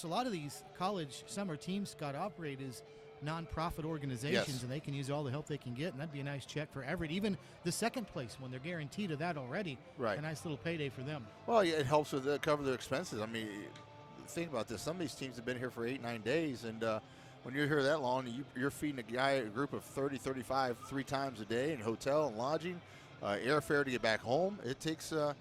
A lot of these college summer teams, Scott, operate as nonprofit organizations, Yes. and they can use all the help they can get, and that'd be a nice check for Everett. Even the second place one, they're guaranteed of that already. Right. A nice little payday for them. Well, yeah, it helps with cover their expenses. I mean, think about this. Some of these teams have been here for 8-9 days, and when you're here that long, you're feeding a group of 30, 35 3 times a day in hotel and lodging, airfare to get back home. It takes a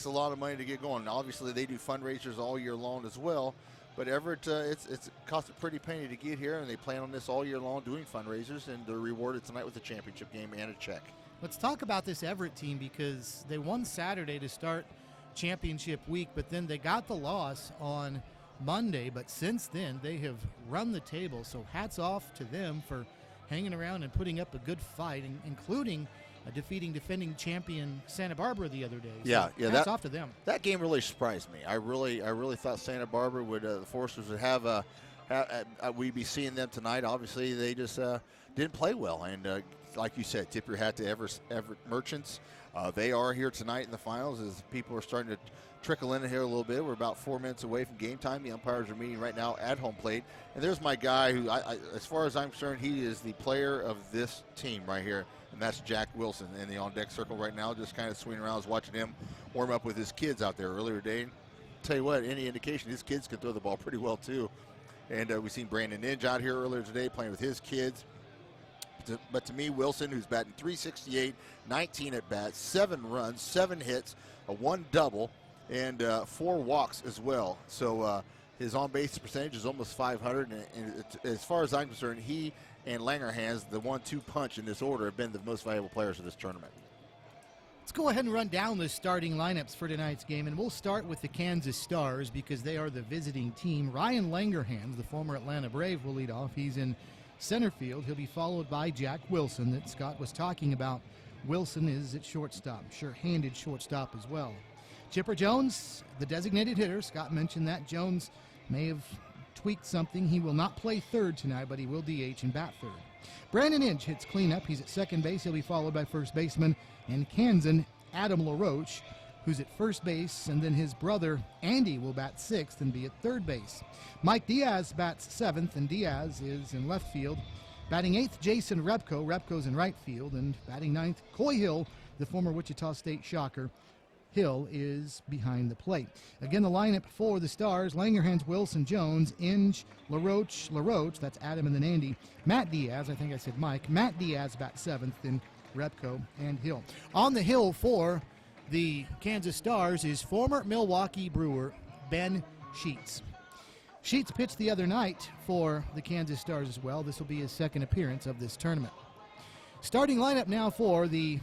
lot of money to get going. Obviously, they do fundraisers all year long as well. But Everett, it's cost a pretty penny to get here, and they plan on this all year long doing fundraisers, and they're rewarded tonight with a championship game and a check. Let's talk about this Everett team because they won Saturday to start championship week, but then they got the loss on Monday. But since then, they have run the table. So hats off to them for hanging around and putting up a good fight, including defeating defending champion Santa Barbara the other day. So Yeah, hats off to them. That game really surprised me. I really thought Santa Barbara would, the Foresters would have we'd be seeing them tonight. Obviously, they just didn't play well, and like you said, tip your hat to Everett Merchants. They are here tonight in the finals as people are starting to trickle in here a little bit. We're about 4 minutes away from game time. The umpires are meeting right now at home plate, and there's my guy who, as far as I'm concerned, he is the player of this team right here. And that's Jack Wilson in the on-deck circle right now, just kind of swinging around. I was watching him warm up with his kids out there earlier today. Tell you what, any indication, his kids can throw the ball pretty well, too. And we've seen Brandon Ninge out here earlier today playing with his kids. But to me, Wilson, who's batting .368, 19 at bats, 7 runs, 7 hits, a 1 double, and 4 walks as well. So his on-base percentage is almost 500. And as far as I'm concerned, he and Langerhans, the 1-2 punch in this order, have been the most valuable players of this tournament. Let's go ahead and run down the starting lineups for tonight's game, and we'll start with the Kansas Stars because they are the visiting team. Ryan Langerhans, the former Atlanta Brave, will lead off. He's in center field. He'll be followed by Jack Wilson that Scott was talking about. Wilson is at shortstop, sure-handed shortstop as well. Chipper Jones, the designated hitter. Scott mentioned that. Jones may have tweaked something. He will not play third tonight, but he will DH and bat third. Brandon Inge hits cleanup. He's at second base. He'll be followed by first baseman and Kansan Adam LaRoche, who's at first base, and then his brother Andy will bat sixth and be at third base. Mike Diaz bats seventh, and Diaz is in left field. Batting eighth, Jason Repko. Repko's in right field, and batting ninth, Coy Hill, the former Wichita State Shocker. Hill is behind the plate. Again, the lineup for the Stars: Langerhans, Wilson, Jones, Inge, LaRoche, that's Adam and then Andy. Matt Diaz, I think I said Mike. Matt Diaz bats seventh, then Repko and Hill. On the hill for the Kansas Stars is former Milwaukee Brewer Ben Sheets. Sheets pitched the other night for the Kansas Stars as well. This will be his second appearance of this tournament. Starting lineup now for the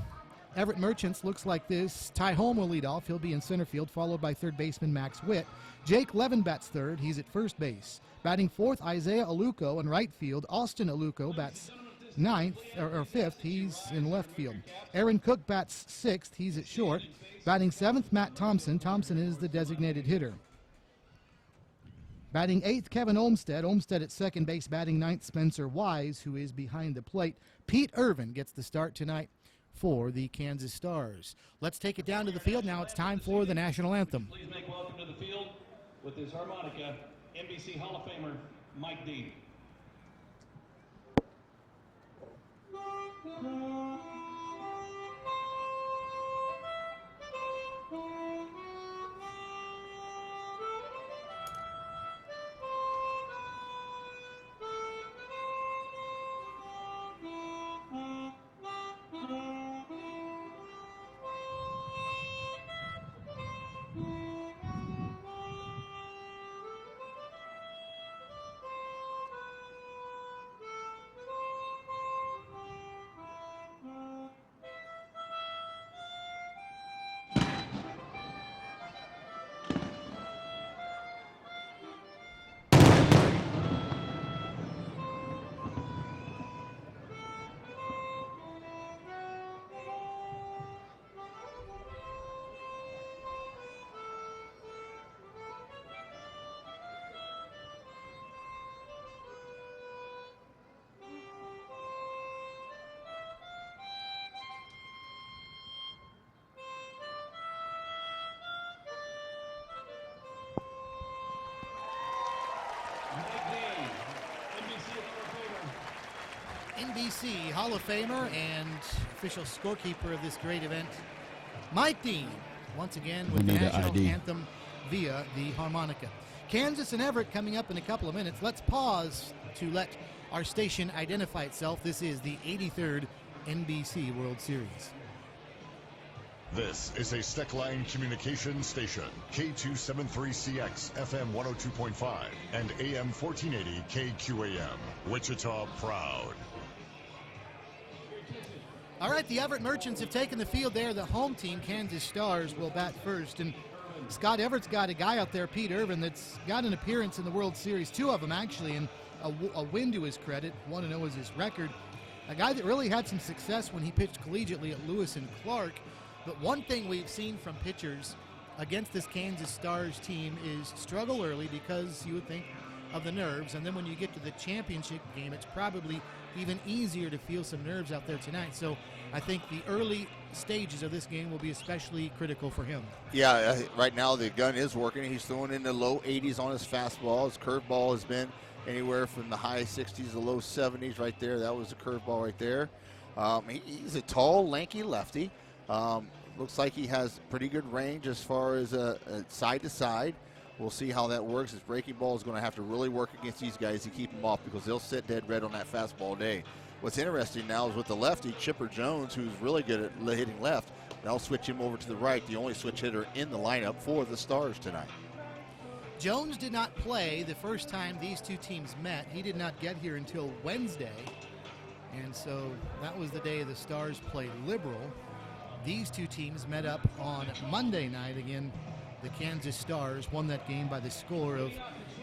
Everett Merchants looks like this. Ty Holm will lead off. He'll be in center field, followed by third baseman Max Witt. Jake Levin bats third. He's at first base. Batting fourth, Isaiah Aluko in right field. Austin Aluko bats fifth. He's in left field. Aaron Cook bats sixth. He's at short. Batting seventh, Matt Thompson. Thompson is the designated hitter. Batting eighth, Kevin Olmstead. Olmstead at second base. Batting ninth, Spencer Wise, who is behind the plate. Pete Irvin gets the start tonight for the Kansas Stars. Let's take it down to the field. Now it's time for the national anthem. Please make welcome to the field with his harmonica, NBC Hall of Famer Mike D. NBC Hall of Famer and official scorekeeper of this great event, Mike Dean, once again with the national anthem via the harmonica. Kansas and Everett coming up in a couple of minutes. Let's pause to let our station identify itself. This is the 83rd NBC World Series. This is a Steckline Communications station, K273CX, FM 102.5, and AM 1480 KQAM, Wichita proud. All right, the Everett Merchants have taken the field there. The home team, Kansas Stars, will bat first. And Scott Everett's got a guy out there, Pete Irvin, that's got an appearance in the World Series, 2 of them actually, and a win to his credit. 1-0 is his record. A guy that really had some success when he pitched collegiately at Lewis and Clark. But one thing we've seen from pitchers against this Kansas Stars team is struggle early because you would think of the nerves, and then when you get to the championship game, it's probably even easier to feel some nerves out there tonight. So I think the early stages of this game will be especially critical for him. Yeah, right now the gun is working. He's throwing in the low 80s on his fastball. His curveball has been anywhere from the high 60s to low 70s right there. That was the curveball right there. He's a tall, lanky lefty. Looks like he has pretty good range as far as side to side. We'll see how that works. His breaking ball is going to have to really work against these guys to keep him off because they'll sit dead red on that fastball all day. What's interesting now is with the lefty, Chipper Jones, who's really good at hitting left, they'll switch him over to the right, the only switch hitter in the lineup for the Stars tonight. Jones did not play the first time these two teams met. He did not get here until Wednesday, and so that was the day the Stars played Liberal. These two teams met up on Monday night. Again, the Kansas Stars won that game by the score of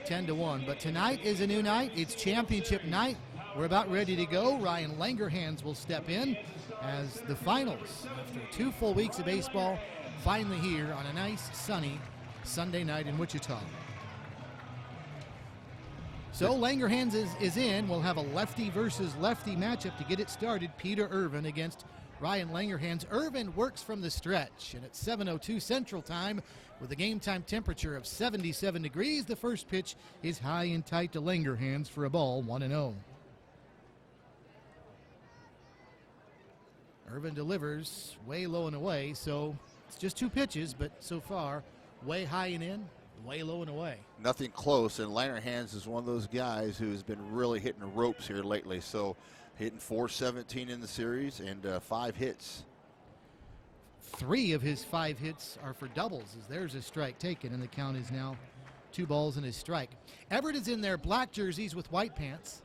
10-1. But tonight is a new night. It's championship night. We're about ready to go. Ryan Langerhans will step in as the finals, after 2 full weeks of baseball, finally here on a nice, sunny Sunday night in Wichita. So Langerhans is in. We'll have a lefty versus lefty matchup to get it started. Peter Irvin against Ryan Langerhans. Irvin works from the stretch, and at 7:02 Central Time, with a game time temperature of 77 degrees, the first pitch is high and tight to Langerhans for a ball, 1-0. Irvin delivers way low and away, so it's just 2 pitches, but so far, way high and in, way low and away. Nothing close, and Langerhans is one of those guys who's been really hitting the ropes here lately. So hitting .417 in the series and 5 hits. 3 of his 5 hits are for doubles, as there's a strike taken, and the count is now 2 balls and a strike. Everett is in their black jerseys with white pants.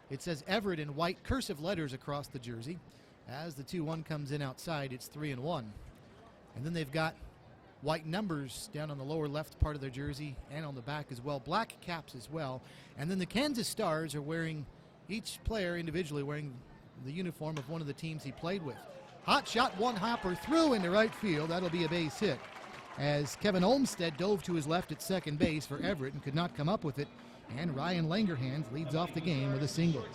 It says Everett in white cursive letters across the jersey. As the 2-1 comes in outside, it's 3-1. And then they've got white numbers down on the lower left part of their jersey and on the back as well, black caps as well. And then the Kansas Stars are wearing, each player individually wearing the uniform of one of the teams he played with. Hot shot, one hopper through into right field. That'll be a base hit, as Kevin Olmstead dove to his left at second base for Everett and could not come up with it. And Ryan Langerhans leads off the game with a single.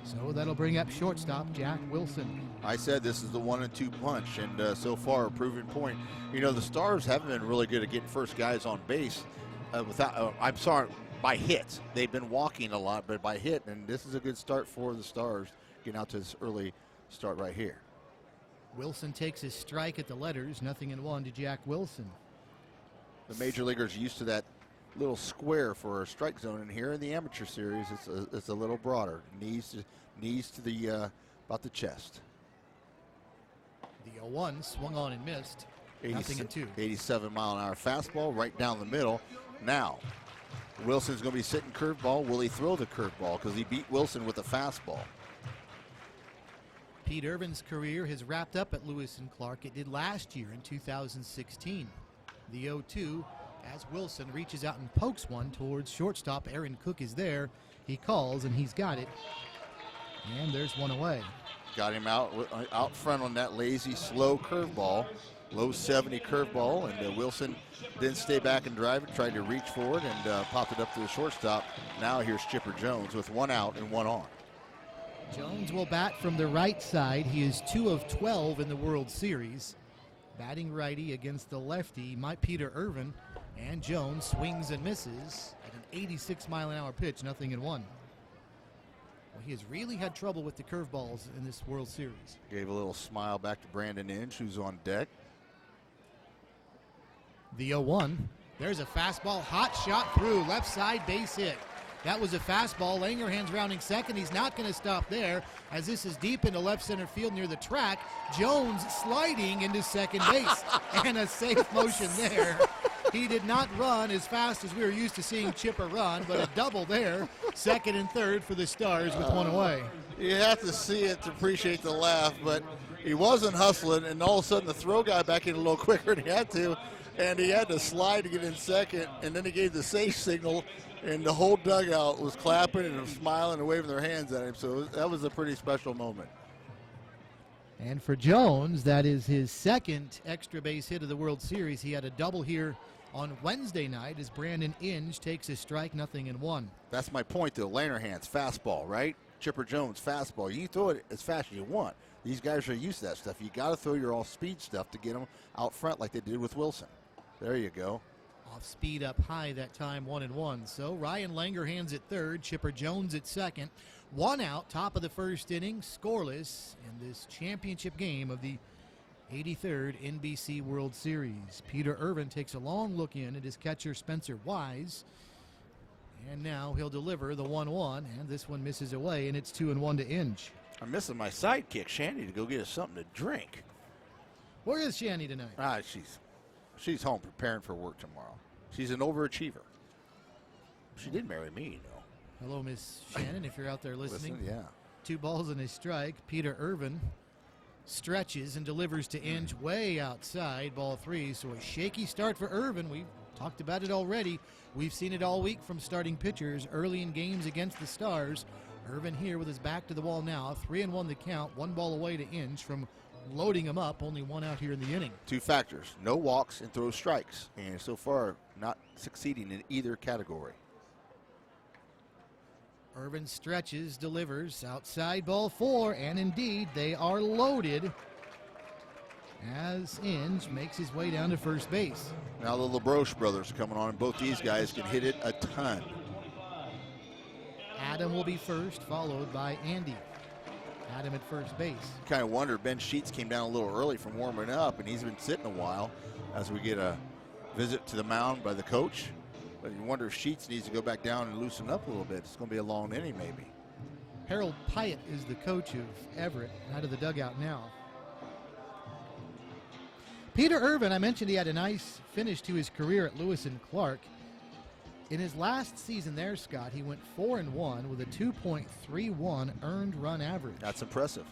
So that'll bring up shortstop Jack Wilson. I said this is the 1-2 punch, and so far a proven point. You know, the Stars haven't been really good at getting first guys on base by hits. They've been walking a lot, but by hit, and this is a good start for the Stars, getting out to this early start right here. Wilson takes his strike at the letters, 0-1 to Jack Wilson. The major leaguers are used to that little square for a strike zone, and here in the amateur series, it's a little broader, knees to the about the chest. The 0-1 swung on and missed. 0-2. 87-mile-an-hour fastball right down the middle. Now, Wilson's going to be sitting curveball. Will he throw the curveball? Because he beat Wilson with a fastball. Pete Irvin's career has wrapped up at Lewis and Clark. It did last year in 2016. The 0-2, as Wilson reaches out and pokes one towards shortstop. Aaron Cook is there. He calls, and he's got it. And there's one away. Got him out front on that lazy, slow curveball. Low 70 curveball, and Wilson didn't stay back and drive it, tried to reach for it, and popped it up to the shortstop. Now here's Chipper Jones with 1 out and 1 on. Jones will bat from the right side. He is 2 of 12 in the World Series. Batting righty against the lefty, Peter Irvin. And Jones swings and misses at an 86-mile-an-hour pitch, 0-1. Well, he has really had trouble with the curveballs in this World Series. Gave a little smile back to Brandon Inge, who's on deck. The 0-1. There's a fastball, hot shot through, left side base hit. That was a fastball. Langerhan's rounding second. He's not going to stop there, as this is deep into left center field near the track. Jones sliding into second base, and a safe motion there. He did not run as fast as we were used to seeing Chipper run, but a double there. Second and third for the Stars with one away. You have to see it to appreciate the laugh, but he wasn't hustling, and all of a sudden the throw guy back in a little quicker than he had to, and he had to slide to get in second, and then he gave the safe signal, and the whole dugout was clapping and smiling and waving their hands at him. So that was a pretty special moment. And for Jones, that is his second extra base hit of the World Series. He had a double here on Wednesday night as Brandon Inge takes his strike, 0-1. That's my point, though. Langerhan's fastball, right? Chipper Jones fastball. You throw it as fast as you want. These guys are used to that stuff. You got to throw your all-speed stuff to get them out front like they did with Wilson. There you go. Off speed up high that time, 1-1. So Ryan Langerhan's at third, Chipper Jones at second. One out, top of the first inning, scoreless in this championship game of the 83rd NBC World Series. Peter Irvin takes a long look in at his catcher Spencer Wise. And now he'll deliver the 1-1, and this one misses away, and it's 2-1 to Inge. I'm missing my sidekick, Shandy, to go get us something to drink. Where is Shandy tonight? She's home preparing for work tomorrow. She's an overachiever. She did marry me, you know. Hello, Miss Shannon, if you're out there listening. Listen, yeah. 2 balls and a strike. Peter Irvin stretches and delivers to Inge way outside, ball 3. So a shaky start for Irvin. We've talked about it already. We've seen it all week from starting pitchers early in games against the Stars. Irvin here with his back to the wall now. 3-1 the count. 1 ball away to Inge from loading him up. Only 1 out here in the inning. 2 factors: no walks and throw strikes. And so far, not succeeding in either category. Irvin stretches, delivers outside, ball 4, and indeed they are loaded as Inge makes his way down to first base. Now the LaBroche brothers are coming on, and both these guys can hit it a ton. Adam will be first, followed by Andy. Adam at first base. Kind of wonder, Ben Sheets came down a little early from warming up, and he's been sitting a while as we get a visit to the mound by the coach. But you wonder if Sheets needs to go back down and loosen up a little bit. It's going to be a long inning maybe. Harold Pyatt is the coach of Everett, out of the dugout now. Peter Irvin, I mentioned he had a nice finish to his career at Lewis and Clark. In his last season there, Scott, he went 4-1 with a 2.31 earned run average. That's impressive.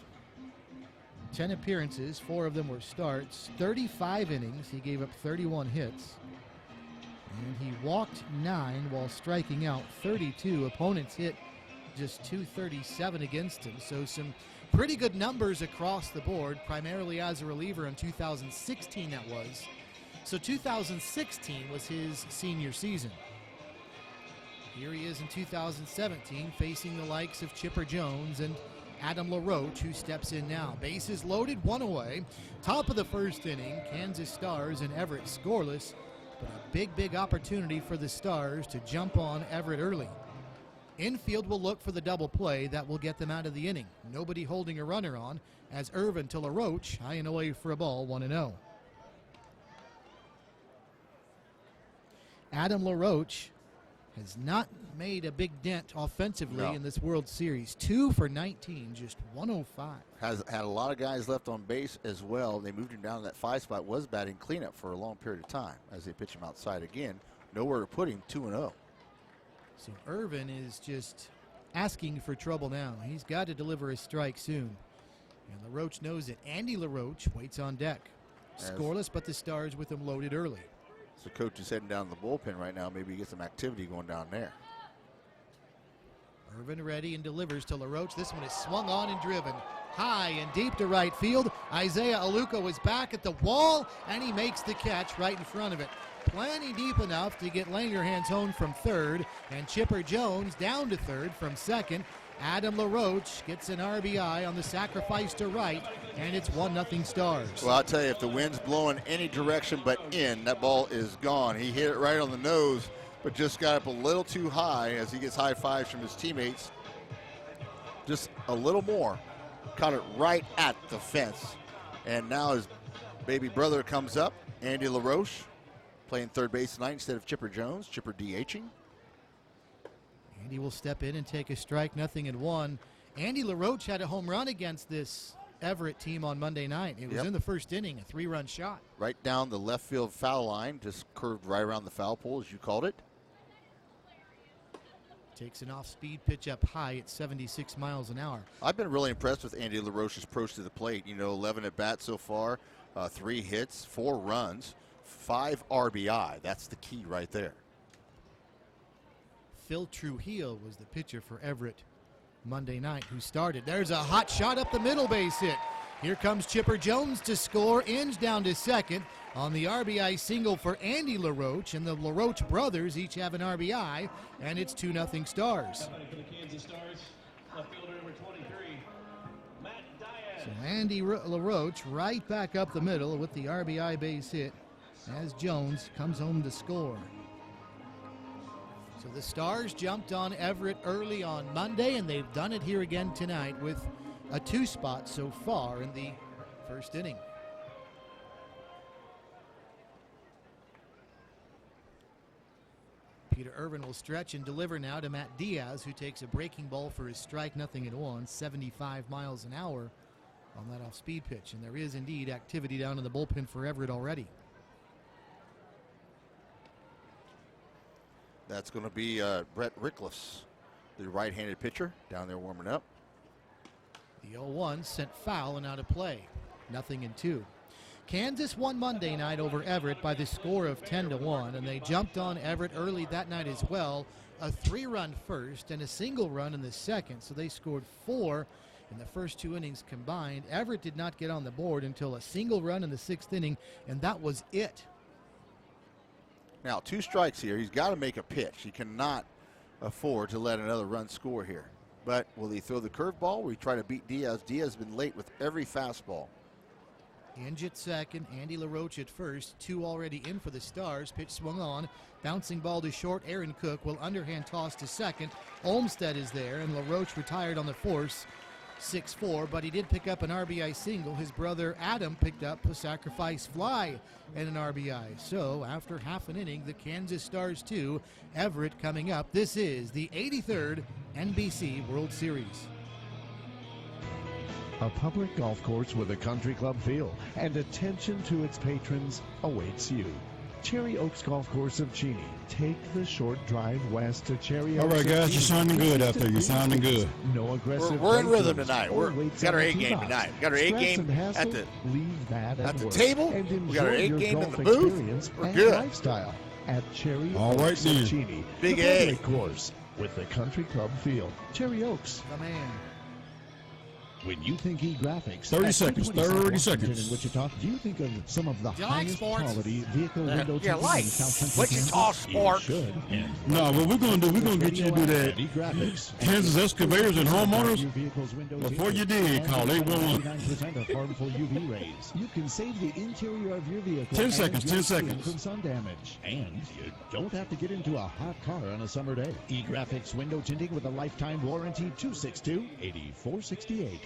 10 appearances, 4 of them were starts, 35 innings. He gave up 31 hits. And he walked 9 while striking out 32. Opponents hit just 237 against him. So some pretty good numbers across the board, primarily as a reliever in 2016 that was. So 2016 was his senior season. Here he is in 2017 facing the likes of Chipper Jones and Adam LaRoche, who steps in now. Bases loaded, 1 away. Top of the first inning, Kansas Stars and Everett scoreless. But a big opportunity for the Stars to jump on Everett early. Infield will look for the double play that will get them out of the inning. Nobody holding a runner on as Irvin to LaRoche, high and away for a ball, 1-0. Adam LaRoche has not made a big dent offensively in this World Series. 2 for 19, just 105. Has had a lot of guys left on base as well. They moved him down to that 5 spot, was batting cleanup for a long period of time as they pitch him outside again. Nowhere to put him, 2-0. So Irvin is just asking for trouble now. He's got to deliver a strike soon. And LaRoche knows it. Andy LaRoche waits on deck. Scoreless, but the Stars with him loaded early. So coach is heading down to the bullpen right now. Maybe get some activity going down there. Irvin ready and delivers to LaRoche. This one is swung on and driven high and deep to right field. Isaiah Aluko is back at the wall, and he makes the catch right in front of it. plenty deep enough to get Langerhans home from third, and Chipper Jones down to third from second. Adam LaRoche gets an RBI on the sacrifice to right, and it's 1-0 Stars. Well, I'll tell you, if the wind's blowing any direction but in, that ball is gone. He hit it right on the nose, but just got up a little too high as he gets high fives from his teammates. Just a little more. Caught it right at the fence. And now his baby brother comes up, Andy LaRoche, playing third base tonight instead of Chipper Jones. Chipper DHing. Andy will step in and take a strike, 0-1. Andy LaRoche had a home run against this Everett team on Monday night. It was in the first inning, a 3-run shot. Right down the left field foul line, just curved right around the foul pole, as you called it. Takes an off-speed pitch up high at 76 miles an hour. I've been really impressed with Andy LaRoche's approach to the plate. 11 at bats so far, 3 hits, 4 runs, 5 RBI. That's the key right there. Phil Trujillo was the pitcher for Everett Monday night who started. There's a hot shot up the middle base hit. Here comes Chipper Jones to score. Inge down to second on the RBI single for Andy LaRoche, and the LaRoche brothers each have an RBI, and it's 2-0 Stars. For the Kansas Stars, left fielder number 23, Matt Diaz. So Andy LaRoche right back up the middle with the RBI base hit as Jones comes home to score. So the Stars jumped on Everett early on Monday, and they've done it here again tonight with a 2 spot so far in the first inning. Peter Irvin will stretch and deliver now to Matt Diaz, who takes a breaking ball for his strike, 0-1, 75 miles an hour on that off-speed pitch. And there is indeed activity down in the bullpen for Everett already. That's going to be Brett Rickless, the right-handed pitcher, down there warming up. The 0-1 sent foul and out of play. 0-2. Kansas won Monday night over Everett by the score of 10-1, and they jumped on Everett early that night as well. A 3-run first and a single run in the second, so they scored 4 in the first 2 innings combined. Everett did not get on the board until a single run in the 6th inning, and that was it. Now, 2 strikes here. He's got to make a pitch. He cannot afford to let another run score here. But will he throw the curveball? Will he try to beat Diaz? Diaz has been late with every fastball. Inge at second, Andy LaRoche at first. 2 already in for the Stars. Pitch swung on. Bouncing ball to short. Aaron Cook will underhand toss to second. Olmstead is there, and LaRoche retired on the force. 6-4, but he did pick up an RBI single. His brother Adam picked up a sacrifice fly and an RBI. So after half an inning, the Kansas Stars 2, Everett coming up. This is the 83rd NBC World Series. A public golf course with a country club feel and attention to its patrons awaits you. Cherry Oaks Golf Course of Cheney. Take the short drive west to Cherry Oaks. All right, guys, you're sounding good out there. You're sounding good. No aggressive. We're in rhythm tonight. We got our A game tonight. We got our A game at the table. We got our A game in the booth. We're good. Lifestyle at Cherry All right, Oaks of Cheney. Big the A public course with the country club feel. Cherry Oaks. The man. When you think e-graphics, 30 seconds, 30 seconds. In Wichita, do you think of some of the highest quality vehicle window yeah, like Wichita Sports. Should. No, what we're going to do, we're going to get you to do that. Kansas Excavators and Homeowners. Before you dig, call 811. of harmful UV rays. You can save the interior of your vehicle 10 seconds, 10 from seconds. sun damage. And you don't have to get into a hot car on a summer day. E-Graphics window tinting with a lifetime warranty, 262-8468.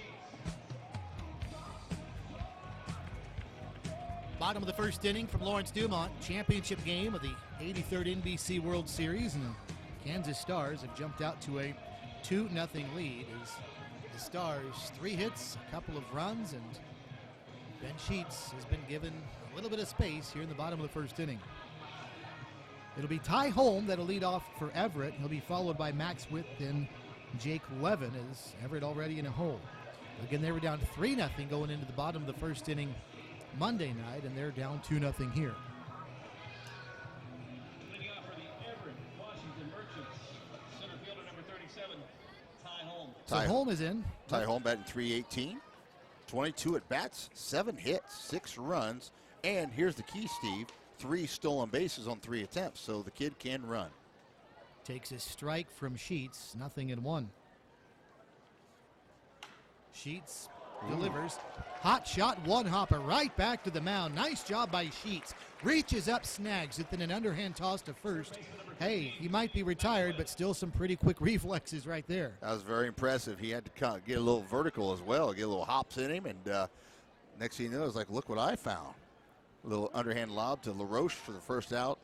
Bottom of the first inning from Lawrence Dumont. Championship game of the 83rd NBC World Series, and the Kansas Stars have jumped out to a 2-0 lead as the Stars 3 hits, a couple of runs, and Ben Sheets has been given a little bit of space here in the bottom of the first inning. It'll be Ty Holm that'll lead off for Everett. He'll be followed by Max Witt and Jake Levin, as Everett already in a hole. Again, they were down 3-0 going into the bottom of the first inning Monday night, and they're down 2-0 here. Leading off for the Everett Washington Merchants, center fielder number 37, Ty Holm. So Holm is in. Ty Holm batting .318, 22 at bats, 7 hits, 6 runs, and here's the key, Steve, 3 stolen bases on 3 attempts, so the kid can run. Takes a strike from Sheets, 0-1. Sheets delivers. Hot shot, one hopper right back to the mound. Nice job by Sheets. Reaches up, snags it, then an underhand toss to first. Hey, he might be retired, but still some pretty quick reflexes right there. That was very impressive. He had to get a little vertical as well, get a little hops in him, and next thing you know, it's like, look what I found. A little underhand lob to LaRoche for the first out.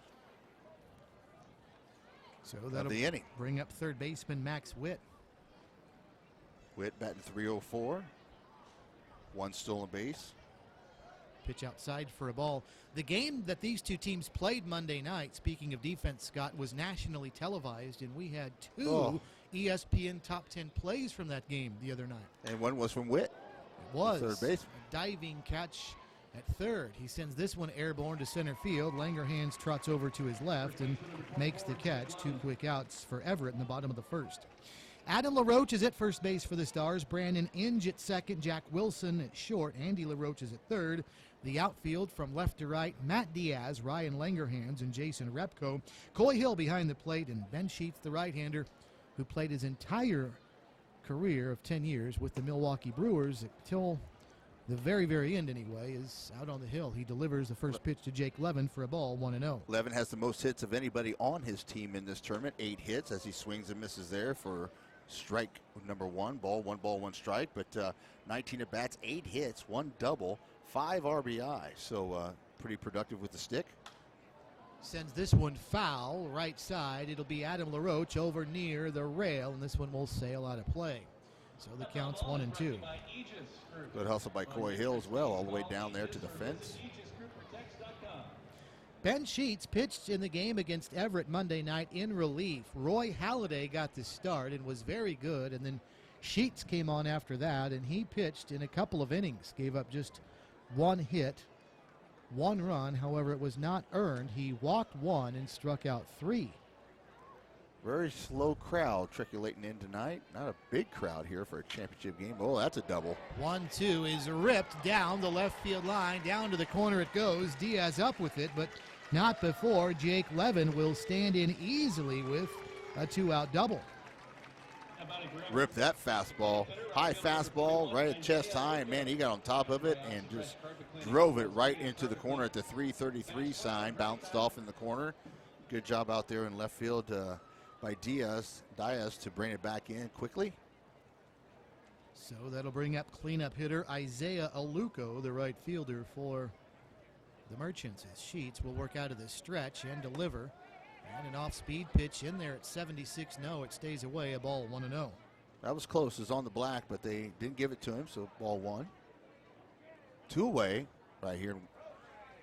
So that'll the inning. Bring up third baseman Max Witt. Witt batting .304. 1 stolen base. Pitch outside for a ball. The game that these two teams played Monday night, speaking of defense, Scott, was nationally televised, and we had 2 ESPN top 10 plays from that game the other night. And one was from Witt. It was. Third base. A diving catch at third. He sends this one airborne to center field. Langerhans trots over to his left and makes the catch. 2 quick outs for Everett in the bottom of the first. Adam LaRoche is at first base for the Stars. Brandon Inge at second. Jack Wilson at short. Andy LaRoche is at third. The outfield from left to right, Matt Diaz, Ryan Langerhans, and Jason Repko. Coy Hill behind the plate, and Ben Sheets, the right-hander, who played his entire career of 10 years with the Milwaukee Brewers until the very, very end anyway, is out on the hill. He delivers the first pitch to Jake Levin for a ball, 1-0. Levin has the most hits of anybody on his team in this tournament. 8 hits as he swings and misses there for strike number 1. Ball, 1 strike, but 19 at bats, 8 hits, 1 double, 5 RBI. So pretty productive with the stick. Sends this one foul, right side. It'll be Adam LaRoche over near the rail, and this one will sail out of play. So the count's 1-2. Good hustle by Coy Hill as well, all the way down there to the fence. Ben Sheets pitched in the game against Everett Monday night in relief. Roy Halladay got the start and was very good, and then Sheets came on after that, and he pitched in a couple of innings, gave up just 1 hit, 1 run. However, it was not earned. He walked 1 and struck out 3. Very slow crowd trickulating in tonight. Not a big crowd here for a championship game. Oh, that's a double. 1-2 is ripped down the left field line. Down to the corner it goes. Diaz up with it, but not before Jake Levin will stand in easily with a 2-out double. Ripped that fastball. High fastball right at chest high, and man, he got on top of it and just drove it right into the corner at the 333 sign. Bounced off in the corner. Good job out there in left field by Diaz to bring it back in quickly. So that'll bring up cleanup hitter Isaiah Aluko, the right fielder for the Merchants. As Sheets will work out of the stretch and deliver. And an off-speed pitch in there at 76. No, it stays away. A ball, 1-0. That was close. It was on the black, but they didn't give it to him, so ball 1. 2 away right here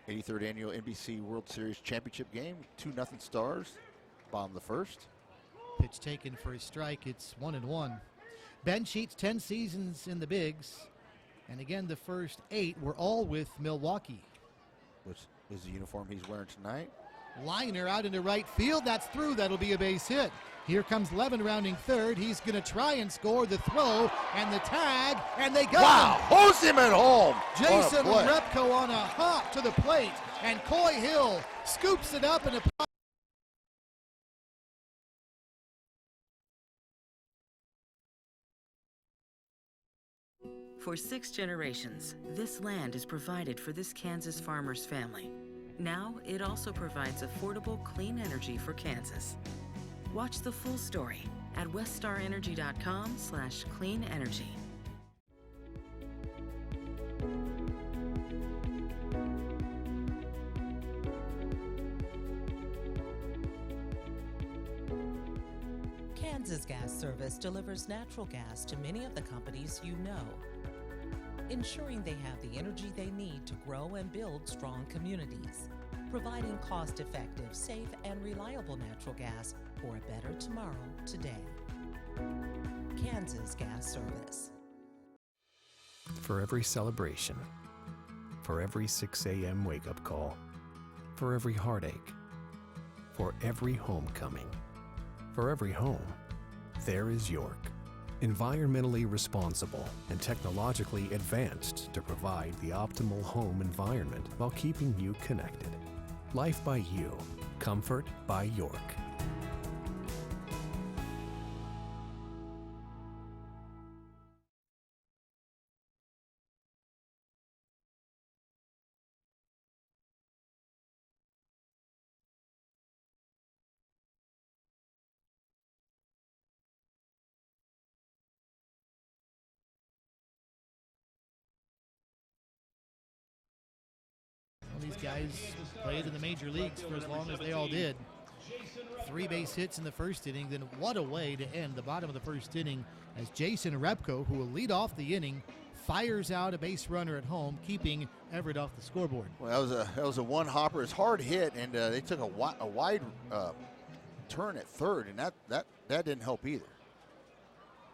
in 83rd Annual NBC World Series Championship game. 2-0 Stars. Bottom of the first. Pitch taken for a strike. It's 1-1. Ben Sheets, 10 seasons in the bigs. And again, the first 8 were all with Milwaukee. Which is the uniform he's wearing tonight. Liner out into right field. That's through. That'll be a base hit. Here comes Levin rounding third. He's going to try and score the throw and the tag, and they got wow, him. Hose him at home. Jason Repko on a hop to the plate, and Coy Hill scoops it up and a For 6 generations, this land is provided for this Kansas farmer's family. Now, it also provides affordable, clean energy for Kansas. Watch the full story at weststarenergy.com/clean energy. Kansas Gas Service delivers natural gas to many of the companies you know, ensuring they have the energy they need to grow and build strong communities, providing cost-effective, safe, and reliable natural gas for a better tomorrow today. Kansas Gas Service. For every celebration, for every 6 a.m. wake-up call, for every heartache, for every homecoming, for every home, there is York. Environmentally responsible and technologically advanced to provide the optimal home environment while keeping you connected. Life by You. Comfort by York. Well, these guys played in the major leagues for as long as they all did. 3 base hits in the first inning, then what a way to end the bottom of the first inning as Jason Repko, who will lead off the inning, fires out a base runner at home, keeping Everett off the scoreboard. Well, that was a one hopper. It's hard hit, and they took a wide turn at third, and that didn't help either.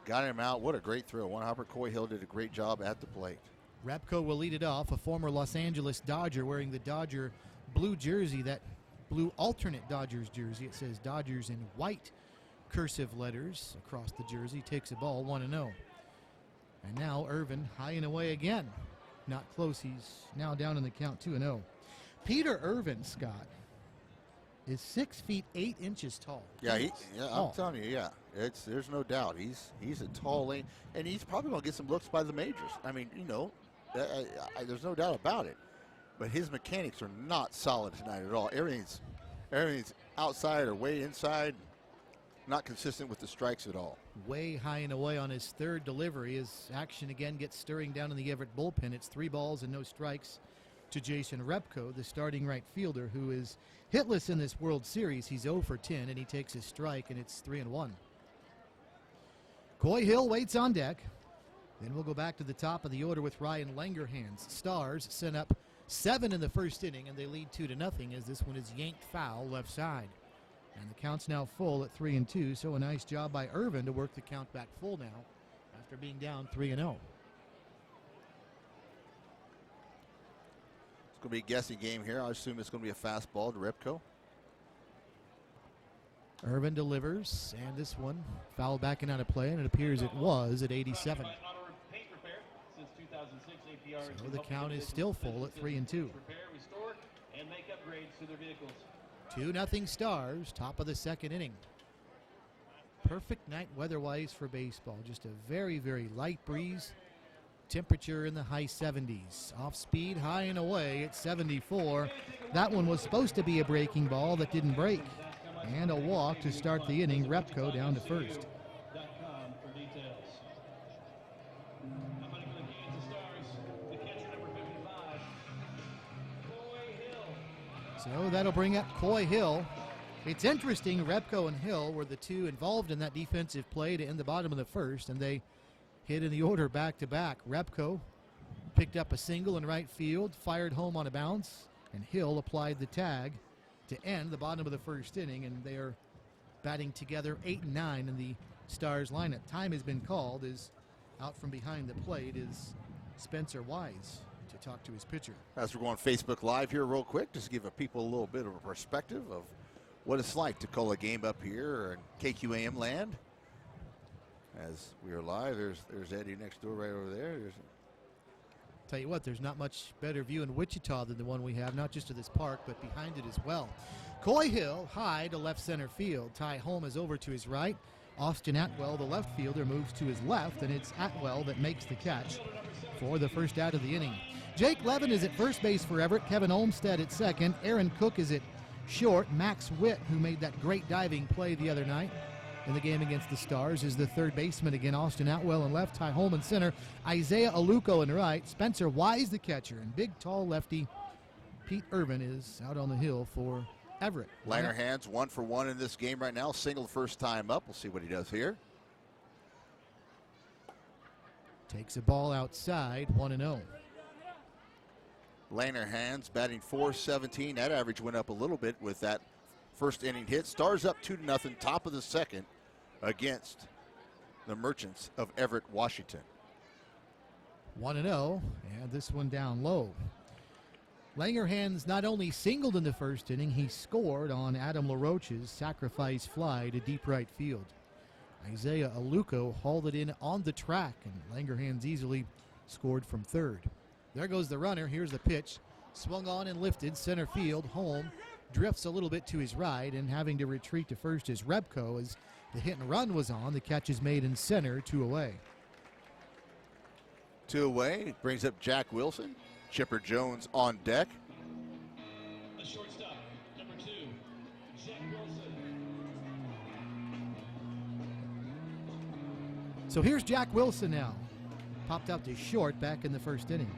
Got him out. What a great throw. One hopper. Coy Hill did a great job at the plate. Repko will lead it off, a former Los Angeles Dodger wearing the Dodger blue jersey, that blue alternate Dodgers jersey. It says Dodgers in white cursive letters across the jersey. Takes a ball, 1-0. And now Irvin high and away again. Not close. He's now down in the count, 2-0. Peter Irvin, Scott, is 6 feet 8 inches tall. Yeah, I'm telling you, yeah. There's no doubt. He's a tall lane, and he's probably going to get some looks by the majors. I mean, there's no doubt about it. But his mechanics are not solid tonight at all. Everything's outside or way inside. Not consistent with the strikes at all. Way high and away on his third delivery. His action again gets stirring down in the Everett bullpen. It's 3 balls and no strikes to Jason Repko, the starting right fielder, who is hitless in this World Series. He's 0 for 10, and he takes his strike, and it's 3-1. Coy Hill waits on deck. Then we'll go back to the top of the order with Ryan Langerhans. Stars sent up 7 in the first inning, and they lead 2-0 as this one is yanked foul left side. And the count's now full at 3-2, so a nice job by Irvin to work the count back full now after being down 3-0. It's going to be a guessing game here. I assume it's going to be a fastball to Repko. Irvin delivers, and this one fouled back and out of play, and it appears it was at 87. So the count is still full at 3-2. 2-0 Stars, top of the second inning. Perfect night weather-wise for baseball. Just a very, very light breeze. Temperature in the high 70s. Off speed, high and away at 74. That one was supposed to be a breaking ball that didn't break. And a walk to start the inning. Repko down to first. So that'll bring up Coy Hill. It's interesting, Repko and Hill were the two involved in that defensive play to end the bottom of the first, and they hit in the order back-to-back. Repko picked up a single in right field, fired home on a bounce, and Hill applied the tag to end the bottom of the first inning, and they are batting together 8 and 9 in the Stars lineup. Time has been called. Is out from behind the plate is Spencer Wise to talk to his pitcher. As we're going Facebook Live here real quick, just to give people a little bit of a perspective of what it's like to call a game up here in KQAM land. As we are live, there's Eddie next door right over there. Tell you what, there's not much better view in Wichita than the one we have, not just of this park, but behind it as well. Coy Hill high to left center field. Ty Holm is over to his right. Austin Atwell, the left fielder, moves to his left, and it's Atwell that makes the catch for the first out of the inning. Jake Levin is at first base for Everett. Kevin Olmstead at second. Aaron Cook is at short. Max Witt, who made that great diving play the other night in the game against the Stars, is the third baseman again. Austin Atwell in left, Ty Holm in center, Isaiah Aluko in right, Spencer Wise the catcher, and big tall lefty Pete Irvin is out on the hill for Everett. Langerhans 1 for 1 in this game right now. Single first time up. We'll see what he does here. Takes a ball outside, 1-0. Langerhans batting .417. That average went up a little bit with that first inning hit. Stars up 2-0, top of the second against the Merchants of Everett, Washington. 1-0, and this one down low. Langerhans not only singled in the first inning, he scored on Adam LaRoche's sacrifice fly to deep right field. Isaiah Aluko hauled it in on the track, and Langerhans easily scored from third. There goes the runner. Here's the pitch. Swung on and lifted center field. Holm drifts a little bit to his right and having to retreat to first as Rebko as the hit and run was on. The catch is made in center, 2 away. 2 away, brings up Jack Wilson. Chipper Jones on deck. The shortstop, number 2, Jack Wilson. So here's Jack Wilson now. Popped out to short back in the first inning.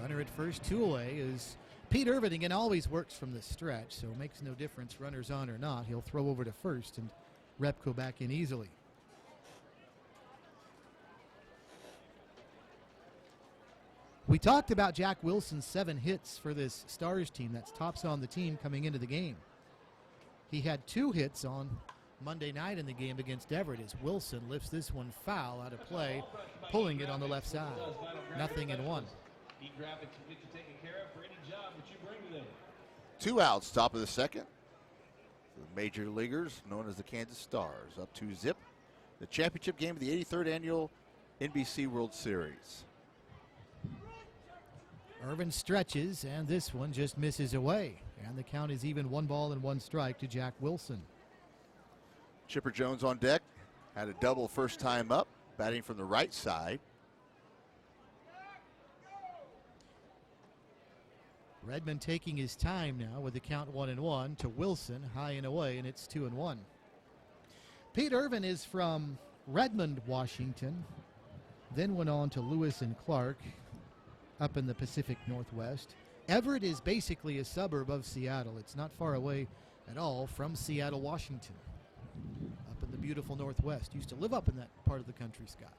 Runner at first, 2 away, is Pete Irving, again, always works from the stretch, so it makes no difference runners on or not. He'll throw over to first and Repko back in easily. We talked about Jack Wilson's 7 hits for this Stars team. That's tops on the team coming into the game. He had 2 hits on Monday night in the game against Everett as Wilson lifts this one foul out of play, pulling it on the left side. 0-1. Graphics will get you taken care of for any job that you bring to them. 2 outs, top of the second. The major leaguers, known as the Kansas Stars, up 2-0. The championship game of the 83rd annual NBC World Series. Irvin stretches, and this one just misses away. And the count is even 1-1 to Jack Wilson. Chipper Jones on deck. Had a double first time up, batting from the right side. Redmond taking his time now with the count 1-1 to Wilson, high and away, and it's 2-1. Pete Irvin is from Redmond, Washington, then went on to Lewis and Clark up in the Pacific Northwest. Everett is basically a suburb of Seattle. It's not far away at all from Seattle, Washington, up in the beautiful Northwest. Used to live up in that part of the country, Scott.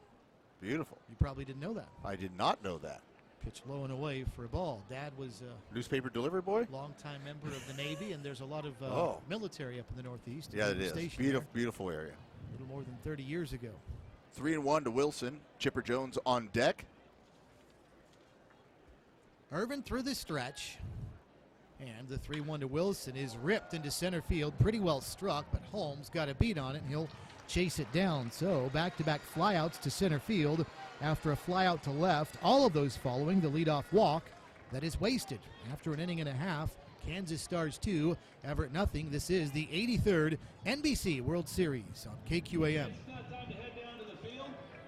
Beautiful. You probably didn't know that. I did not know that. Pitch low and away for a ball. Dad was a newspaper delivery boy, longtime member of the Navy, and there's a lot of military up in the Northeast. Yeah, it is. Beautiful, beautiful area. A little more than 30 years ago. 3-1 to Wilson. Chipper Jones on deck. Irvin through the stretch, and the 3-1 to Wilson is ripped into center field. Pretty well struck, but Holmes got a beat on it, and he'll chase it down. So back-to-back flyouts to center field after a flyout to left. All of those following the leadoff walk that is wasted. After an inning and a half, Kansas Stars 2, Everett nothing. This is the 83rd NBC World Series on KQAM.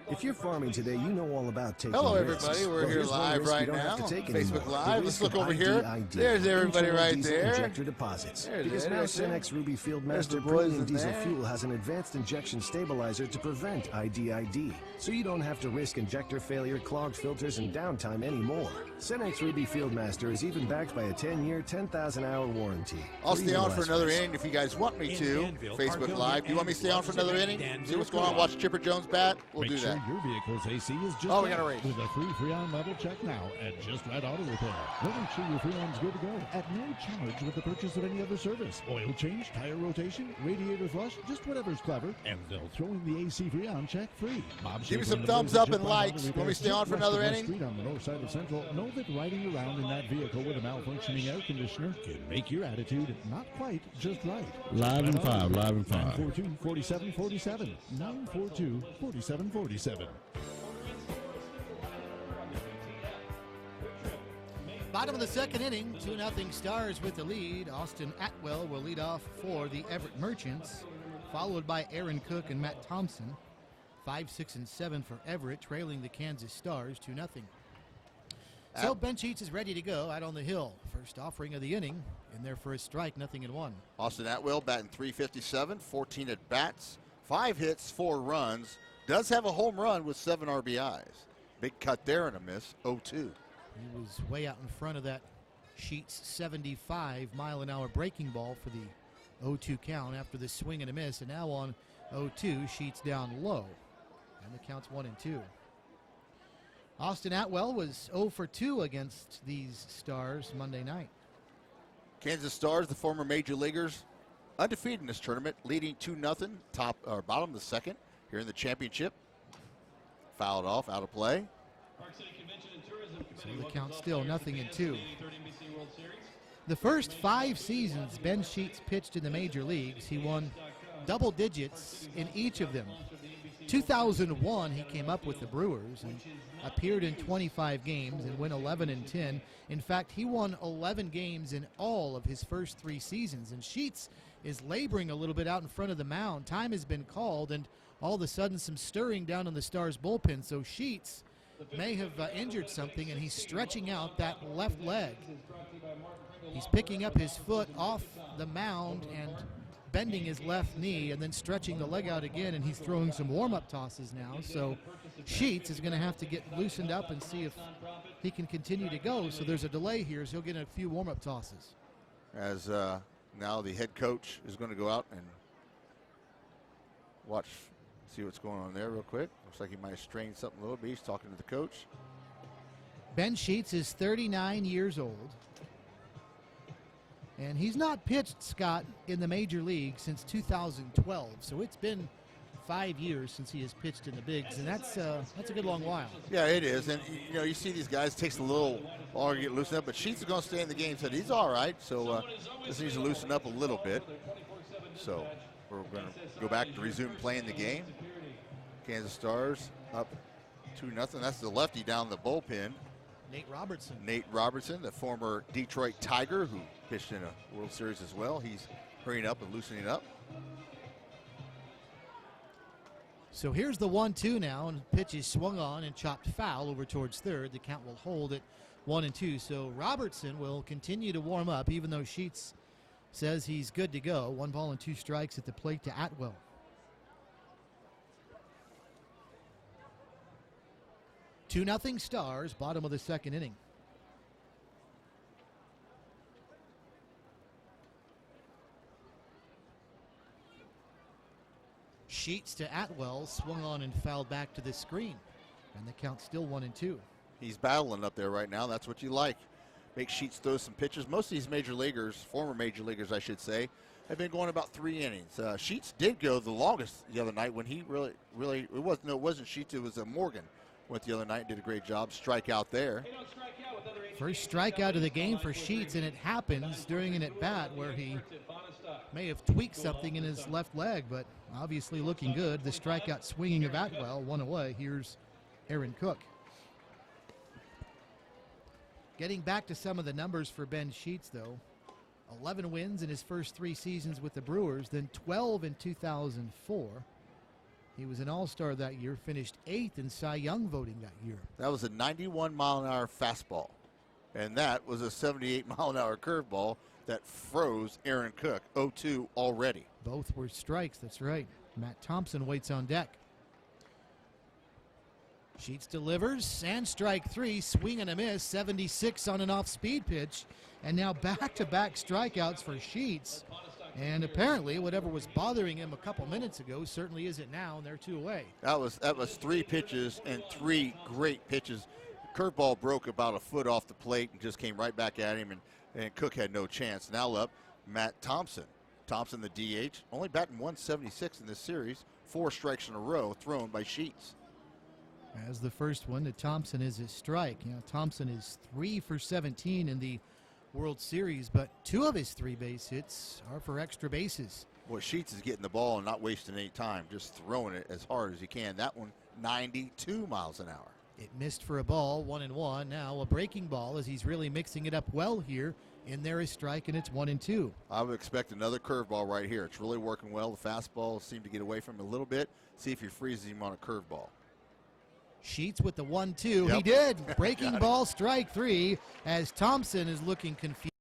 If you're farming today, you know all about taking Hello, risks. everybody. We're here live right now. Facebook Live. Let's look over here. ID. There's everybody right there. Injector deposits. Because now Cenex Ruby Fieldmaster boys Premium in Diesel there. Fuel has an advanced injection stabilizer to prevent IDID. So you don't have to risk injector failure, clogged filters, and downtime anymore. Cenex Ruby Fieldmaster is even backed by a 10-year, 10,000-hour warranty. I'll stay on for another inning if you guys want me to. Facebook Live. Do you want me to stay on for another inning? See what's going on? Watch Chipper Jones bat? We'll do that. Your vehicle's AC is just we got a race. with a free Freon level check now at Just Right Auto Repair. They'll make sure your Freon's good to go at no charge with the purchase of any other service. Oil change, tire rotation, radiator flush, just whatever's clever, and they'll throw in the AC Freon check free. Give me some thumbs up and likes. Want me to stay on for another inning? Street on the north side of Central. Know that riding around in that vehicle with a malfunctioning air conditioner can make your attitude not quite just right. Live and 5, live and 5. 942-4747. 942-4747. Bottom of the second inning, 2-0 Stars with the lead. Austin Atwell will lead off for the Everett Merchants, followed by Aaron Cook and Matt Thompson. 5, 6, and 7 for Everett, trailing the Kansas Stars 2-0. So Ben Sheets is ready to go out on the hill. First offering of the inning, in there for a strike, 0-1. Austin Atwell batting .357, 14 at bats, 5 hits, 4 runs. Does have a home run with 7 RBIs. Big cut there and a miss, 0-2. He was way out in front of that Sheets 75-mile-an-hour breaking ball for the 0-2 count after the swing and a miss. And now on 0-2, Sheets down low. And the count's 1-2. Austin Atwell was 0 for 2 against these Stars Monday night. Kansas Stars, the former major leaguers, undefeated in this tournament, leading 2-0, top or bottom of the second here in the championship. Fouled off, out of play. So the count still 0-2. The first 5 seasons Ben Sheets pitched in the major leagues, he won double digits in each of them. 2001, he came up with the Brewers and appeared in 25 games and went 11-10. In fact, he won 11 games in all of his first 3 seasons. And Sheets is laboring a little bit out in front of the mound. Time has been called, and all of a sudden some stirring down on the Stars bullpen. So Sheets may have injured something, and he's stretching out that left leg. He's picking up his foot off the mound and bending his left knee and then stretching the leg out again, and he's throwing some warm-up tosses now. So Sheets is going to have to get loosened up and see if he can continue to go. So there's a delay here, so he'll get a few warm-up tosses. As now the head coach is going to go out and see what's going on there real quick. Looks like he might have strained something a little bit. He's talking to the coach. Ben Sheets is 39 years old. And he's not pitched, Scott, in the major league since 2012. So it's been 5 years since he has pitched in the bigs, and that's a good long while. Yeah, it is. And, you see these guys, it takes a little longer to get loosened up, but Sheets is going to stay in the game. So he's all right. So just needs to loosen up a little bit. So we're going to go back to resume playing the game. Kansas Stars up 2-0. That's the lefty down the bullpen. Nate Robertson, the former Detroit Tiger who pitched in a World Series as well. He's hurrying up and loosening up. So here's the 1-2 now, and pitch is swung on and chopped foul over towards third. The count will hold at 1-2. So Robertson will continue to warm up, even though Sheets says he's good to go. 1 ball and 2 strikes at the plate to Atwell. Two nothing Stars, bottom of the second inning. Sheets to Atwell, swung on and fouled back to the screen. And the count's still 1-2. He's battling up there right now. That's what you like. Make Sheets throw some pitches. Most of these major leaguers, former major leaguers I should say, have been going about 3 innings. Sheets did go the longest the other night when he really, it wasn't Sheets, it was Morgan. Went the other night, did a great job. Strikeout there. First strikeout of the game for Sheets, and it happens during an at-bat where he may have tweaked something in his left leg, but obviously looking good. The strikeout swinging of Atwell, 1 away. Here's Aaron Cook. Getting back to some of the numbers for Ben Sheets, though. 11 wins in his first 3 seasons with the Brewers, then 12 in 2004. He was an all-star that year, finished 8th in Cy Young voting that year. That was a 91-mile-an-hour fastball, and that was a 78-mile-an-hour curveball that froze Aaron Cook. 0-2 already. Both were strikes, that's right. Matt Thompson waits on deck. Sheets delivers, and strike 3, swing and a miss, 76 on an off-speed pitch, and now back-to-back strikeouts for Sheets. And apparently, whatever was bothering him a couple minutes ago certainly isn't now, and they're 2 away. That was 3 pitches and 3 great pitches. Curveball broke about a foot off the plate and just came right back at him, and Cook had no chance. Now up, Matt Thompson. Thompson, the DH, only batting 176 in this series. 4 strikes in a row thrown by Sheets. As the first one to Thompson is a strike. Thompson is 3 for 17 in the World Series, but 2 of his 3 base hits are for extra bases. Boy, Sheets is getting the ball and not wasting any time, just throwing it as hard as he can. That one, 92 miles an hour. It missed for a ball, 1-1. Now a breaking ball as he's really mixing it up well here. In there is strike, and it's 1-2. I would expect another curveball right here. It's really working well. The fastball seemed to get away from him a little bit. See if he freezes him on a curveball. Sheets with the 1-2. Yep. He did. Breaking ball, strike 3, as Thompson is looking confused.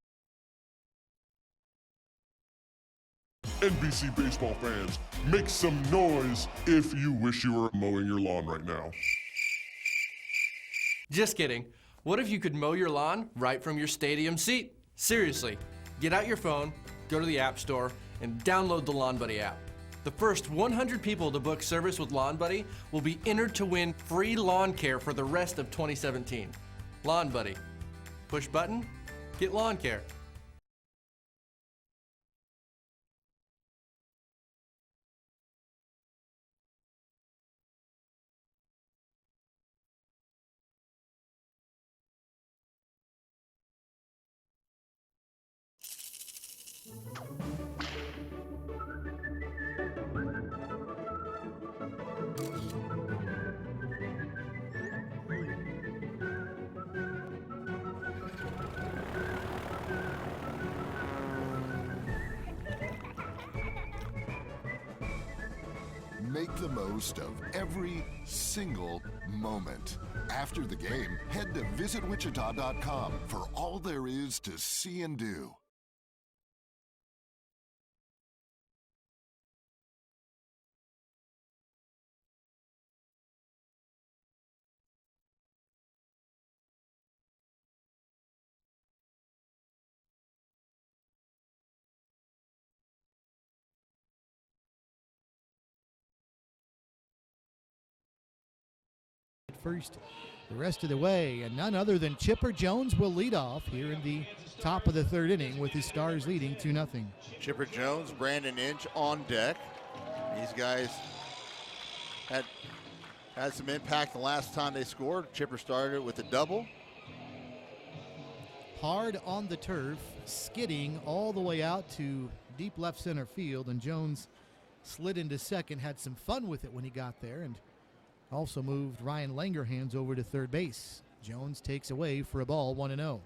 NBC baseball fans, make some noise if you wish you were mowing your lawn right now. Just kidding. What if you could mow your lawn right from your stadium seat? Seriously, get out your phone, go to the App Store, and download the Lawn Buddy app. The first 100 people to book service with Lawn Buddy will be entered to win free lawn care for the rest of 2017. Lawn Buddy. Push button, get lawn care. make the most of every single moment. After the game, head to visitwichita.com for all there is to see and do. First the rest of the way, and none other than Chipper Jones will lead off here in the top of the third inning with his Stars leading 2-0. Chipper Jones, Brandon Inch on deck. These guys had some impact the last time they scored. Chipper started with a double. Hard on the turf, skidding all the way out to deep left center field, and Jones slid into second, had some fun with it when he got there, and also moved Ryan Langerhans over to third base. Jones takes away for a ball, 1-0.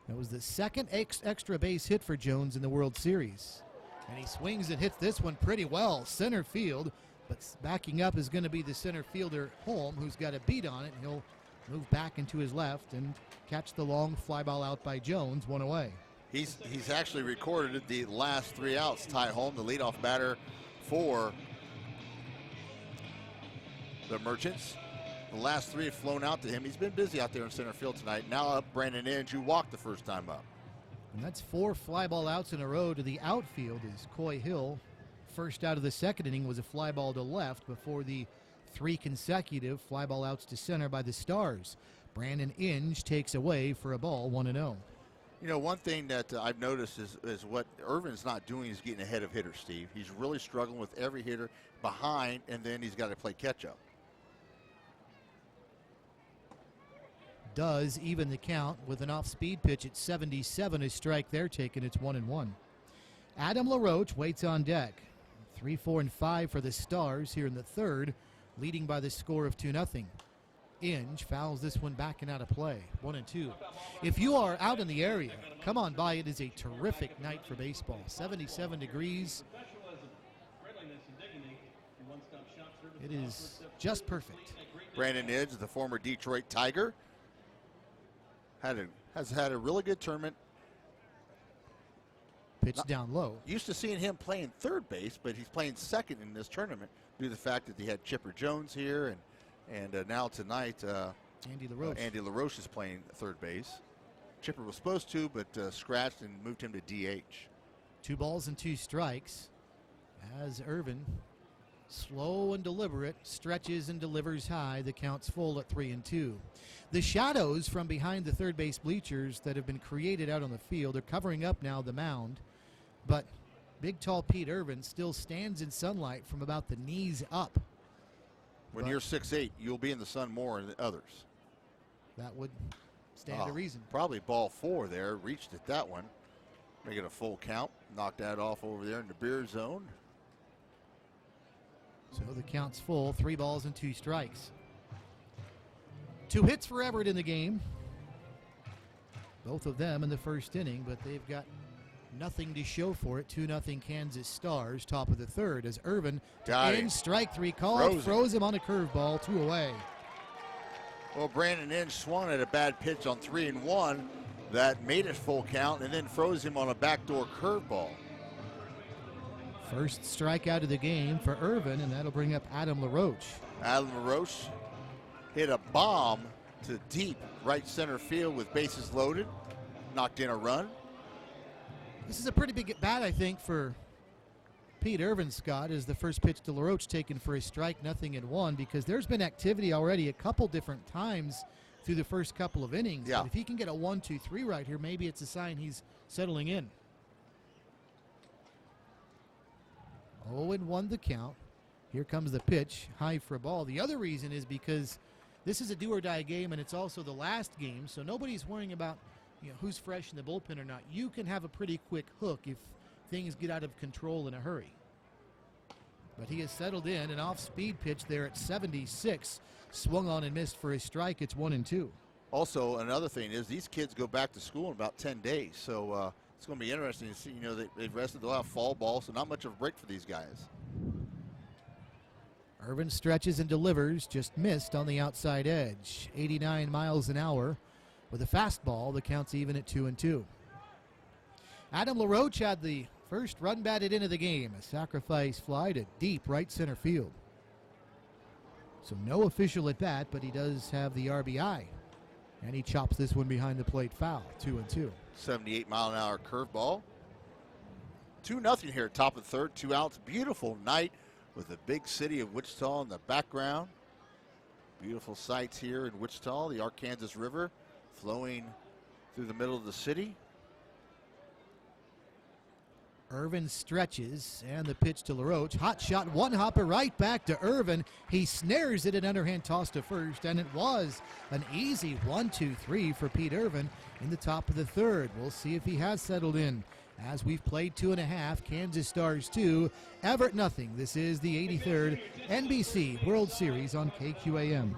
That was the second extra base hit for Jones in the World Series. And he swings and hits this one pretty well, center field. But backing up is going to be the center fielder, Holm, who's got a beat on it. He'll move back into his left and catch the long fly ball out by Jones, one away. He's actually recorded the last 3 outs. Ty Holm, the leadoff batter for the Merchants. The last 3 have flown out to him. He's been busy out there in center field tonight. Now up Brandon Inge, who walked the first time up. And that's 4 fly ball outs in a row to the outfield as Coy Hill, first out of the second inning, was a fly ball to left before the 3 consecutive fly ball outs to center by the Stars. Brandon Inge takes away for a ball, 1-0. You know, one thing that I've noticed is what Irvin's not doing is getting ahead of hitters, Steve. He's really struggling with every hitter behind, and then he's got to play catch-up. Does even the count with an off-speed pitch at 77. A strike there taken. It's 1-1. Adam LaRoche waits on deck. 3, 4, and 5 for the Stars here in the third, leading by the score of 2-0. Inge fouls this one back and out of play. 1-2. If you are out in the area, come on by. It is a terrific night for baseball. 77 degrees. It is just perfect. Brandon Inge, the former Detroit Tiger, has had a really good tournament. Pitch down low. Used to seeing him playing third base, but he's playing second in this tournament due to the fact that he had Chipper Jones here, and now tonight Andy LaRoche. Andy LaRoche is playing third base. Chipper was supposed to, but scratched and moved him to DH. 2 balls and 2 strikes as Irvin, slow and deliberate, stretches and delivers high. The count's full at 3-2. The shadows from behind the third base bleachers that have been created out on the field are covering up now the mound, but big tall Pete Irvin still stands in sunlight from about the knees up. When you're 6'8", you'll be in the sun more than others. That would stand to reason. Probably ball 4 there. Reached at that one. Make it a full count. Knocked that off over there in the beer zone. So the count's full. 3 balls and 2 strikes. 2 hits for Everett in the game. Both of them in the first inning, but they've got nothing to show for it. 2-0 Kansas Stars, top of the third, as Irvin in strike 3 called, froze him on a curveball, 2 away. Well, Brandon Inge swung at a bad pitch on 3-1 that made it full count, and then froze him on a backdoor curveball. First strikeout of the game for Irvin, and that'll bring up Adam LaRoche. Adam LaRoche hit a bomb to deep right center field with bases loaded, knocked in a run. This is a pretty big at bat, I think, for Pete Irvin, Scott, is the first pitch to LaRoche taken for a strike, 0-1, because there's been activity already a couple different times through the first couple of innings. Yeah. But if he can get a 1-2-3 right here, maybe it's a sign he's settling in. 0-1 the count. Here comes the pitch, high for a ball. The other reason is because this is a do-or-die game, and it's also the last game, so nobody's worrying about who's fresh in the bullpen or not. You can have a pretty quick hook if things get out of control in a hurry. But he has settled in, an off-speed pitch there at 76. Swung on and missed for a strike. It's 1-2. Also, another thing is these kids go back to school in about 10 days. So it's going to be interesting to see. You know, they've rested. They'll have fall ball, so not much of a break for these guys. Irvin stretches and delivers, just missed on the outside edge. 89 miles an hour with a fastball. The count's even at 2-2. Adam LaRoche had the first run batted into the game. A sacrifice fly to deep right center field. So no official at bat, but he does have the RBI. And he chops this one behind the plate foul. 2-2. 78-mile-an-hour curveball. 2-0 here at top of the third. 2 outs. Beautiful night with the big city of Wichita in the background. Beautiful sights here in Wichita. The Arkansas River flowing through the middle of the city. Irvin stretches, and the pitch to LaRoche. Hot shot, one hopper right back to Irvin. He snares it, an underhand toss to first, and it was an easy 1-2-3 for Pete Irvin in the top of the third. We'll see if he has settled in. As we've played 2.5, Kansas Stars 2, Everett nothing. This is the 83rd NBC World Series on KQAM.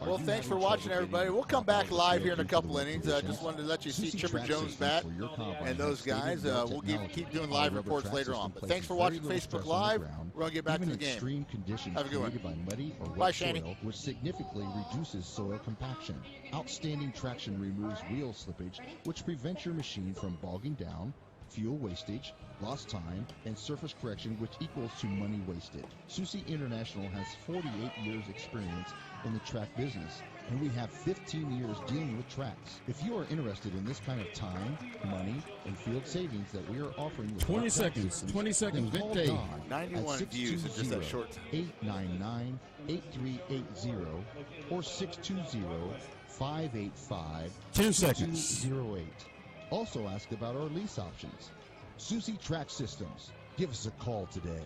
Well, thanks for watching, everybody. We'll come back live here in a couple innings. Just wanted to let you see Chipper Jones bat and those guys. We'll keep doing live reports later on. But thanks for watching Facebook Live. We're going to get back to the game. Extreme conditions Have a good one. created by muddy or Bye, wet Shani. soil, which significantly reduces soil compaction. Outstanding traction removes wheel slippage, which prevents your machine from bogging down, fuel wastage, lost time, and surface correction, which equals to money wasted. Susi International has 48 years experience in the track business, and we have 15 years dealing with tracks. If you are interested in this kind of time, money, and field savings that we are offering with 20 seconds, 20 seconds, then call good day. Don 91 at views in just that short time. 899-8380 or 620-585 10 seconds. 08. Also ask about our lease options. Susi Track Systems. Give us a call today.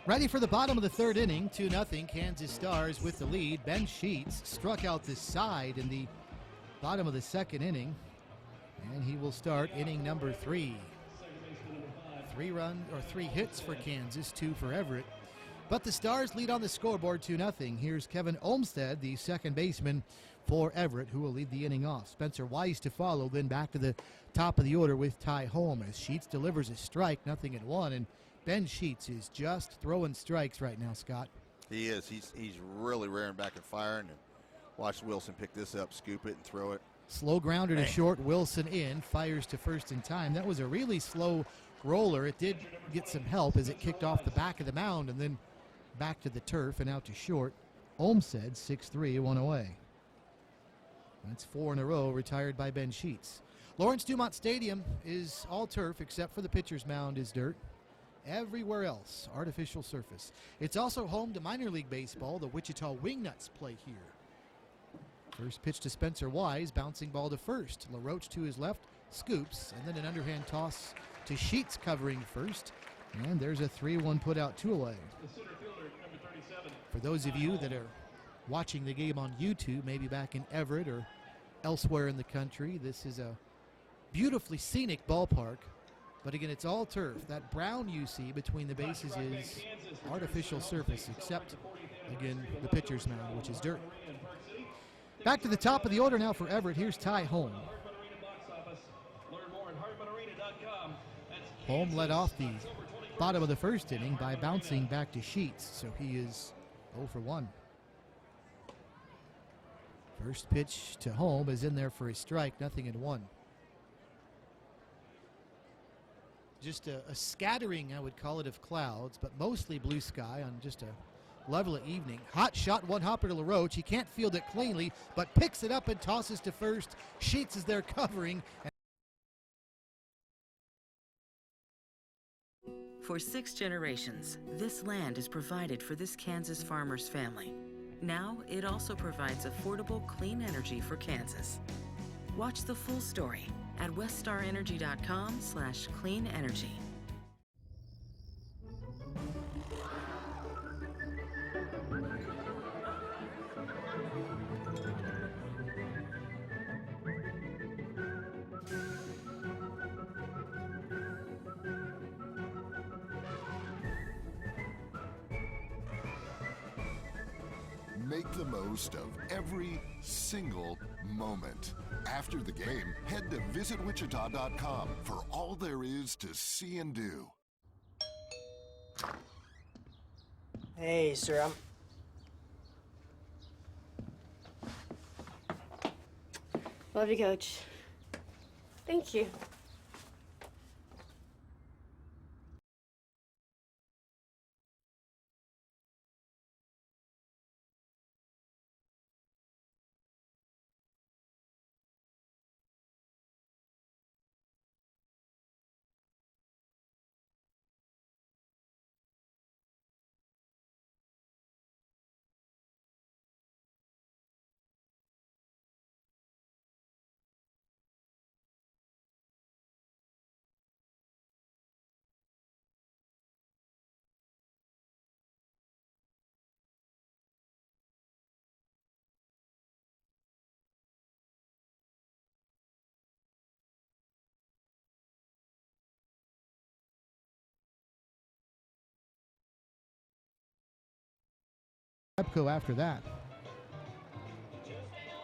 Ready for the bottom of the third inning, 2-0 Kansas Stars with the lead. Ben Sheets struck out the side in the bottom of the second inning, and he will start inning number 3. 3 hits for Kansas, 2 for Everett. But the Stars lead on the scoreboard 2-0. Here's Kevin Olmstead, the second baseman for Everett, who will lead the inning off. Spencer Weiss to follow, then back to the top of the order with Ty Holm as Sheets delivers a strike, 0-1, and Ben Sheets is just throwing strikes right now, Scott. He is. He's really rearing back and firing. And watch Wilson pick this up, scoop it, and throw it. Slow grounder to short. Wilson in. Fires to first in time. That was a really slow roller. It did get some help as it kicked off the back of the mound and then back to the turf and out to short. Olmstead, 6-3, 1 away. That's 4 in a row retired by Ben Sheets. Lawrence Dumont Stadium is all turf except for the pitcher's mound is dirt. Everywhere else, artificial surface. It's also home to minor league baseball. The Wichita Wingnuts play here. First pitch to Spencer Wise, bouncing ball to first. LaRoche to his left, scoops, and then an underhand toss to Sheets covering first. And there's a 3-1 put out, 2 away. For those of you that are watching the game on YouTube, maybe back in Everett or elsewhere in the country, this is a beautifully scenic ballpark. But again, it's all turf. That brown you see between the bases is artificial surface, except, again, the pitcher's mound, which is dirt. Back to the top of the order now for Everett. Here's Ty Holm. Holm led off the bottom of the first inning by bouncing back to Sheets, so he is 0 for 1. First pitch to Holm is in there for a strike, 0-1. Just a scattering, I would call it, of clouds, but mostly blue sky on just a lovely evening. Hot shot, one hopper to LaRoche. He can't field it cleanly, but picks it up and tosses to first. Sheets is there covering. For 6 generations, this land is provided for this Kansas farmer's family. Now, it also provides affordable, clean energy for Kansas. Watch the full story at weststarenergy.com/clean energy. Make the most of every single moment. After the game, head to visitwichita.com for all there is to see and do. Hey, sir, Love you, Coach. Thank you. Repco after that.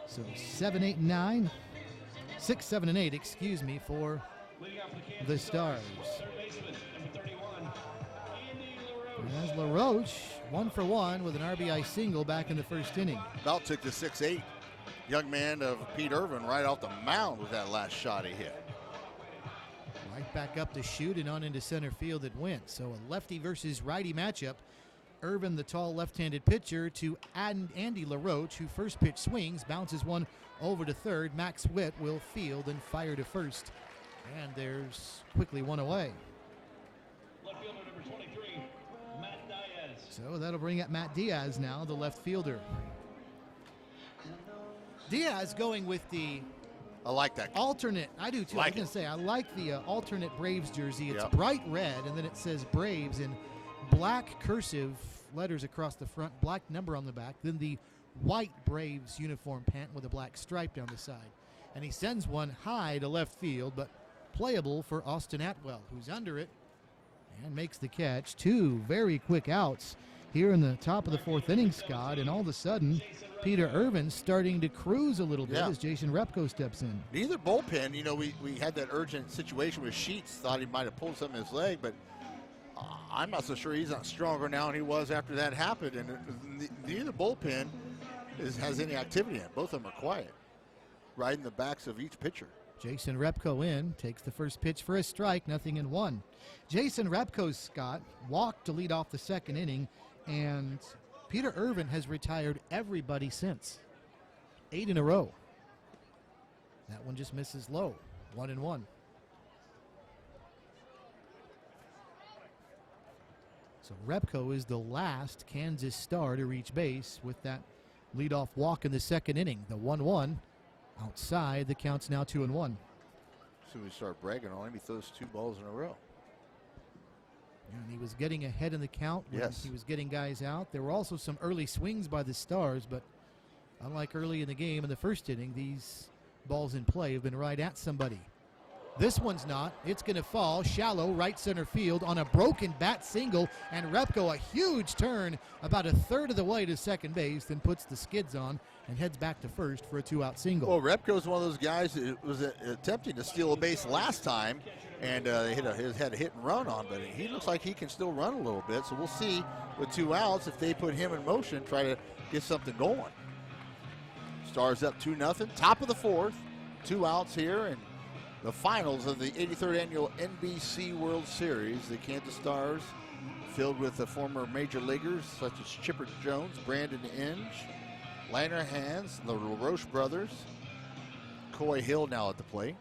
So 7, 8, and 9. 6, 7, and 8, excuse me, for the Stars. As LaRoche, 1 for 1 with an RBI single back in the first inning. About took the 6-8 young man of Pete Irvin right off the mound with that last shot he hit. Right back up to shoot and on into center field it went. So a lefty versus righty matchup. Irvin, the tall left-handed pitcher, to Andy LaRoche, who first pitch swings, bounces one over to third. Max Witt will field and fire to first. And there's quickly one away. Left fielder number 23, Matt Diaz. So that'll bring up Matt Diaz now, the left fielder. Diaz going with the I like that. Alternate. I do too. Like I was going to say, I like the alternate Braves jersey. It's Yep. bright red, and then it says Braves in black cursive letters across the front, black number on the back, then the white Braves uniform pant with a black stripe down the side. And he sends one high to left field, but playable for Austin Atwell, who's under it and makes the catch. 2 very quick outs here in the top of the 4th inning, Scott, and all of a sudden, Peter Irvin starting to cruise a little bit as Jason Repco steps in. Neither bullpen, we had that urgent situation with Sheets, thought he might have pulled something in his leg, but I'm not so sure he's not stronger now than he was after that happened, and neither bullpen has any activity in it. Both of them are quiet, riding the backs of each pitcher. Jason Repco in, takes the first pitch for a strike, 0-1. Jason Repco, Scott, walked to lead off the second inning, and Peter Irvin has retired everybody since. 8 in a row. That one just misses low, 1-1. So Repco is the last Kansas Star to reach base with that leadoff walk in the second inning. The 1-1 outside. The count's now 2-1. So we start bragging on him. He throws 2 balls in a row. And he was getting ahead in the count when he was getting guys out. There were also some early swings by the Stars, but unlike early in the game in the first inning, these balls in play have been right at somebody. This one's not. It's going to fall shallow right center field on a broken bat single, and Repco a huge turn about a third of the way to second base, then puts the skids on and heads back to first for a 2-out single. Well, Repco's one of those guys that was attempting to steal a base last time, and they had a hit and run on, but he looks like he can still run a little bit, so we'll see with 2 outs if they put him in motion, try to get something going. Stars up 2-0, top of the 4th, 2 outs here, and the finals of the 83rd annual NBC World Series. The Kansas Stars filled with the former major leaguers such as Chipper Jones, Brandon Inge, Liner Hands, the LaRoche brothers. Coy Hill now at the plate.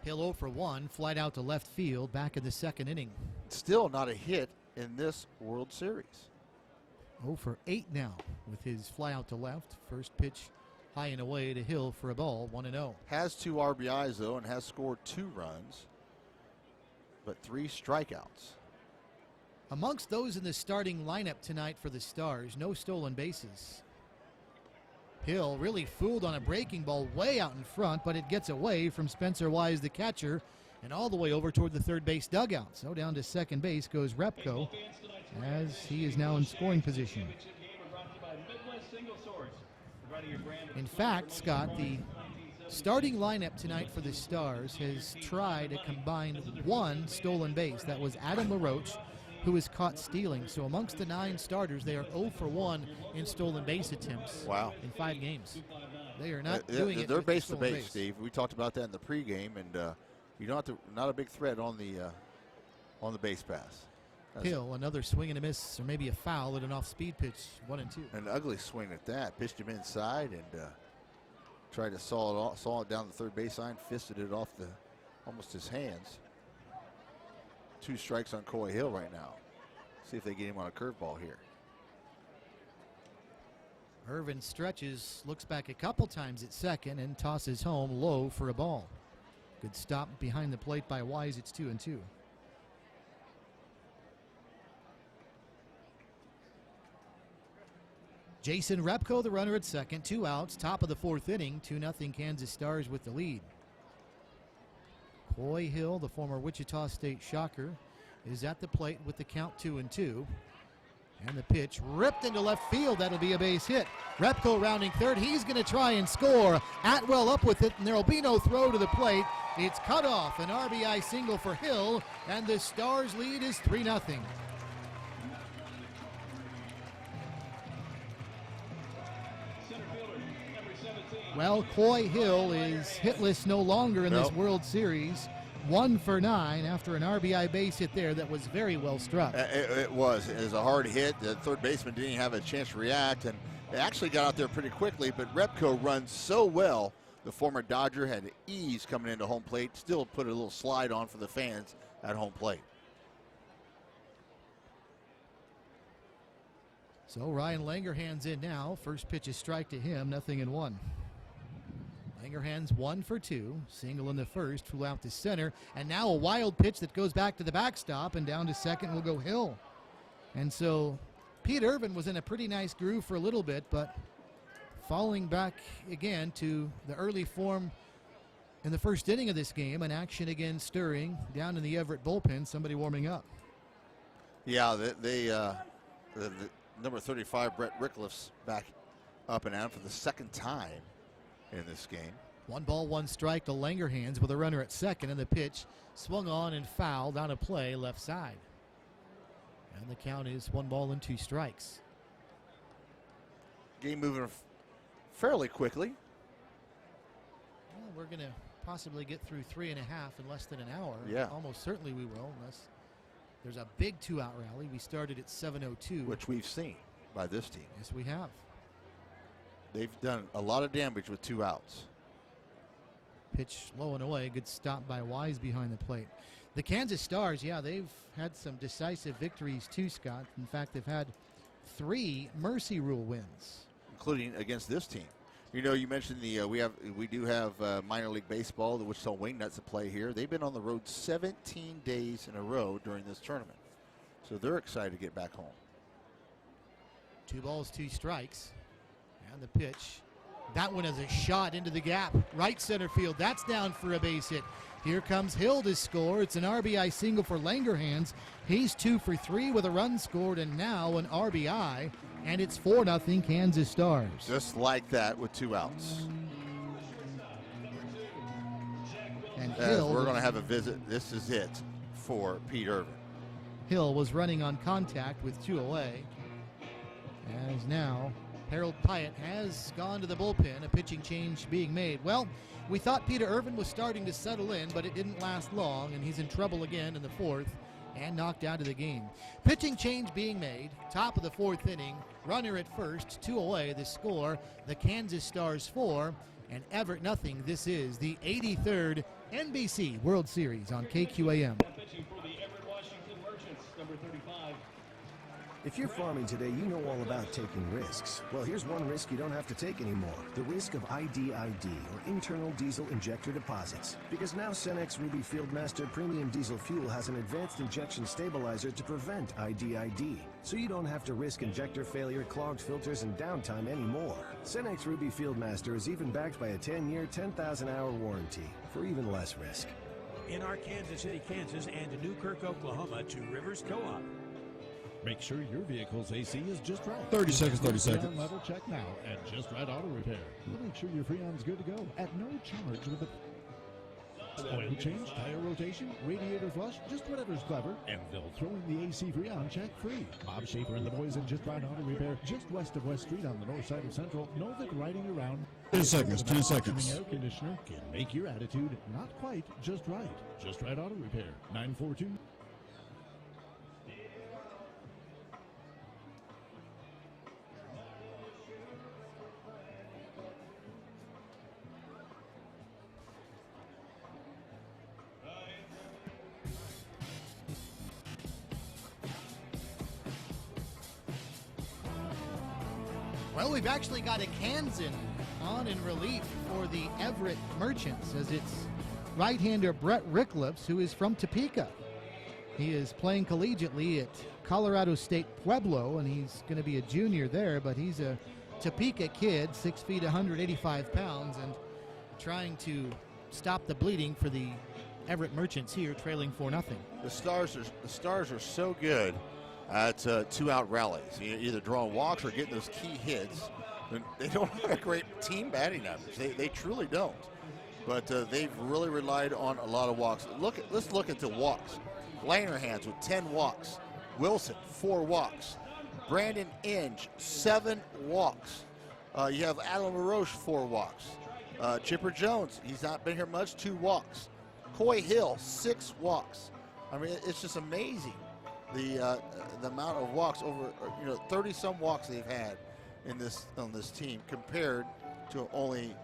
Hill 0 for 1, flight out to left field back in the second inning. Still not a hit in this World Series. 0 for 8 now with his fly out to left. First pitch high and away to Hill for a ball, 1-0. Has 2 RBIs, though, and has scored 2 runs, but 3 strikeouts. Amongst those in the starting lineup tonight for the Stars, no stolen bases. Hill really fooled on a breaking ball way out in front, but it gets away from Spencer Wise, the catcher, and all the way over toward the third base dugout. So down to second base goes Repco, as he is now in scoring position. In fact, Scott, the starting lineup tonight for the Stars has tried a combined 1 stolen base. That was Adam LaRoche, who was caught stealing. So amongst the 9 starters, they are 0 for 1 in stolen base attempts. Wow. In 5 games. They are not doing it. They're with base to stolen base, Steve. We talked about that in the pregame, and you don't have to. Not a big threat on the base pass. Hill, another swing and a miss, or maybe a foul at an off-speed pitch, 1-2. An ugly swing at that. Pitched him inside and tried to saw it down the third baseline, fisted it off almost his hands. 2 strikes on Coy Hill right now. See if they get him on a curveball here. Irvin stretches, looks back a couple times at second, and tosses home low for a ball. Good stop behind the plate by Wise. It's 2-2. Jason Repko, the runner at second, 2 outs, top of the 4th inning, 2-0 Kansas Stars with the lead. Coy Hill, the former Wichita State Shocker, is at the plate with the count 2-2. And the pitch ripped into left field. That'll be a base hit. Repko rounding third. He's going to try and score. Atwell up with it, and there will be no throw to the plate. It's cut off. An RBI single for Hill, and the Stars' lead is 3-0. Well, Coy Hill is hitless no longer in this World Series. 1 for 9 after an RBI base hit there that was very well struck. It was a hard hit. The third baseman didn't have a chance to react, and it actually got out there pretty quickly, but Repko runs so well. The former Dodger had ease coming into home plate, still put a little slide on for the fans at home plate. So Ryan Langerhans in now. First pitch is strike to him, 0-1. Langerhans 1 for 2, single in the first, flew out to center, and now a wild pitch that goes back to the backstop, and down to second will go Hill. And so Pete Irvin was in a pretty nice groove for a little bit, but falling back again to the early form in the first inning of this game, an action again stirring down in the Everett bullpen, somebody warming up. Yeah, the number 35, Brett Rickliff's back up and out for the second time in this game. 1 ball, 1 strike to Langerhans with a runner at second, and the pitch swung on and fouled out of play left side. And the count is 1 ball and 2 strikes. Game moving fairly quickly. Well, we're going to possibly get through 3.5 in less than an hour. Yeah. Almost certainly we will, unless there's a big 2-out rally. We started at 7:02. Which we've seen by this team. Yes, we have. They've done a lot of damage with 2 outs. Pitch low and away. Good stop by Wise behind the plate. The Kansas Stars, yeah, they've had some decisive victories too, Scott. In fact, they've had 3 Mercy Rule wins, including against this team. You know, you mentioned we do have minor league baseball, the Wichita Wingnuts at play here. They've been on the road 17 days in a row during this tournament, so they're excited to get back home. 2 balls, 2 strikes. And the pitch. That one is a shot into the gap. Right center field. That's down for a base hit. Here comes Hill to score. It's an RBI single for Langerhans. He's 2 for 3 with a run scored, and now an RBI. And it's 4-0 Kansas Stars. Just like that with 2 outs. And Hill, we're going to have a visit. This is it for Pete Irvin. Hill was running on contact with 2 away. As now Harold Pyatt has gone to the bullpen, a pitching change being made. Well, we thought Peter Irvin was starting to settle in, but it didn't last long, and he's in trouble again in the 4th and knocked out of the game. Pitching change being made, top of the 4th inning, runner at first, 2 away, the score, the Kansas Stars 4, and Everett nothing. This is the 83rd NBC World Series on KQAM. Pitching for the Everett Washington Merchants, number 35. If you're farming today, you know all about taking risks. Well, here's one risk you don't have to take anymore. The risk of IDID, or internal diesel injector deposits. Because now Cenex Ruby Fieldmaster Premium Diesel Fuel has an advanced injection stabilizer to prevent IDID. So you don't have to risk injector failure, clogged filters, and downtime anymore. Cenex Ruby Fieldmaster is even backed by a 10-year, 10,000-hour warranty for even less risk. In our Kansas City, Kansas, and Newkirk, Oklahoma, 2 Rivers Co-op. Make sure your vehicle's AC is just right. 30 seconds, 30 Freon seconds. level check now at Just Right Auto Repair. We'll make sure your Freon's good to go at no charge with a oil change, tire rotation, radiator flush, just whatever's clever, and they'll throw in the AC Freon check free. Bob Schaefer and the boys at Just Right Auto Repair, just west of West Street on the north side of Central, know that riding around 10 seconds, 10 seconds. air conditioner can make your attitude not quite just right. Just Right Auto Repair, 942. Well, we've actually got a Kansan on in relief for the Everett Merchants, as it's right-hander Brett Rickliffs, who is from Topeka. He is playing collegiately at Colorado State Pueblo, and he's going to be a junior there, but he's a Topeka kid, 6 feet, 185 pounds, and trying to stop the bleeding for the Everett Merchants here, trailing 4-0. The Stars are so good at two-out rallies, either drawing walks or getting those key hits. And they don't have a great team batting average. They truly don't. But they've really relied on a lot of walks. Let's look into walks. Langerhans with 10 walks. Wilson, 4 walks. Brandon Inge, 7 walks. You have Adam LaRoche, 4 walks. Chipper Jones, he's not been here much, 2 walks. Coy Hill, 6 walks. I mean, it's just amazing the amount of walks, over 30-some walks they've had on this team, compared to only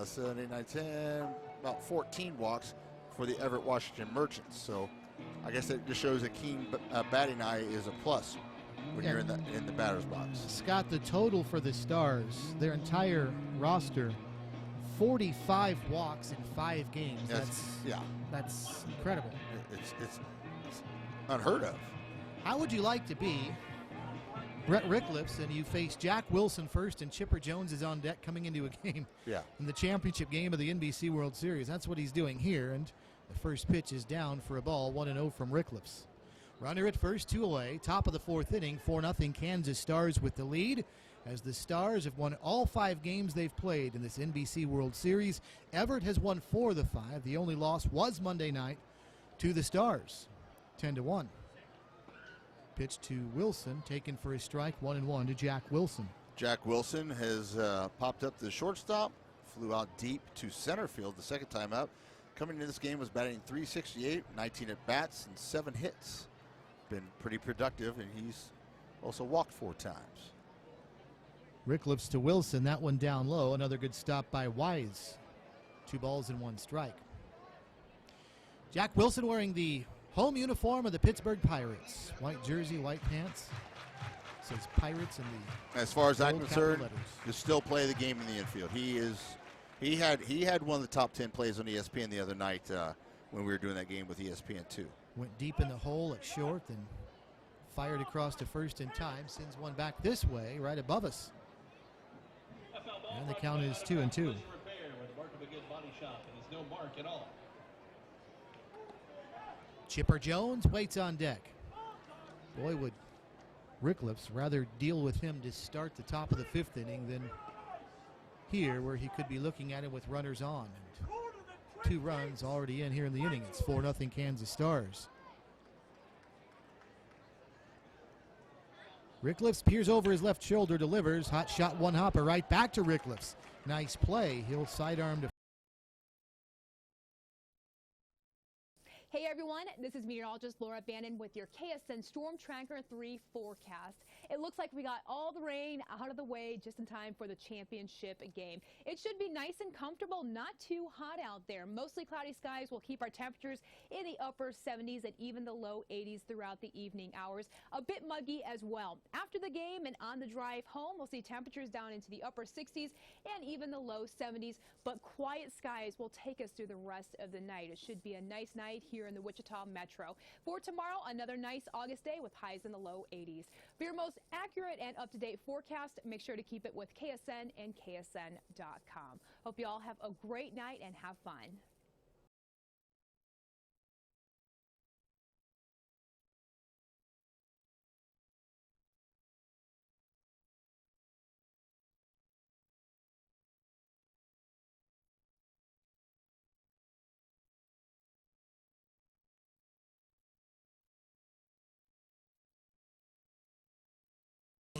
7, 8, 9, 10, about 14 walks for the Everett Washington Merchants. So I guess that just shows a keen batting eye is a plus when you're in the batter's box. Scott, the total for the Stars, their entire roster, 45 walks in 5 games. That's incredible. It's unheard of. How would you like to be Brett Rickliffs and you face Jack Wilson first and Chipper Jones is on deck coming into a game in the championship game of the NBC World Series? That's what he's doing here, and the first pitch is down for a ball, 1-0 from Rickliffs. Runner at first, 2 away, top of the 4th inning, 4-0 Kansas Stars with the lead, as the Stars have won all 5 games they've played in this NBC World Series. Everett has won 4 of the 5. The only loss was Monday night to the Stars, 10-1. Pitch to Wilson, taken for a strike, 1-1 to Jack Wilson. Jack Wilson has popped up to the shortstop, flew out deep to center field the second time up. Coming into this game was batting .368, 19 at bats and 7 hits. Been pretty productive, and he's also walked 4 times. Rickliffs to Wilson, that one down low. Another good stop by Wise. 2 balls and 1 strike. Jack Wilson wearing the home uniform of the Pittsburgh Pirates. White jersey, white pants. Says Pirates in the As far as I'm gold concerned, capital letters. to still play the game in the infield. He had one of the top 10 plays on ESPN the other night when we were doing that game with ESPN2. Went deep in the hole at short, then fired across to first in time. Sends one back this way, right above us. And the count is 2-2. Chipper Jones waits on deck. Boy, would Rickliffs rather deal with him to start the top of the 5th inning than here, where he could be looking at him with runners on. And 2 runs already in here in the inning. It's 4-0 Kansas Stars. Rickliffs peers over his left shoulder, delivers. Hot shot, 1 hopper right back to Rickliffs. Nice play. He'll sidearm to. Hey everyone, this is meteorologist Laura Bannon with your KSN Storm Tracker 3 forecast. It looks like we got all the rain out of the way just in time for the championship game. It should be nice and comfortable, not too hot out there. Mostly cloudy skies will keep our temperatures in the upper 70s and even the low 80s throughout the evening hours. A bit muggy as well. After the game and on the drive home, we'll see temperatures down into the upper 60s and even the low 70s, but quiet skies will take us through the rest of the night. It should be a nice night here in the Wichita Metro. For tomorrow, another nice August day with highs in the low 80s. For your most accurate and up-to-date forecast, make sure to keep it with KSN and KSN.com. Hope you all have a great night and have fun.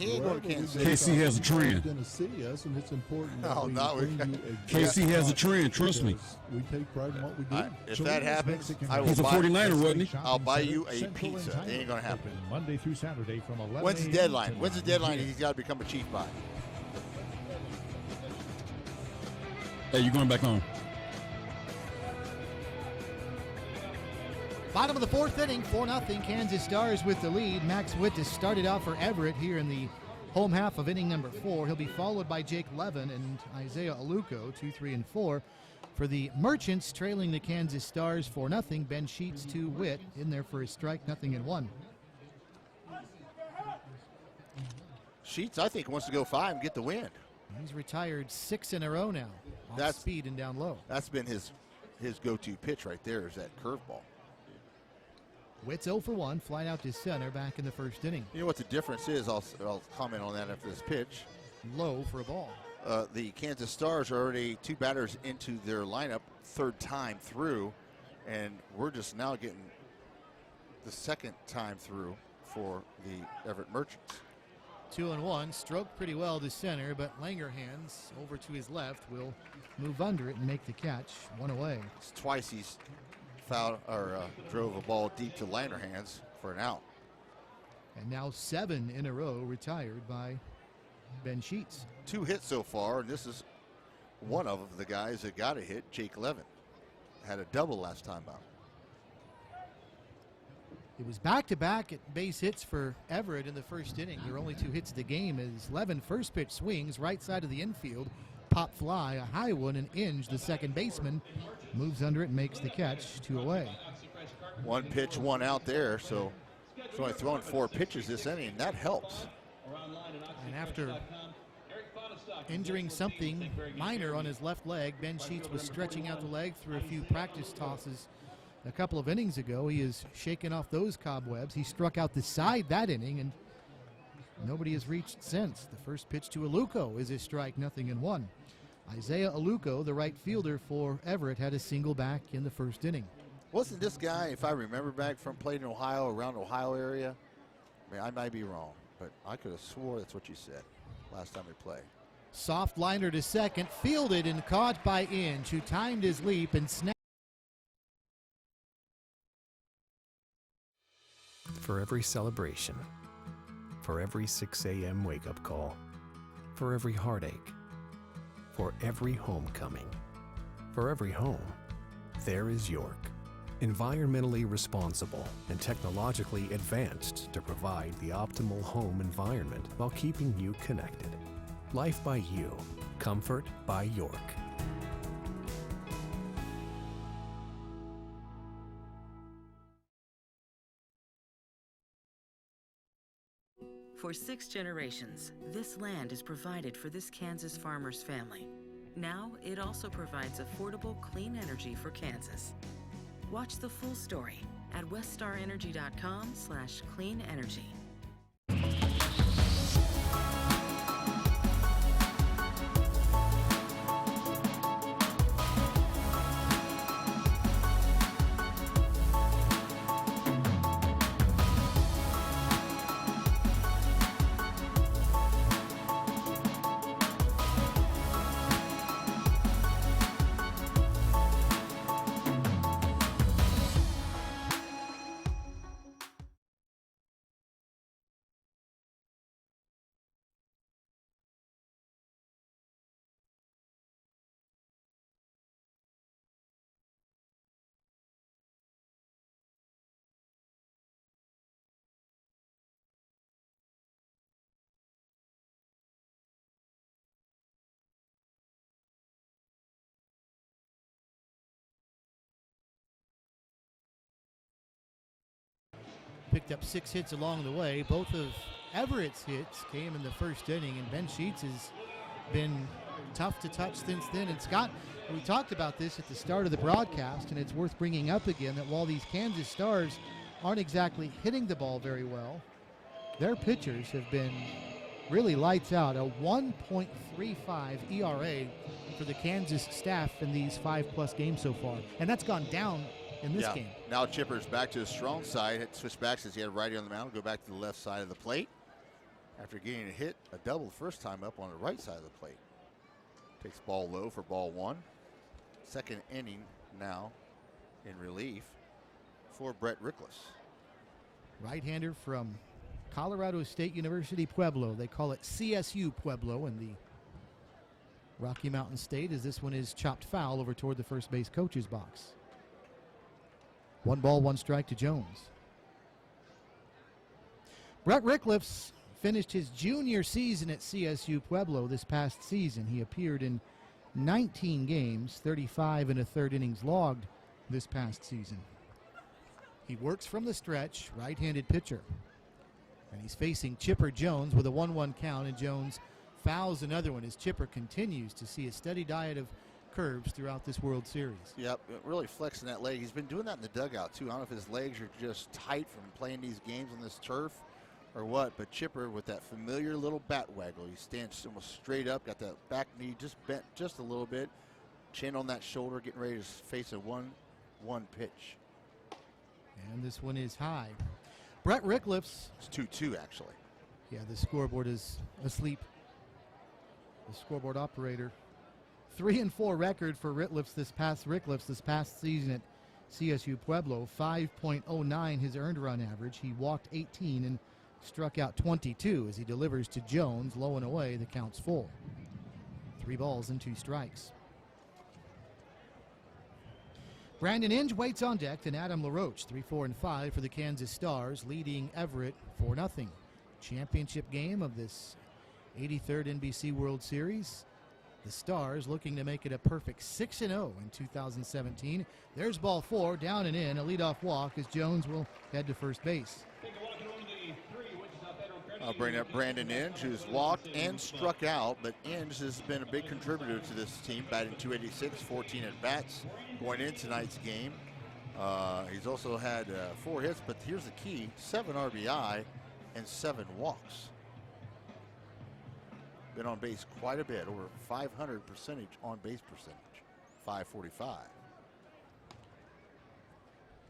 he ain't going to Kansas City. KC has a trend. Going to see us, and it's important that No, we not with- bring you a KC has a trend, trust me. We take pride in what we do. If that happens, I will He's a buy 49er, wasn't he? I'll buy you a Central and pizza. It ain't going to happen. Open Monday through Saturday from 11 When's the a.m. deadline? to When's the 9 deadline p.m. he's got to become a Chief by? Hey, you going back on? Bottom of the fourth inning, 4-0. Kansas Stars with the lead. Max Witt has started out for Everett here in the home half of inning number 4. He'll be followed by Jake Levin and Isaiah Aluko, 2, 3, and 4. For the Merchants, trailing the Kansas Stars 4-0. Ben Sheets to Witt in there for a strike, 0-1. Sheets, I think, wants to go 5 and get the win. He's retired 6 in a row now. Off speed and down low. That's been his go-to pitch right there, is that curveball. Witt's 0 for 1, flied out to center back in the first inning. You know what the difference is? I'll comment on that after this pitch. Low for a ball. The Kansas Stars are already 2 batters into their lineup, 3rd time through, and we're just now getting the 2nd time through for the Everett Merchants. 2-1, stroked pretty well to center, but Langerhans over to his left will move under it and make the catch. 1 away. It's twice he's fouled or drove a ball deep to Langerhans for an out. And now 7 in a row retired by Ben Sheets. 2 hits so far, and this is one of the guys that got a hit. Jake Levin had a double last time out. It was back-to-back at base hits for Everett in the first inning. There were only 2 hits of the game as Levin first pitch swings right side of the infield. Pop fly, a high one, and Inge, the second baseman, moves under it and makes the catch. 2 away. 1 pitch, 1 out there, so he's only thrown 4 pitches this inning, and that helps. And after injuring something minor on his left leg, Ben Sheets was stretching out the leg through a few practice tosses a couple of innings ago. He has shaken off those cobwebs. He struck out the side that inning, and nobody has reached since. The first pitch to Aluko is a strike, 0-1. Isaiah Aluko, the right fielder for Everett, had a single back in the first inning. Wasn't this guy, if I remember back, from playing in Ohio, around Ohio area? I mean, I might be wrong, but I could have swore that's what you said last time we played. Soft liner to second, fielded and caught by Inge, who timed his leap and snapped. For every celebration, for every 6 a.m. wake-up call, for every heartache, for every homecoming, for every home, there is York. Environmentally responsible and technologically advanced to provide the optimal home environment while keeping you connected. Life by you, comfort by York. For 6 generations, this land is provided for this Kansas farmer's family. Now, it also provides affordable, clean energy for Kansas. Watch the full story at weststarenergy.com/clean energy. Picked up 6 hits along the way. Both of Everett's hits came in the first inning, and Ben Sheets has been tough to touch since then. And Scott, we talked about this at the start of the broadcast, and it's worth bringing up again that while these Kansas Stars aren't exactly hitting the ball very well, their pitchers have been really lights out. A 1.35 ERA for the Kansas staff in these 5+ games so far, and that's gone down in this game. Now Chipper's back to his strong side. Had switched back since he had righty on the mound. Go back to the left side of the plate. after getting a hit, a double the first time up on the right side of the plate. Takes ball low for ball one. Second inning now in relief for Brett Rickless. Right-hander from Colorado State University Pueblo. They call it CSU Pueblo in the Rocky Mountain State, as this one is chopped foul over toward the first base coach's box. 1 ball, 1 strike to Jones. Brett Rickless finished his junior season at CSU Pueblo this past season. He appeared in 19 games, 35 1/3 innings logged this past season. He works from the stretch, right-handed pitcher. And he's facing Chipper Jones with a 1-1 count, and Jones fouls another one as Chipper continues to see a steady diet of curves throughout this World Series. Yep, really flexing that leg. He's been doing that in the dugout, too. I don't know if his legs are just tight from playing these games on this turf or what, but Chipper with that familiar little bat waggle. He stands almost straight up, got that back knee just bent just a little bit, chin on that shoulder, getting ready to face a 1-1 pitch. And this one is high. Brett Rickless. It's 2-2, actually. Yeah, the scoreboard is asleep. The scoreboard operator. 3-4 record for Rickless this past season at CSU Pueblo. 5.09 his earned run average. He walked 18 and struck out 22 as he delivers to Jones. Low and away, the count's full. 3 balls and 2 strikes. Brandon Inge waits on deck, and Adam LaRoche, 3, 4, and 5 for the Kansas Stars, leading Everett 4-0. Championship game of this 83rd NBC World Series. The Stars looking to make it a perfect 6-0 in 2017. There's ball 4, down and in, a leadoff walk as Jones will head to first base. I'll bring up Brandon Inge, who's walked and struck out, but Inge has been a big contributor to this team, batting .286, 14 at-bats going into tonight's game. He's also had 4 hits, but here's the key, 7 RBI and 7 walks. Been on base quite a bit, over 500 on base percentage, 545.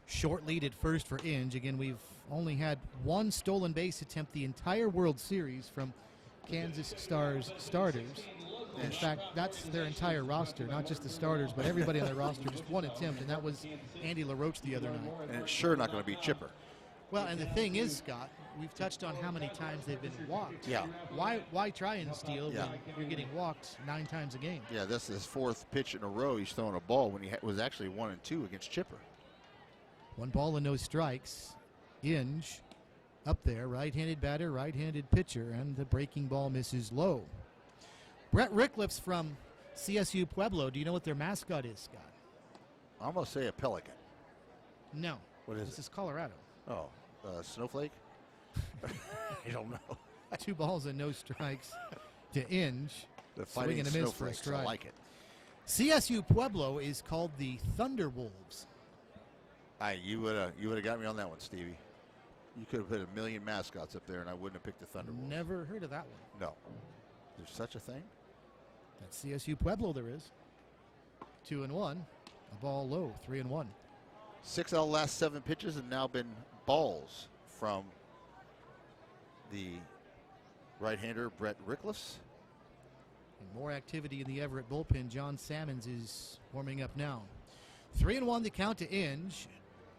Short lead at first for Inge. Again, we've only had 1 stolen base attempt the entire World Series from Kansas Stars starters. In fact, that's their entire roster, not just the starters, but everybody on their roster. Just 1 attempt, and that was Andy LaRoche the other night. And it's sure not going to be Chipper. Well, and the thing is, Scott, we've touched on how many times they've been walked. Yeah. Why try and steal when you're getting walked 9 times a game? Yeah, this is his 4th pitch in a row he's throwing a ball when he was actually 1 and 2 against Chipper. 1 ball and no strikes. Inge up there, right-handed batter, right-handed pitcher, and the breaking ball misses low. Brett Rickless from CSU Pueblo. Do you know what their mascot is, Scott? I'm going to say a pelican. No. What is This is Colorado. Oh, snowflake? I don't know. 2 balls and no strikes to Inge. The Swing fighting and a miss for a snowflakes, strike. I like it. CSU Pueblo is called the Thunderwolves. You would have got me on that one, Stevie. You could have put a million mascots up there, and I wouldn't have picked the Thunderbolts. Never heard of that one. No. There's such a thing? That's CSU Pueblo there is. 2-1. A ball low, 3-1. 6 out of the last 7 pitches have now been balls from the right-hander, Brett Rickless. And more activity in the Everett bullpen. John Sammons is warming up now. 3-1 the count to Inge.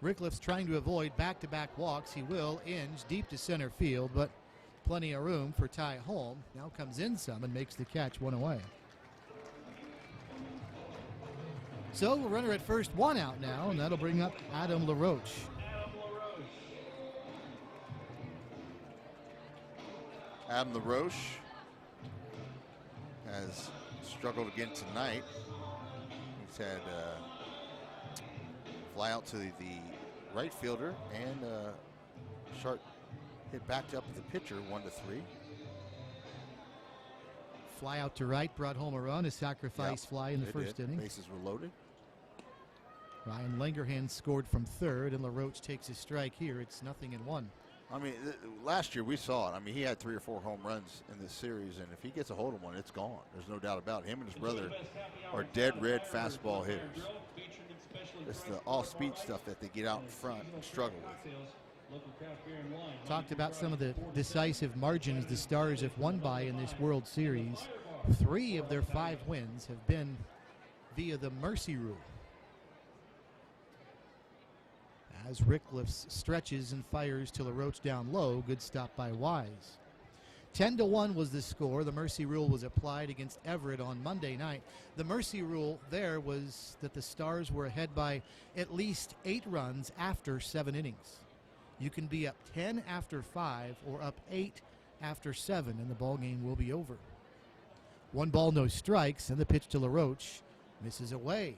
Rickless trying to avoid back-to-back walks. He will. Inge deep to center field, but plenty of room for Ty Holm. Now comes in some and makes the catch, 1 away. So a runner at first, 1 out now, and that'll bring up Adam LaRoche. Adam LaRoche has struggled again tonight. He's had fly out to the right fielder and short hit backed up with the pitcher, 1-3. Fly out to right, brought home a run, a sacrifice fly in the first inning. Bases were loaded. Ryan Langerhans scored from third, and LaRoche takes his strike here. It's 0-1. I mean, last year we saw it. I mean, he had 3 or 4 home runs in this series, and if he gets a hold of one, it's gone. There's no doubt about it. Him and his brother are dead red fastball hitters. It's the all-speed stuff that they get out in front and struggle with. Talked about some of the decisive margins the Stars have won by in this World Series. 3 of their 5 wins have been via the mercy rule. As Rickliffe stretches and fires to LaRoche down low, good stop by Wise. 10-1 was the score. The mercy rule was applied against Everett on Monday night. The mercy rule there was that the Stars were ahead by at least 8 runs after 7 innings. You can be up 10 after 5 or up 8 after 7, and the ball game will be over. 1 ball, no strikes, and the pitch to LaRoche misses away.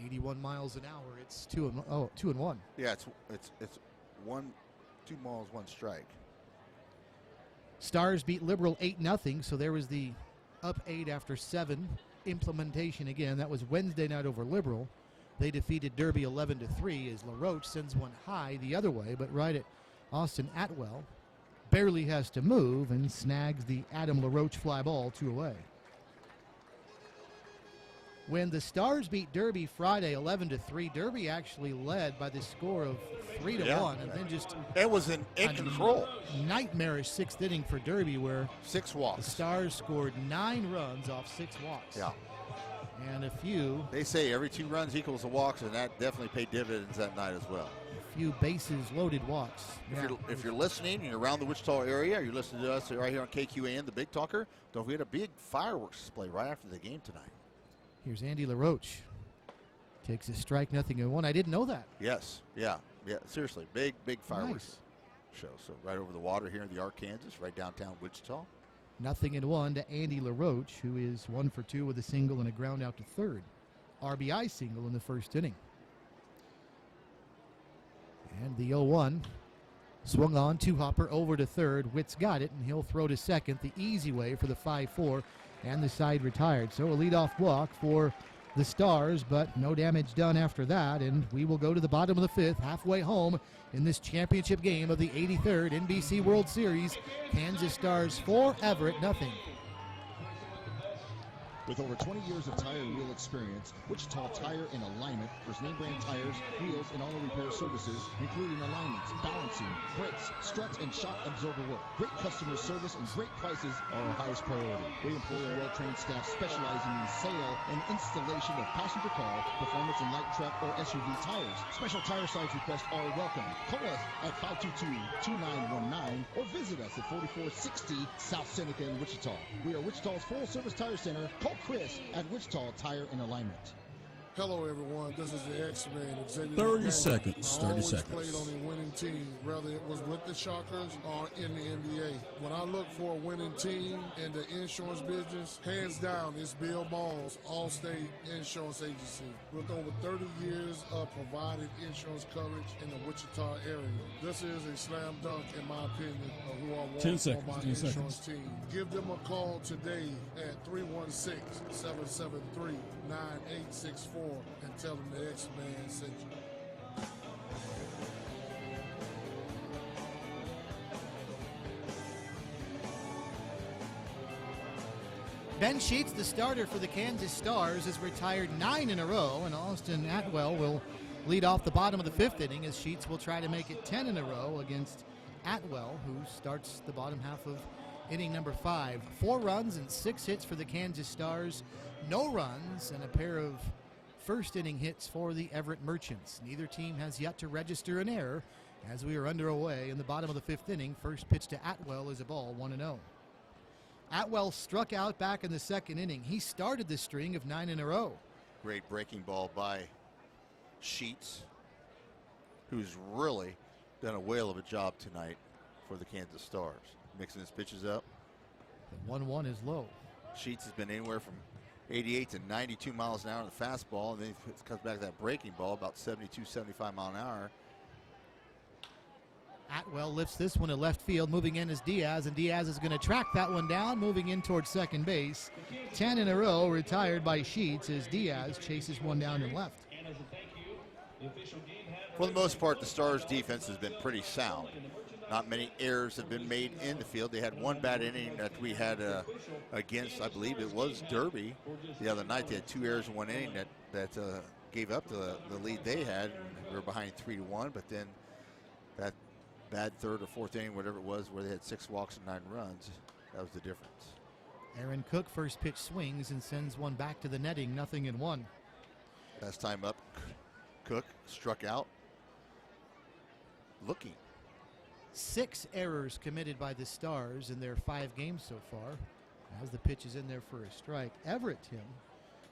81 miles an hour. It's 2-1. Yeah, it's 2 balls, 1 strike. Stars beat Liberal 8-0, so there was the up 8 after 7 implementation again. That was Wednesday night over Liberal. They defeated Derby 11-3 as LaRoche sends one high the other way, but right at Austin Atwell. Barely has to move and snags the Adam LaRoche fly ball 2 away. When the Stars beat Derby Friday 11-3, Derby actually led by the score of 3-1, and then just it was in control. Nightmarish 6th inning for Derby, where 6 walks. The Stars scored 9 runs off 6 walks. Yeah, and a few. They say every 2 runs equals a walk, and that definitely paid dividends that night as well. A few bases loaded walks. If you're listening and you're around the Wichita area, you're listening to us right here on KQAN, the Big Talker. Don't forget a big fireworks display right after the game tonight. Here's Andy LaRoche. Takes a strike, 0-1. I didn't know that. Yes, yeah, seriously. Big fireworks show. So right over the water here in the Arkansas, right downtown Wichita. 0-1 to Andy LaRoche, who is 1 for 2 with a single and a ground out to third. RBI single in the 1st inning. And the 0-1 swung on, 2-hopper over to third. Witt's got it, and he'll throw to second the easy way for the 5-4. And the side retired. So a leadoff walk for the Stars, but no damage done after that. And we will go to the bottom of the 5th, halfway home in this championship game of the 83rd NBC World Series. Kansas Stars 4, Everett 0. With over 20 years of tire and wheel experience, Wichita Tire and Alignment offers name brand tires, wheels, and auto repair services, including alignments, balancing, brakes, struts, and shock absorber work. Great customer service and great prices are our highest priority. We employ a well-trained staff specializing in sale and installation of passenger car, performance and light truck, or SUV tires. Special tire size requests are welcome. Call us at 522-2919 or visit us at 4460 South Seneca in Wichita. We are Wichita's full-service tire center. Call Chris at Wichita Tire and Alignment. Hello, everyone. This is the X-Man, Xavier. 30 seconds. 30 I always seconds. played on a winning team, whether it was with the Shockers or in the NBA. When I look for a winning team in the insurance business, hands down, it's Bill Ball's Allstate Insurance Agency. With over 30 years of providing insurance coverage in the Wichita area, this is a slam dunk, in my opinion, of who I want 10 for seconds, my 10 insurance seconds. team. Give them a call today at 316-773-9864. And tell them the X-Man sent you. Ben Sheets, the starter for the Kansas Stars, has retired 9 in a row, and Austin Atwell will lead off the bottom of the 5th inning as Sheets will try to make it 10 in a row against Atwell, who starts the bottom half of inning number 5. 4 runs and 6 hits for the Kansas Stars, no runs, and a pair of first inning hits for the Everett Merchants. Neither team has yet to register an error as we are underway in the bottom of the 5th inning. First pitch to Atwell is a ball, 1-0. Atwell struck out back in the 2nd inning. He started the string of 9 in a row. Great breaking ball by Sheets, who's really done a whale of a job tonight for the Kansas Stars. Mixing his pitches up. The 1-1 is low. Sheets has been anywhere from 88 to 92 miles an hour on the fastball, and then he comes back to that breaking ball about 72, 75 mile an hour. Atwell lifts this one to left field. Moving in is Diaz, and Diaz is going to track that one down, moving in towards second base. 10 in a row retired by Sheets as Diaz chases one down and left. For the most part, the Stars' defense has been pretty sound. Not many errors have been made in the field. They had one bad inning that we had against, I believe it was Derby the other night. They had 2 errors in 1 inning that gave up the lead they had. And we were behind 3-1, but then that bad third or fourth inning, whatever it was, where they had 6 walks and 9 runs. That was the difference. Aaron Cook, first pitch swings and sends one back to the netting, 0-1. Last time up, Cook struck out looking. 6 errors committed by the Stars in their 5 games so far. As the pitch is in there for a strike. Everett, Tim,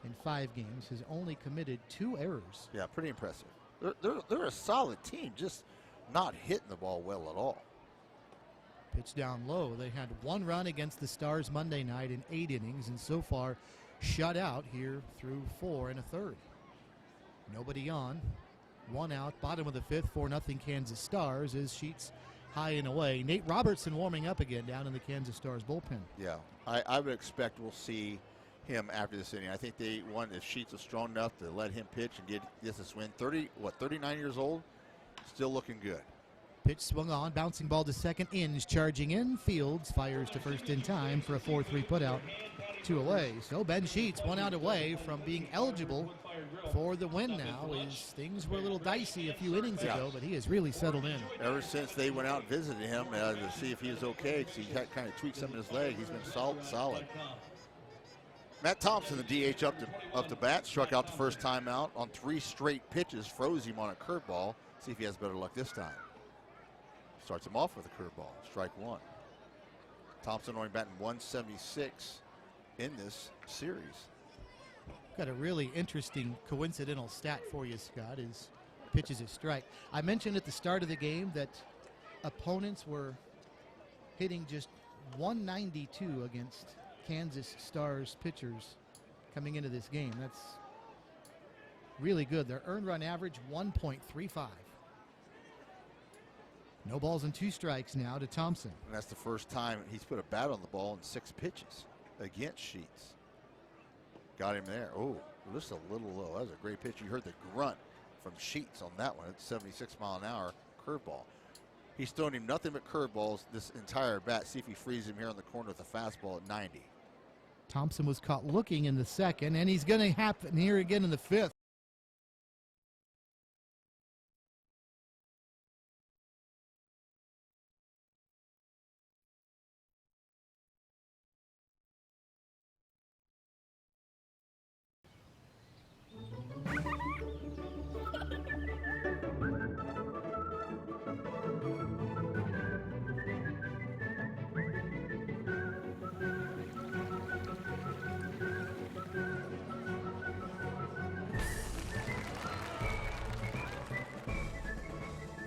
in 5 games, has only committed 2 errors. Yeah, pretty impressive. They're a solid team, just not hitting the ball well at all. Pitch down low. They had 1 run against the Stars Monday night in 8 innings, and so far shut out here through 4 1/3. Nobody on. 1 out. Bottom of the 5th, 4-0 Kansas Stars as Sheets high and away. Nate Robertson warming up again down in the Kansas Stars bullpen. Yeah, I would expect we'll see him after this inning. I think if Sheets is strong enough to let him pitch and get this win. 39 years old, still looking good. Pitch swung on, bouncing ball to second. Inge charging in. Fields fires to first in time for a 4-3 putout. 2 away. So Ben Sheets 1 out away from being eligible for the win now. Things were a little dicey a few innings ago, but he has really settled in. Ever since they went out and visited him to see if he was okay, because he had kind of tweaked some in his leg, he's been solid. Matt Thompson, the DH up to bat, struck out the first time out on 3 straight pitches, froze him on a curveball. See if he has better luck this time. Starts him off with a curveball, strike 1. Thompson only batting 176 in this series. Got a really interesting coincidental stat for you, Scott, is pitches a strike. I mentioned at the start of the game that opponents were hitting just 192 against Kansas Stars pitchers coming into this game. That's really good. Their earned run average, 1.35. No balls and 2 strikes now to Thompson. And that's the first time he's put a bat on the ball in 6 pitches against Sheets. Got him there. Oh, just a little low. That was a great pitch. You heard the grunt from Sheets on that one. It's 76 mile an hour curveball. He's thrown him nothing but curveballs this entire bat. See if he frees him here on the corner with a fastball at 90. Thompson was caught looking in the 2nd, and he's going to happen here again in the 5th.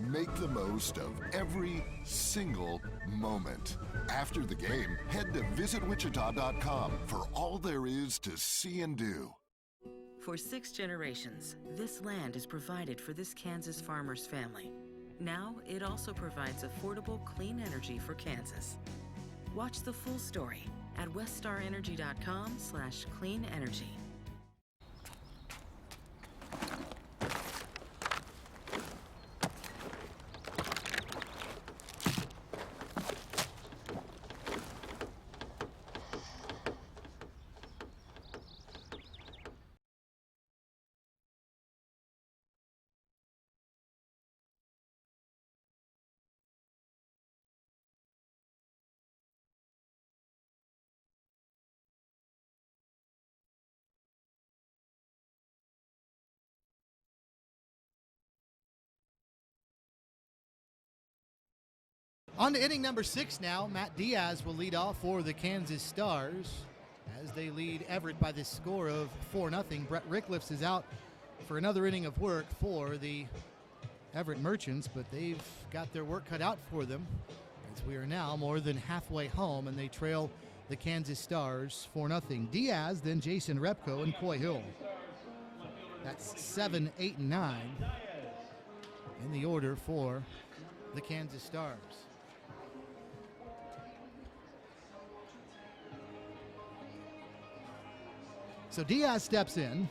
Make the most of every single moment. After the game, head to visitwichita.com for all there is to see and do. For 6 generations, this land is provided for this Kansas farmer's family. Now, it also provides affordable, clean energy for Kansas. Watch the full story at weststarenergy.com/clean energy. On to inning number 6 now. Matt Diaz will lead off for the Kansas Stars as they lead Everett by the score of 4-0. Brett Rickliffs is out for another inning of work for the Everett Merchants, but they've got their work cut out for them as we are now more than halfway home and they trail the Kansas Stars 4-0. Diaz, then Jason Repko and Coy Hill. That's 7, 8, and 9 in the order for the Kansas Stars. So Diaz steps in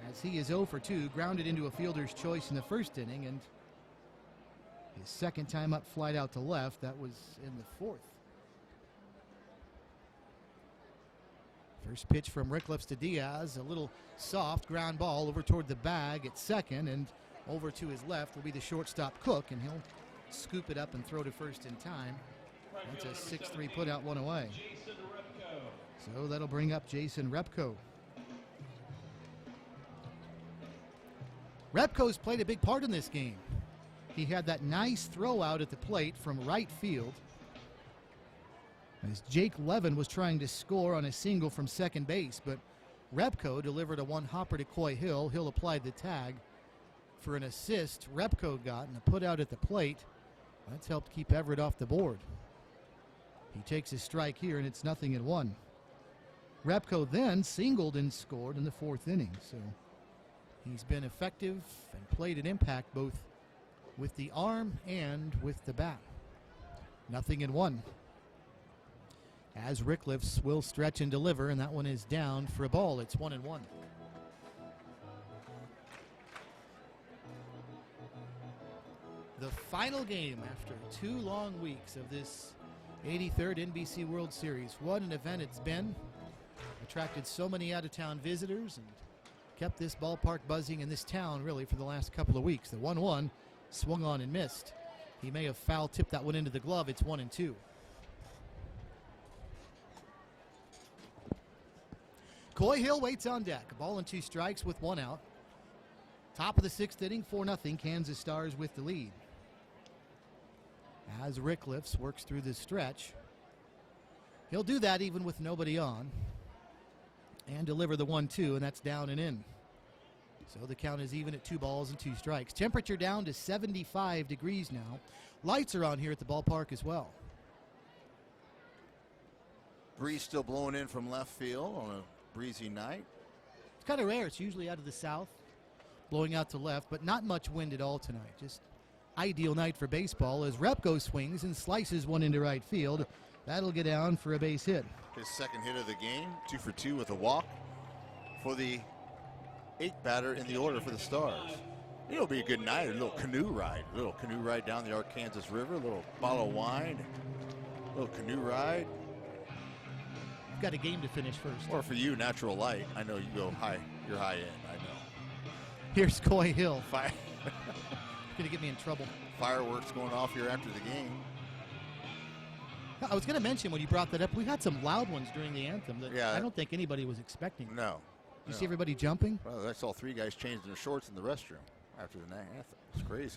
as he is 0 for 2, grounded into a fielder's choice in the first inning, and his second time up flied out to left. That was in the 4th. First pitch from Rickliffs to Diaz, a little soft ground ball over toward the bag at second, and over to his left will be the shortstop Cook, and he'll scoop it up and throw to first in time. That's a 6-3 put out, one away. So that'll bring up Jason Repko. Repko's played a big part in this game. He had that nice throw out at the plate from right field as Jake Levin was trying to score on a single from second base, but Repko delivered a one-hopper to Coy Hill. Hill applied the tag for an assist Repko got and a put out at the plate. That's helped keep Everett off the board. He takes a strike here, and it's 0-1. Repko then singled and scored in the fourth inning, so he's been effective and played an impact both with the arm and with the bat. 0-1. As Rickliffe will stretch and deliver, and that one is down for a ball. It's 1-1. The final game after 2 long weeks of this 83rd NBC World Series. What an event it's been. Attracted so many out-of-town visitors and kept this ballpark buzzing in this town really for the last couple of weeks. The 1-1 swung on and missed. He may have foul tipped that one into the glove. It's 1-2. Coy Hill waits on deck. A ball and 2 strikes with 1 out. Top of the 6th inning, 4-0. Kansas Stars with the lead. As Rickliffe works through this stretch, he'll do that even with nobody on and deliver the 1-2, and that's down and in. So the count is even at 2 balls and 2 strikes. Temperature down to 75 degrees now. Lights are on here at the ballpark as well. Breeze still blowing in from left field on a breezy night. It's kind of rare. It's usually out of the south, blowing out to left, but not much wind at all tonight. Just ideal night for baseball as Repko swings and slices one into right field. That'll get down for a base hit. His second hit of the game, 2 for 2 with a walk for the 8th batter in the order for the Stars. It'll be a good night, a little canoe ride down the Arkansas River, a little bottle of wine, a little canoe ride. You've got a game to finish first. Or for you, natural light. I know you go high, you're high end, I know. Here's Coy Hill. Fire. Gonna get me in trouble. Fireworks going off here after the game. I was going to mention when you brought that up, we had some loud ones during the anthem that I don't think anybody was expecting. No. You see everybody jumping? Well, I saw 3 guys changing their shorts in the restroom after the anthem. It's crazy.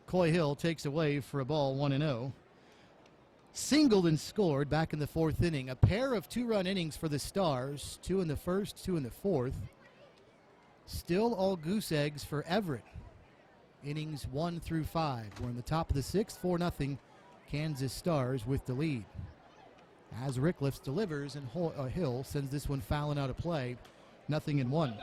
Coy Hill takes away for a ball, 1-0. Singled and scored back in the 4th inning. A pair of 2-run innings for the Stars, 2 in the 1st, 2 in the 4th. Still all goose eggs for Everett. Innings 1 through 5. We're in the top of the 6th, 4-0. Kansas Stars with the lead. As Rickliffe delivers and Hill sends this one fouling out of play. 0-1.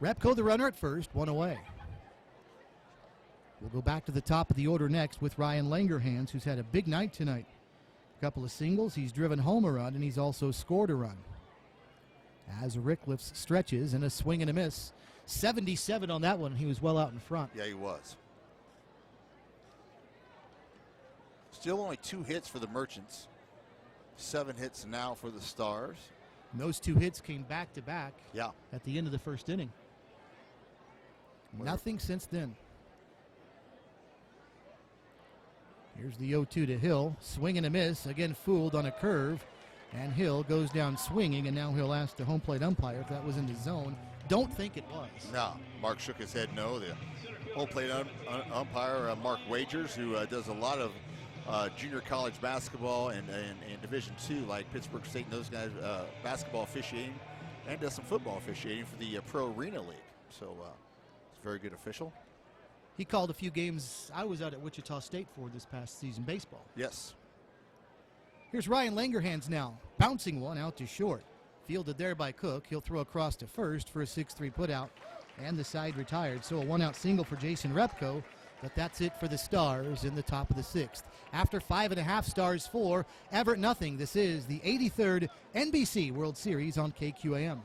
Repko the runner at first, 1 away. We'll go back to the top of the order next with Ryan Langerhans, who's had a big night tonight. A couple of singles, he's driven home a run, and he's also scored a run. As Rickliffe stretches and a swing and a miss. 77 on that one. He was well out in front. Yeah, he was. Still only 2 hits for the Merchants. 7 hits now for the Stars. And those 2 hits came back to back. Yeah. At the end of the 1st inning. Nothing since then. Here's the 0-2 to Hill. Swing and a miss. Again fooled on a curve. And Hill goes down swinging, and now he'll ask the home plate umpire if that was in the zone. Don't think it was. No. Mark shook his head no. The home plate umpire, Mark Wagers, who does a lot of junior college basketball and Division II, like Pittsburgh State and those guys, basketball officiating, and does some football officiating for the Pro Arena League. So it's a very good official. He called a few games I was out at Wichita State for this past season, baseball. Yes. Here's Ryan Langerhans now, bouncing one out to short. Fielded there by Cook. He'll throw across to first for a 6-3 putout, and the side retired. So a 1-out single for Jason Repko, but that's it for the Stars in the top of the 6th. After 5.5, Stars 4, Everett nothing. This is the 83rd NBC World Series on KQAM.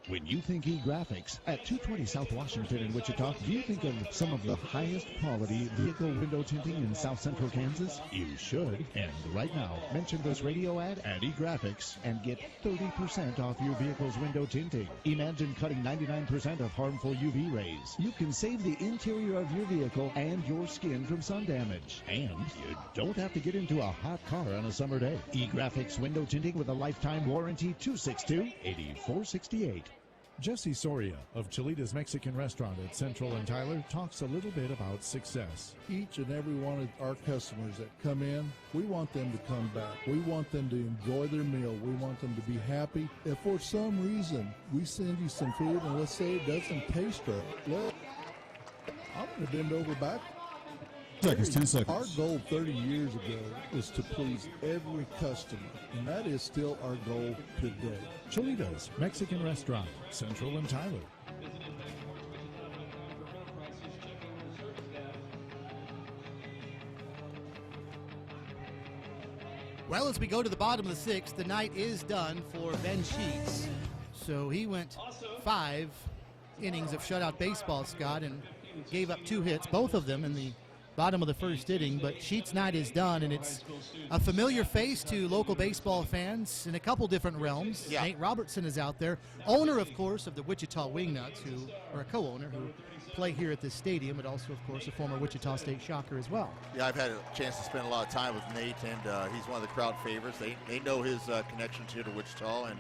When you think e-graphics at 220 South Washington in Wichita, do you think of some of the highest quality vehicle window tinting in South Central Kansas? You should. And right now, mention this radio ad at e-graphics and get 30% off your vehicle's window tinting. Imagine cutting 99% of harmful UV rays. You can save the interior of your vehicle and your skin from sun damage. And you don't have to get into a hot car on a summer day. E-graphics window tinting with a lifetime warranty, 262-8468. Jesse Soria of Chilita's Mexican Restaurant at Central and Tyler talks a little bit about success. Each and every one of our customers that come in, we want them to come back. We want them to enjoy their meal. We want them to be happy. If for some reason we send you some food and let's say it doesn't taste right, well, I'm going to bend over back. 10 seconds. Our goal 30 years ago was to please every customer, and that is still our goal today. Chilita's Mexican Restaurant, Central and Tyler. Well, as we go to the bottom of the sixth, the night is done for Ben Sheets. So he went 5 innings of shutout baseball, Scott, and gave up 2 hits, both of them in the bottom of the first inning. But Sheets' night is done, and it's a familiar face to local baseball fans in a couple different realms. Yeah. Nate Robertson is out there, owner, of course, of the Wichita Wingnuts, who are a co-owner who play here at this stadium, but also, of course, a former Wichita State Shocker as well. Yeah, I've had a chance to spend a lot of time with Nate, and he's one of the crowd favorites. They know his connections here to Wichita, and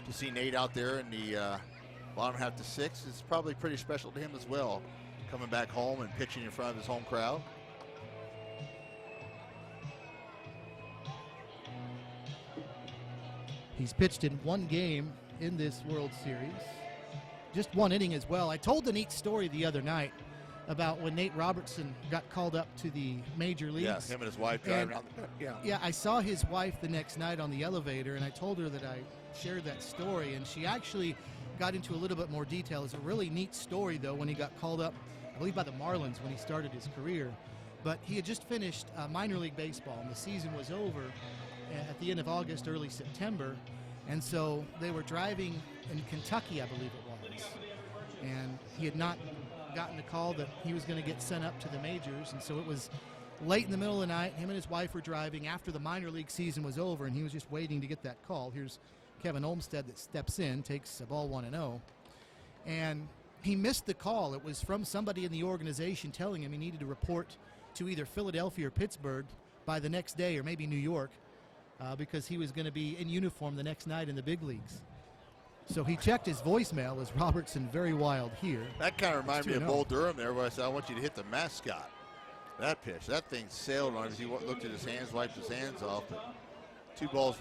to see Nate out there in the bottom half to 6 is probably pretty special to him as well, coming back home and pitching in front of his home crowd. He's pitched in 1 game in this World Series. Just 1 inning as well. I told a neat story the other night about when Nate Robertson got called up to the major leagues. Yeah, him and his wife driving out the Yeah, I saw his wife the next night on the elevator, and I told her that I shared that story, and she actually got into a little bit more detail. It's a really neat story, though, when he got called up, I believe, by the Marlins when he started his career. But he had just finished minor league baseball, and the season was over at the end of August, early September. And so they were driving in Kentucky, I believe it was. And he had not gotten a call that he was going to get sent up to the majors. And so it was late in the middle of the night. Him and his wife were driving after the minor league season was over, and he was just waiting to get that call. Here's Kevin Olmstead that steps in, takes a ball 1-0. And he missed the call. It was from somebody in the organization telling him he needed to report to either Philadelphia or Pittsburgh by the next day, or maybe New York, because he was going to be in uniform the next night in the big leagues. So he checked his voicemail as Robertson very wild here. That kind of reminded me of Bull Durham there, where I said, I want you to hit the mascot. That pitch, that thing sailed on him. He looked at his hands, wiped his hands off. But 2 balls,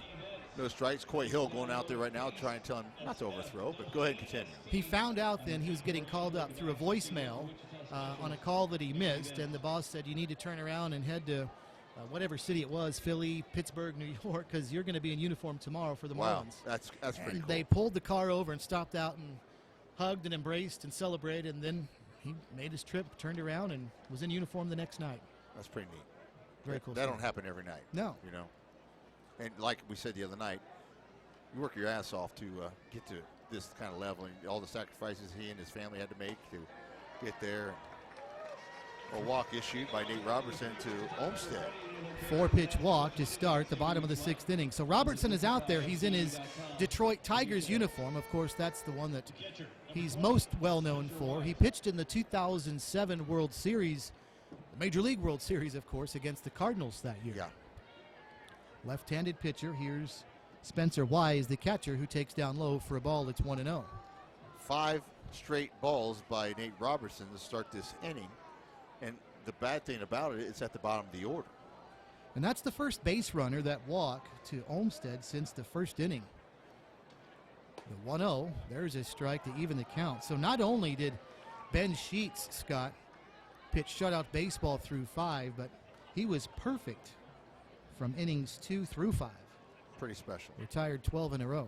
no strikes. Coy Hill going out there right now trying to tell him not to overthrow, but go ahead and continue. He found out then he was getting called up through a voicemail on a call that he missed, and the boss said, you need to turn around and head to whatever city it was, Philly, Pittsburgh, New York, because you're going to be in uniform tomorrow for the Marlins. That's pretty cool. They pulled the car over and stopped out and hugged and embraced and celebrated, and then he made his trip, turned around, and was in uniform the next night. That's pretty neat. Very cool. That don't happen every night. No. You know. And like we said the other night, you work your ass off to get to this kind of level, and all the sacrifices he and his family had to make to get there. A walk issued by Nate Robertson to Olmstead. 4-pitch walk to start the bottom of the 6th inning. So Robertson is out there. He's in his Detroit Tigers uniform. Of course, that's the one that he's most well known for. He pitched in the 2007 World Series, the Major League World Series, of course, against the Cardinals that year. Yeah. Left-handed pitcher. Here's Spencer Wise, the catcher, who takes down low for a ball. It's 1-0. 5 straight balls by Nate Robertson to start this inning. And the bad thing about it, it's at the bottom of the order. And that's the first base runner that walk to Olmstead since the first inning. The 1-0, there's a strike to even the count. So not only did Ben Sheets, Scott, pitch shutout baseball through 5, but he was perfect from innings 2 through 5. Pretty special. Retired 12 in a row.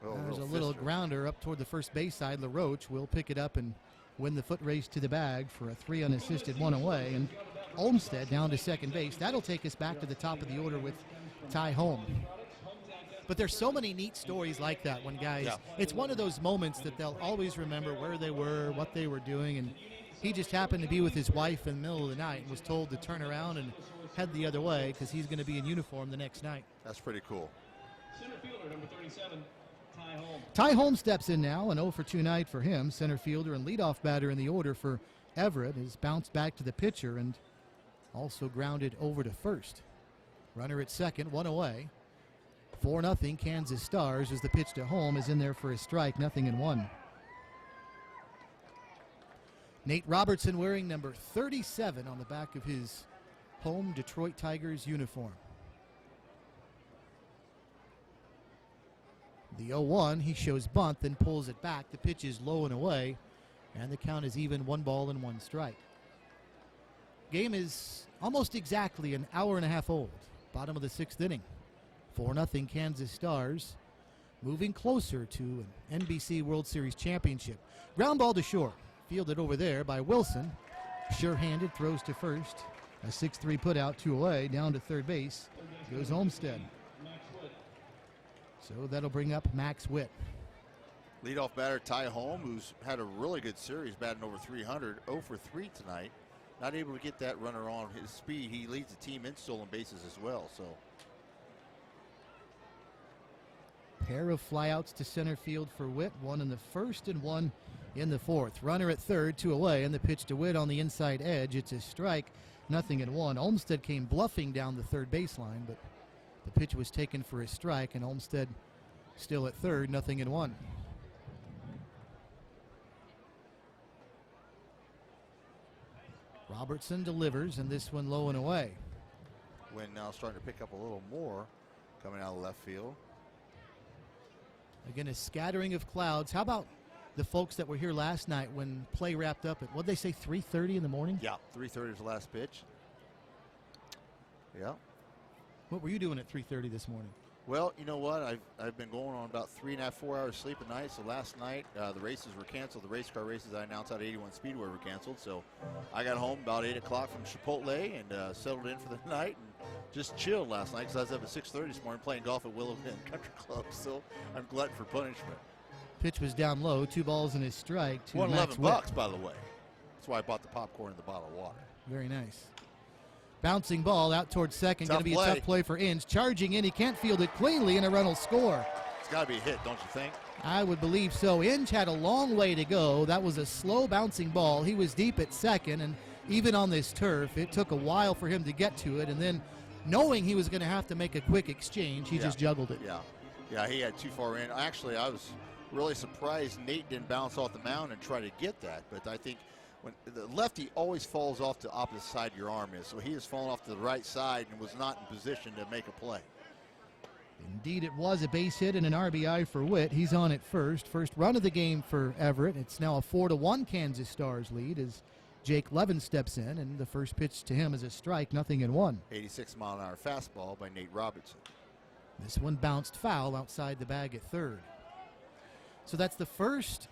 There's a little grounder up toward the first base side. LaRoche will pick it up and win the foot race to the bag for a 3 unassisted 1 away. And Olmstead down to second base. That'll take us back to the top of the order with Ty Holm. But there's so many neat stories like that when guys, it's one of those moments that they'll always remember where they were, what they were doing, and he just happened to be with his wife in the middle of the night and was told to turn around and head the other way because he's going to be in uniform the next night. That's pretty cool. Center fielder, number 37, Ty Holmes. Ty Holmes steps in now, an 0-for-2 night for him. Center fielder and leadoff batter in the order for Everett has bounced back to the pitcher and also grounded over to first. Runner at second, one away. 4-0 Kansas Stars as the pitch to home is in there for a strike, 0-1. Nate Robertson wearing number 37 on the back of his home Detroit Tigers uniform. The 0-1, he shows bunt, then pulls it back. The pitch is low and away, and the count is even, 1 ball and 1 strike. Game is almost exactly an hour and a half old. Bottom of the 6th inning. 4-0 Kansas Stars moving closer to an NBC World Series championship. Ground ball to short. Fielded over there by Wilson. Sure-handed, throws to first. A 6-3 put out, 2 away. Down to third base goes Olmstead. So that'll bring up Max Witt. Leadoff batter Ty Holmes, who's had a really good series, batting over 300, 0-for-3 tonight. Not able to get that runner on his speed. He leads the team in stolen bases as well. So, pair of flyouts to center field for Witt, one in the first and one in the fourth. Runner at third, 2 away, and the pitch to Witt on the inside edge. It's a strike, 0-1. Olmstead came bluffing down the third baseline, but the pitch was taken for a strike, and Olmstead still at third, 0-1. Robertson delivers, and this one low and away. Wind now starting to pick up a little more coming out of left field. Again, a scattering of clouds. How about the folks that were here last night when play wrapped up at, what'd they say, 3:30 in the morning? Yeah, 3:30 is the last pitch. Yeah. What were you doing at 3:30 this morning? Well, you know what? I've been going on about 3.5, 4 hours sleep a night. So last night the races were canceled. The race car races I announced out at 81 Speedway were canceled. So I got home about 8 o'clock from Chipotle and settled in for the night and just chilled last night because I was up at 6:30 this morning playing golf at Willow Bend Country Club. So I'm glutton for punishment. Pitch was down low, 2 balls and a strike to Won Max $11, Witt. by the way. That's why I bought the popcorn and the bottle of water. Very nice. Bouncing ball out towards second. Going to be a tough play for Inge. Charging in. He can't field it cleanly, and a run will score. It's got to be a hit, don't you think? I would believe so. Inge had a long way to go. That was a slow bouncing ball. He was deep at second, and even on this turf, it took a while for him to get to it. And then, knowing he was going to have to make a quick exchange, he just juggled it. Yeah, he had too far in. Actually, I was really surprised Nate didn't bounce off the mound and try to get that. But I think when the lefty always falls off the opposite side your arm is. So he has fallen off to the right side and was not in position to make a play. Indeed, it was a base hit and an RBI for Witt. He's on at first. First run of the game for Everett. It's now a 4-1 Kansas Stars lead as Jake Levin steps in, and the first pitch to him is a strike, 0-1. 86-mile-an-hour fastball by Nate Robertson. This one bounced foul outside the bag at third. So that's the first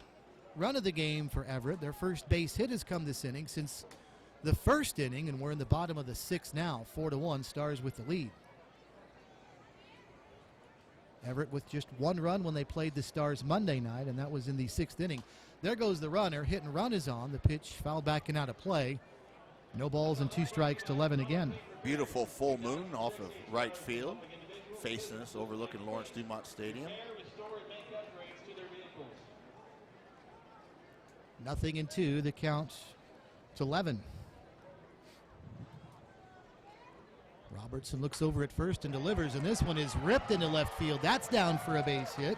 run of the game for Everett. Their first base hit has come this inning since the first inning, and we're in the bottom of the 6th now. 4-1, Stars with the lead. Everett with just 1 run when they played the Stars Monday night, and that was in the 6th inning. There goes the runner. Hit and run is on. The pitch fouled back and out of play. No balls and 2 strikes to Levin again. Beautiful full moon off of right field, facing us, overlooking Lawrence Dumont Stadium. 0-2, the count to Levin. Robertson looks over at first and delivers, and this one is ripped into left field. That's down for a base hit.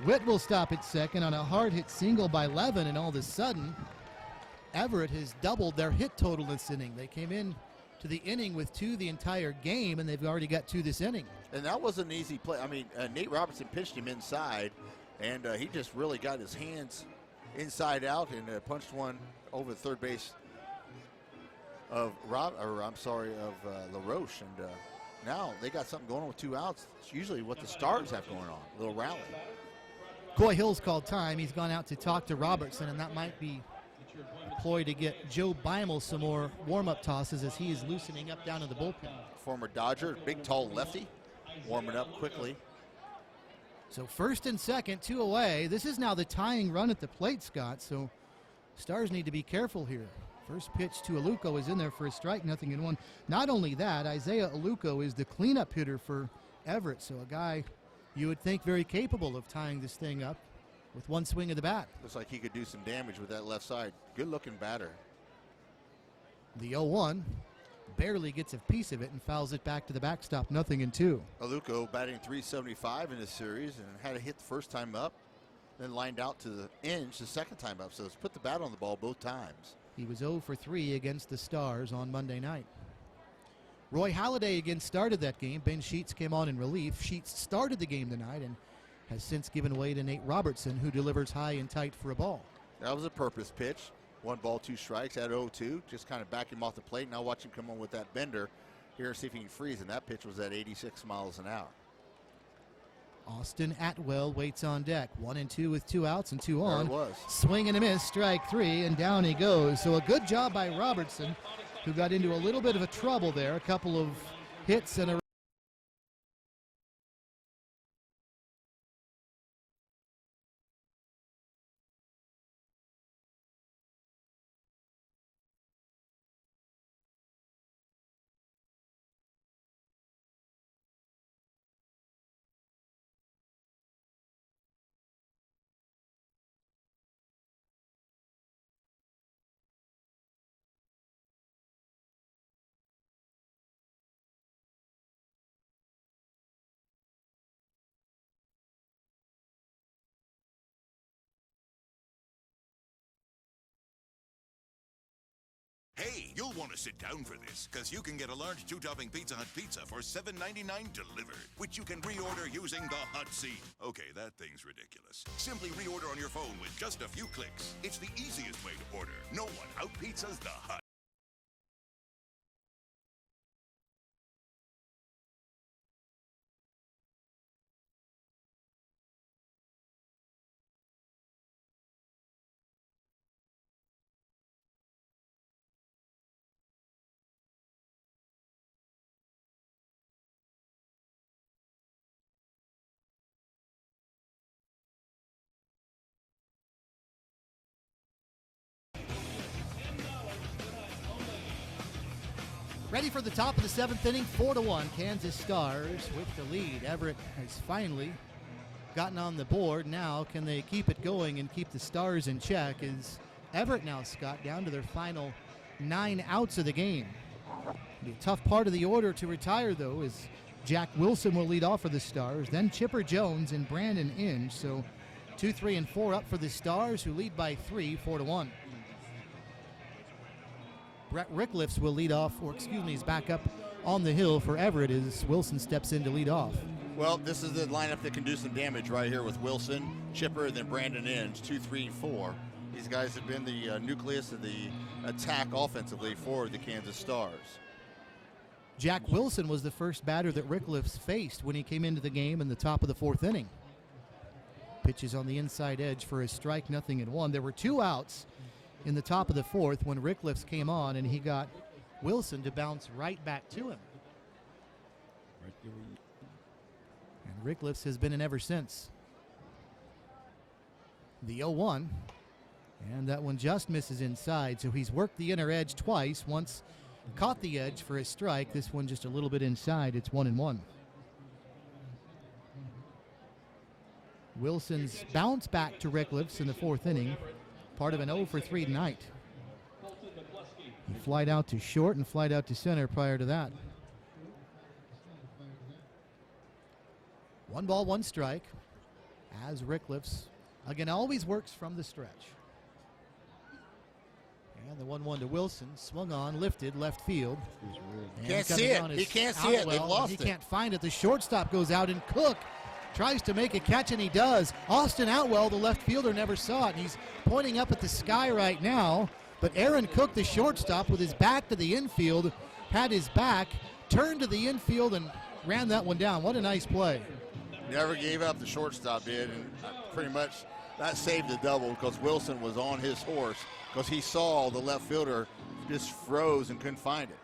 Witt will stop at second on a hard hit single by Levin, and all of a sudden, Everett has doubled their hit total this inning. They came in to the inning with 2 the entire game, and they've already got 2 this inning. And that was an easy play. I mean, Nate Robertson pitched him inside, and he just really got his hands inside out and punched one over the third base of LaRoche, and now they got something going on with 2 outs. It's usually what the Stars have going on, a little rally. Coy Hill's called time. He's gone out to talk to Robertson, and that might be a ploy to get Joe Beimel some more warm-up tosses as he is loosening up down in the bullpen. Former Dodger, big tall lefty, warming up quickly. So first and second, 2 away. This is now the tying run at the plate, Scott. So Stars need to be careful here. First pitch to Aluko is in there for a strike, 0-1. Not only that, Isaiah Aluko is the cleanup hitter for Everett. So a guy you would think very capable of tying this thing up with one swing of the bat. Looks like he could do some damage with that left side. Good looking batter. The 0-1 barely gets a piece of it and fouls it back to the backstop, 0-2. Aluko batting .375 in this series and had a hit the first time up, then lined out to the inch the second time up. So it's put the bat on the ball both times. He was 0 for 3 against the Stars on Monday night. Roy Halladay again started that game. Ben Sheets came on in relief. Sheets started the game tonight and has since given way to Nate Robertson, who delivers high and tight for a ball. That was a purpose pitch. 1 ball, 2 strikes at 0-2. Just kind of back him off the plate. Now watch him come on with that bender here, see if he can freeze. And that pitch was at 86 miles an hour. Austin Atwell waits on deck. 1-2 with 2 outs and 2 on. There it was. Swing and a miss, strike 3, and down he goes. So a good job by Robertson, who got into a little bit of a trouble there. A couple of hits and a Hey, you'll want to sit down for this, because you can get a large 2-topping Pizza Hut pizza for $7.99 delivered, which you can reorder using the Hut seat. Okay, that thing's ridiculous. Simply reorder on your phone with just a few clicks. It's the easiest way to order. No one out-pizzas the Hut. ready for the top of the 7th inning, 4-1. Kansas Stars with the lead. Everett has finally gotten on the board. Now, can they keep it going and keep the Stars in check? Is Everett now, Scott, down to their final 9 outs of the game? The tough part of the order to retire, though, is Jack Wilson will lead off for the Stars, then Chipper Jones and Brandon Inge. So 2, 3, and 4 up for the Stars, who lead by 3, 4-1. Brett Ricklifs will lead off, is back up on the hill for Everett as Wilson steps in to lead off. Well, this is the lineup that can do some damage right here with Wilson, Chipper, and then Brandon Inge, 2, 3, and 4. These guys have been the nucleus of the attack offensively for the Kansas Stars. Jack Wilson was the first batter that Ricklifs faced when he came into the game in the top of the 4th inning. Pitches on the inside edge for a strike, 0-1. There were 2 outs in the top of the 4th when Ricklifs came on, and he got Wilson to bounce right back to him. And Ricklifs has been in ever since. The 0-1, and that one just misses inside, so he's worked the inner edge twice. Once caught the edge for a strike. This one just a little bit inside. It's 1-1. Wilson's bounce back to Ricklifs in the 4th inning. Part of an 0 for 3 tonight. He flied out to short and flied out to center prior to that. 1 ball, 1 strike. As Ricklifs, again, always works from the stretch. And the 1-1 to Wilson, swung on, lifted, left field. Can't see it. He can't see it. They've lost it. He can't find it. The shortstop goes out, and Cook tries to make a catch, and he does. Austin Outwell, the left fielder, never saw it, and he's pointing up at the sky right now. But Aaron Cook, the shortstop, with his back to the infield, had his back, turned to the infield, and ran that one down. What a nice play. Never gave up, the shortstop did, and pretty much that saved the double because Wilson was on his horse because he saw the left fielder just froze and couldn't find it.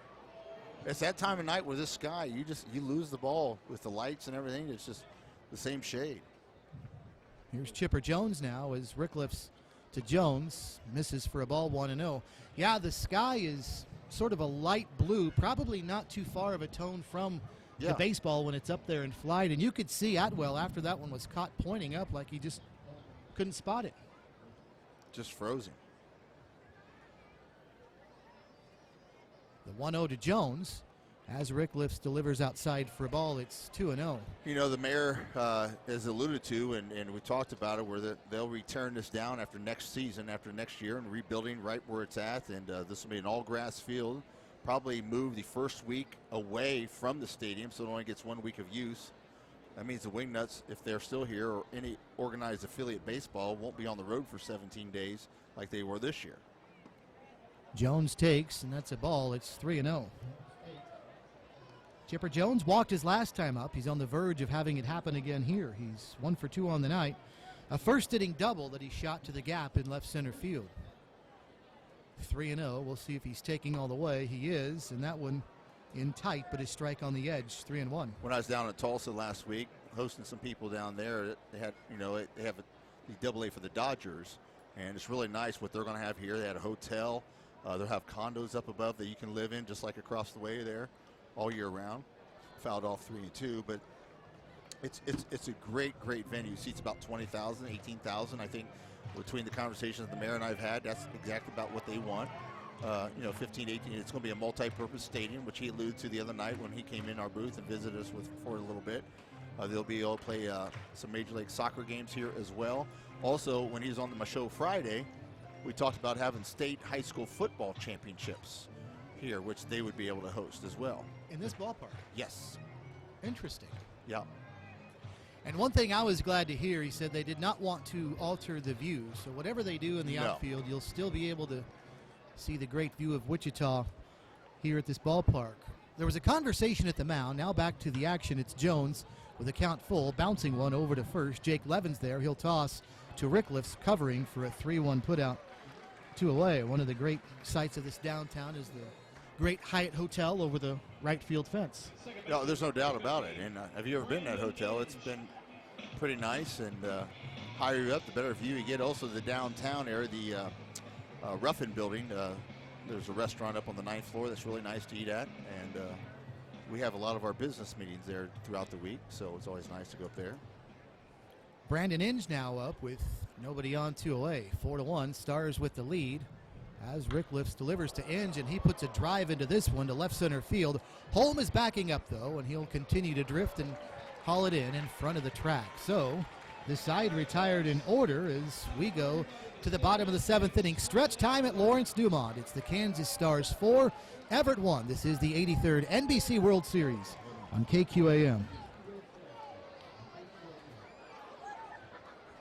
It's that time of night with this sky, you lose the ball with the lights and everything. It's just the same shade. Here's Chipper Jones now as Rick lifts to Jones. Misses for a ball, 1-0. Yeah, the sky is sort of a light blue, probably not too far of a tone from the baseball when it's up there in flight. And you could see Atwell after that one was caught pointing up like he just couldn't spot it. Just frozen. The 1-0 to Jones. As Rick lifts, delivers outside for a ball, it's 2-0. You know, the mayor has alluded to, and we talked about it, where they'll return this down after next season, after next year, and rebuilding right where it's at. And this will be an all-grass field. Probably move the first week away from the stadium, so it only gets 1 week of use. That means the Wingnuts, if they're still here, or any organized affiliate baseball, won't be on the road for 17 days like they were this year. Jones takes, and that's a ball. It's 3-0. Chipper Jones walked his last time up. He's on the verge of having it happen again here. He's 1 for 2 on the night. A first-inning double that he shot to the gap in left center field. 3-0. We'll see if he's taking all the way. He is, and that one in tight, but his strike on the edge, 3-1. When I was down in Tulsa last week, hosting some people down there, they had, they have the Double-A for the Dodgers, and it's really nice what they're going to have here. They had a hotel. They'll have condos up above that you can live in, just like across the way there, all year round. Fouled off 3-2, but it's a great venue. Seats about 20,000, 18,000, I think. Between the conversations the mayor and I've had, that's exactly about what they want. 15, 18. It's going to be a multi-purpose stadium, which he alluded to the other night when he came in our booth and visited us for a little bit. They'll be able to play some Major League Soccer games here as well. Also, when he was on my show Friday, we talked about having state high school football championships here, which they would be able to host as well. In this ballpark? Yes. Interesting. Yeah. And one thing I was glad to hear, he said they did not want to alter the view. So whatever they do in the outfield, you'll still be able to see the great view of Wichita here at this ballpark. There was a conversation at the mound. Now back to the action. It's Jones with a count full, bouncing one over to first. Jake Levin's there. He'll toss to Rickliffe, covering for a 3-1 putout, 2 away. One of the great sights of this downtown is the great Hyatt Hotel over the right field fence. No, there's no doubt about it. And have you ever been in that hotel? It's been pretty nice, and higher you up, the better view you get. Also, the downtown area, the Ruffin building, there's a restaurant up on the 9th floor that's really nice to eat at, and we have a lot of our business meetings there throughout the week, so it's always nice to go up there. Brandon Inge now up with nobody on, 2 away. 4-1, Stars with the lead. As Rick lifts, delivers to Inge, and he puts a drive into this one to left center field. Holm is backing up, though, and he'll continue to drift and haul it in front of the track. So the side retired in order as we go to the bottom of the 7th inning. Stretch time at Lawrence Dumont. It's the Kansas Stars 4, Everett 1. This is the 83rd NBC World Series on KQAM.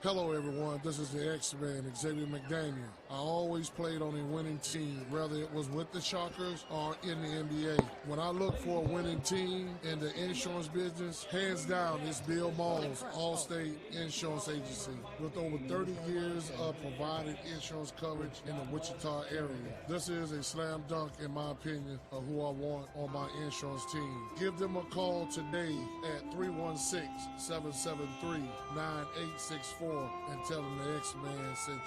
Hello, everyone. This is the X-Man, Xavier McDaniel. I always played on a winning team, whether it was with the Shockers or in the NBA. When I look for a winning team in the insurance business, hands down, it's Bill Malls, Allstate Insurance Agency. With over 30 years of providing insurance coverage in the Wichita area, this is a slam dunk, in my opinion, of who I want on my insurance team. Give them a call today at 316-773-9864. And tell them the X-Man sent you.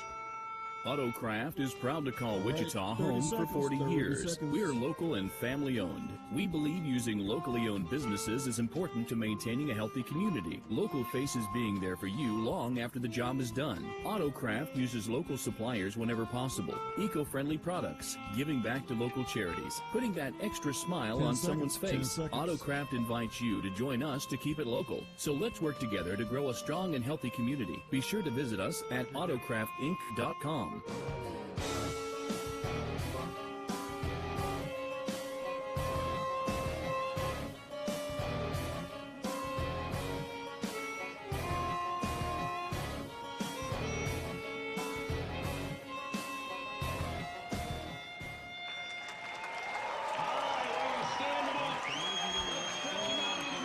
Autocraft is proud to call Wichita home for 40 years. We are local and family owned. We believe using locally owned businesses is important to maintaining a healthy community. Local faces being there for you long after the job is done. Autocraft uses local suppliers whenever possible. Eco-friendly products, giving back to local charities, putting that extra smile on someone's face. Autocraft invites you to join us to keep it local. So let's work together to grow a strong and healthy community. Be sure to visit us at autocraftinc.com.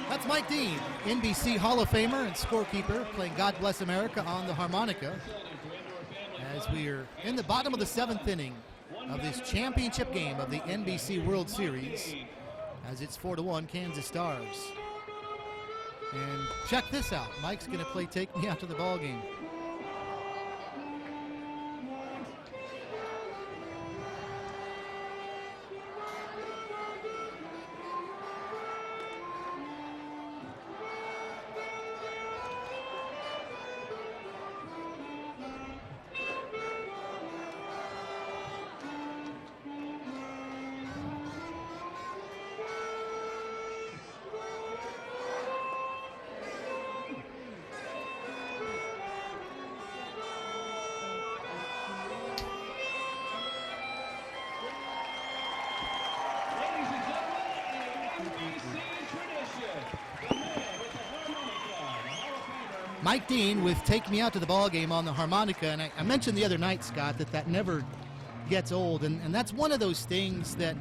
That's Mike Dean, NBC Hall of Famer and scorekeeper, playing God Bless America on the harmonica, as we are in the bottom of the 7th inning of this championship game of the NBC World Series, as it's 4-1 Kansas Stars. And check this out. Mike's going to play Take Me Out to the Ball Game. Mike Dean with Take Me Out to the Ball Game on the harmonica. And I mentioned the other night, Scott, that never gets old. And that's one of those things that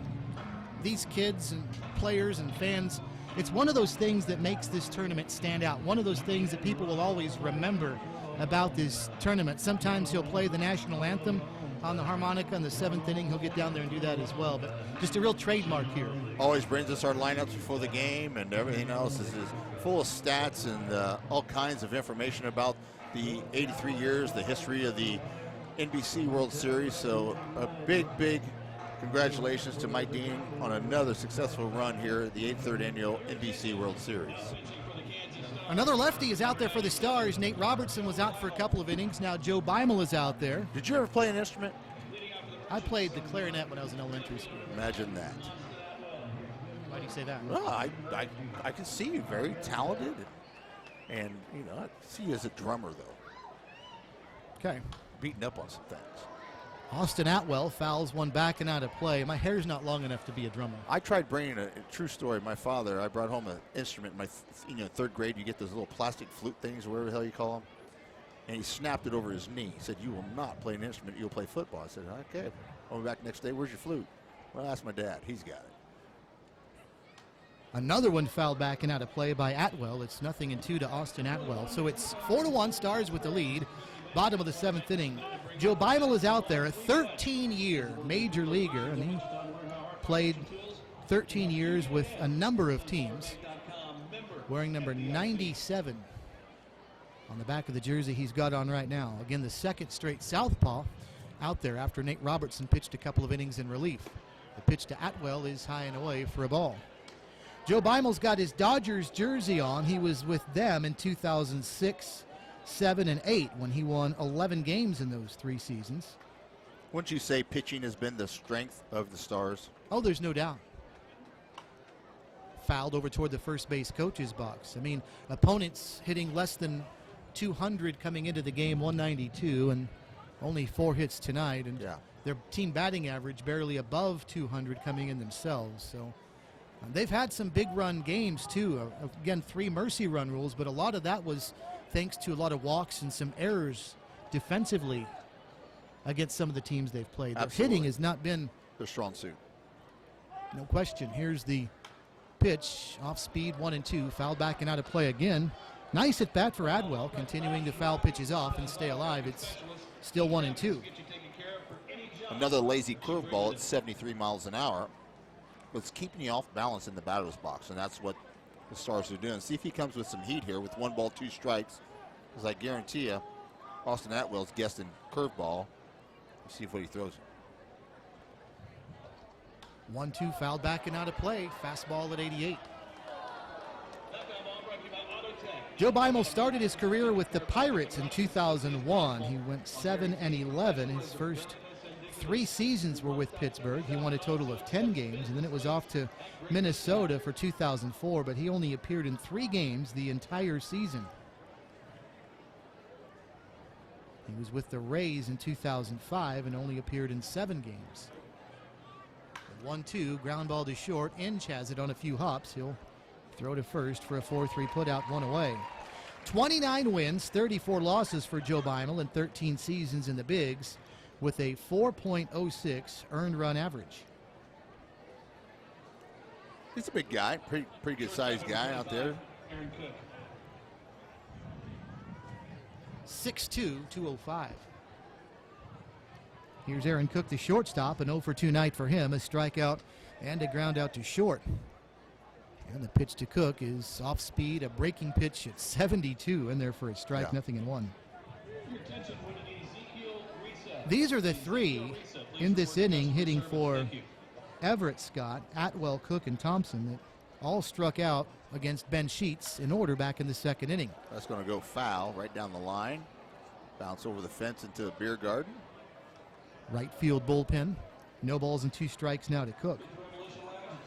these kids and players and fans, it's one of those things that makes this tournament stand out. One of those things that people will always remember about this tournament. Sometimes he'll play the national anthem on the harmonica in the 7th inning. He'll get down there and do that as well. But just a real trademark here. Always brings us our lineups before the game, and everything else is full of stats and all kinds of information about the 83 years, the history of the NBC World Series. So a big congratulations to Mike Dean on another successful run here at the 83rd Annual NBC World Series. Another lefty is out there for the Stars. Nate Robertson was out for a couple of innings. Now Joe Beimel is out there. Did you ever play an instrument? I played the clarinet when I was in elementary school. Imagine that. Why do you say that? Well, I can see you very talented, and I see you as a drummer though. Okay. Beating up on some things. Austin Atwell fouls one back and out of play. My hair's not long enough to be a drummer. I tried bringing a true story. My father, I brought home an instrument in my 3rd grade. You get those little plastic flute things, or whatever the hell you call them. And he snapped it over his knee. He said, "You will not play an instrument. You'll play football." I said, "Okay." I went back next day. "Where's your flute?" "Well, ask my dad. He's got it." Another one fouled back and out of play by Atwell. It's 0-2 to Austin Atwell. So it's 4-1, Stars with the lead. Bottom of the 7th inning. Joe Beimel is out there, a 13-year major leaguer, and he played 13 years with a number of teams, wearing number 97 on the back of the jersey he's got on right now. Again, the 2nd straight southpaw out there after Nate Robertson pitched a couple of innings in relief. The pitch to Atwell is high and away for a ball. Joe Beimel's got his Dodgers jersey on. He was with them in 2006, 7, and 8 when he won 11 games in those 3 seasons. Wouldn't you say pitching has been the strength of the Stars? Oh, there's no doubt. Fouled over toward the first base coach's box. I mean, opponents hitting less than 200 coming into the game, 192, and only 4 hits tonight. And their team batting average barely above 200 coming in themselves. So they've had some big run games too. Again, 3 mercy run rules, but a lot of that was thanks to a lot of walks and some errors defensively against some of the teams they've played. Their hitting has not been their strong suit. No question. Here's the pitch, off speed, 1-2, fouled back and out of play again. Nice at bat for Atwell, continuing to foul pitches off and stay alive. It's still 1-2. Another lazy curveball at 73 miles an hour. It's keeping you off balance in the batter's box, and that's what the Stars are doing. See if he comes with some heat here with 1 ball, 2 strikes. Because I guarantee you, Austin Atwell's guessing curveball. Let's see what he throws. 1-2, fouled back and out of play. Fastball at 88. Joe Beimel started his career with the Pirates in 2001. He went 7-11. His first 3 seasons were with Pittsburgh. He won a total of 10 games, and then it was off to Minnesota for 2004, but he only appeared in 3 games the entire season. He was with the Rays in 2005 and only appeared in 7 games. 1-2, ground ball to short. Inge has it on a few hops. He'll throw to first for a 4-3 putout, 1 away. 29 wins, 34 losses for Joe Beimel in 13 seasons in the bigs, with a 4.06 earned run average. He's a big guy, pretty good sized guy out there. 6'2", 205. Here's Aaron Cook, the shortstop, an 0-for-2 night for him, a strikeout and a ground out to short. And the pitch to Cook is off speed, a breaking pitch at 72, in there for a strike, 0-1. These are the 3 in this inning hitting for Everett, Scott, Atwell, Cook, and Thompson that all struck out against Ben Sheets in order back in the 2nd inning. That's going to go foul right down the line. Bounce over the fence into the beer garden. Right field bullpen. No balls and 2 strikes now to Cook.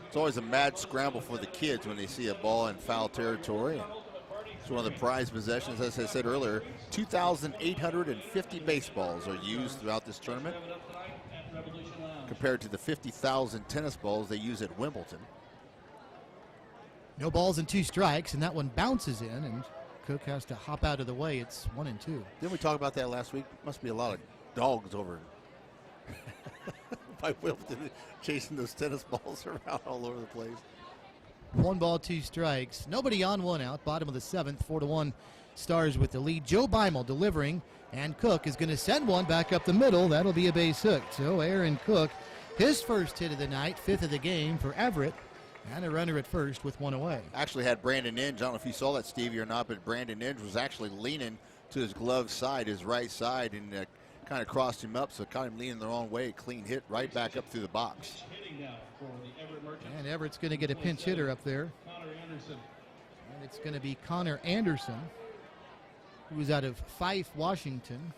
It's always a mad scramble for the kids when they see a ball in foul territory. It's one of the prized possessions. As I said earlier, 2,850 baseballs are used throughout this tournament, compared to the 50,000 tennis balls they use at Wimbledon. No balls and 2 strikes, and that one bounces in, and Cook has to hop out of the way. It's 1-2. Didn't we talk about that last week? Must be a lot of dogs over by Wilton chasing those tennis balls around all over the place. 1 ball, 2 strikes. Nobody on, 1 out. Bottom of the 7th, 4-1. Stars with the lead. Joe Beimel delivering, and Cook is going to send one back up the middle. That'll be a base hit. So Aaron Cook, his first hit of the night, 5th of the game for Everett, and a runner at first with 1 away. Actually had Brandon Inge. I don't know if you saw that, Stevie, or not, but Brandon Inge was actually leaning to his glove side, his right side, and kind of crossed him up, so kind of leaning the wrong way. Clean hit right back up through the box. And Everett's going to get a pinch hitter up there. And it's going to be Connor Anderson, who's out of Fife, Washington.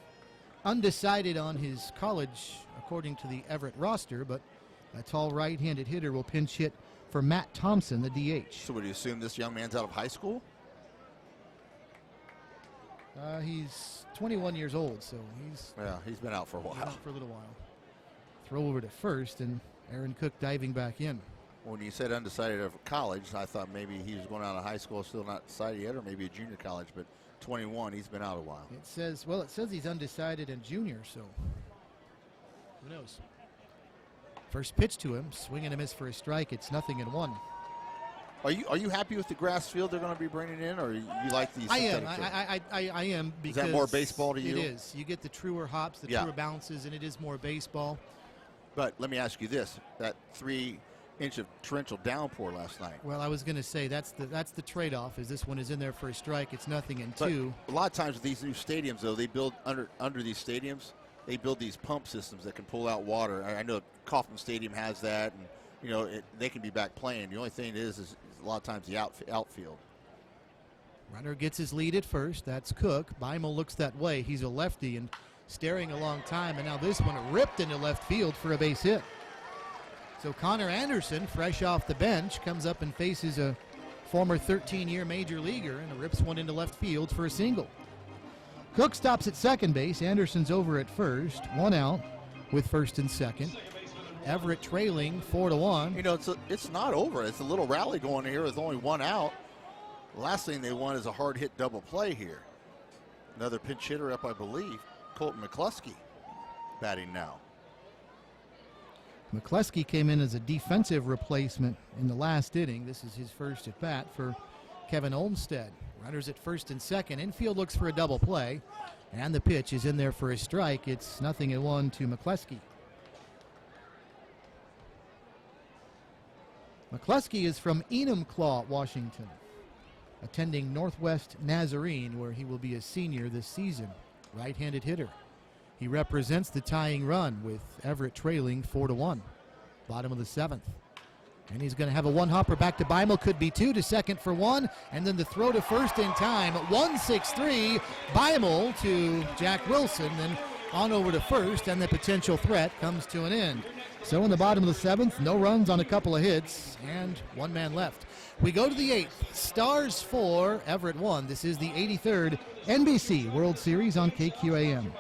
Undecided on his college, according to the Everett roster, but a tall right-handed hitter will pinch hit for Matt Thompson, the DH. So would you assume this young man's out of high school? He's 21 years old, so he's been out for a while. Out for a little while. Throw over to first, and Aaron Cook diving back in. When you said undecided of college, I thought maybe he was going out of high school, still not decided yet, or maybe a junior college, but 21, he's been out a while. It says he's undecided and junior, so who knows? First pitch to him, swing and a miss for a strike. It's 0-1. Are you happy with the grass field they're going to be bringing in, or you like these? I am. Because is that more baseball to you? It is. You get the truer hops, the truer bounces, and it is more baseball. But let me ask you this: that 3-inch of torrential downpour last night. Well, I was going to say that's the trade-off. Is this one is in there for a strike? It's 0-2. A lot of times with these new stadiums, though, they build under these stadiums. They build these pump systems that can pull out water. I know Kauffman Stadium has that, and they can be back playing. The only thing is a lot of times the outfield. Runner gets his lead at first. That's Cook. Beimel looks that way. He's a lefty and staring a long time, and now this one ripped into left field for a base hit. So Connor Anderson, fresh off the bench, comes up and faces a former 13-year major leaguer and rips one into left field for a single. Cook stops at second base. Anderson's over at first. 1 out with first and second. Everett trailing 4-1. It's not over. It's a little rally going here with only 1 out. The last thing they want is a hard hit double play here. Another pinch hitter up, I believe. Colton McCluskey batting now. McCluskey came in as a defensive replacement in the last inning. This is his first at bat for Kevin Olmstead. Runners at first and second. Infield looks for a double play, and the pitch is in there for a strike. It's 0-1 to McCluskey. McCluskey is from Enumclaw, Washington, attending Northwest Nazarene, where he will be a senior this season. Right-handed hitter. He represents the tying run with Everett trailing 4-1. Bottom of the 7th. And he's going to have a one-hopper back to Beimel. Could be 2 to second for 1. And then the throw to first in time. 1-6-3. Beimel to Jack Wilson. Then on over to first. And the potential threat comes to an end. So in the bottom of the 7th, no runs on a couple of hits. And 1 man left. We go to the 8th. Stars 4, Everett 1. This is the 83rd NBC World Series on KQAM.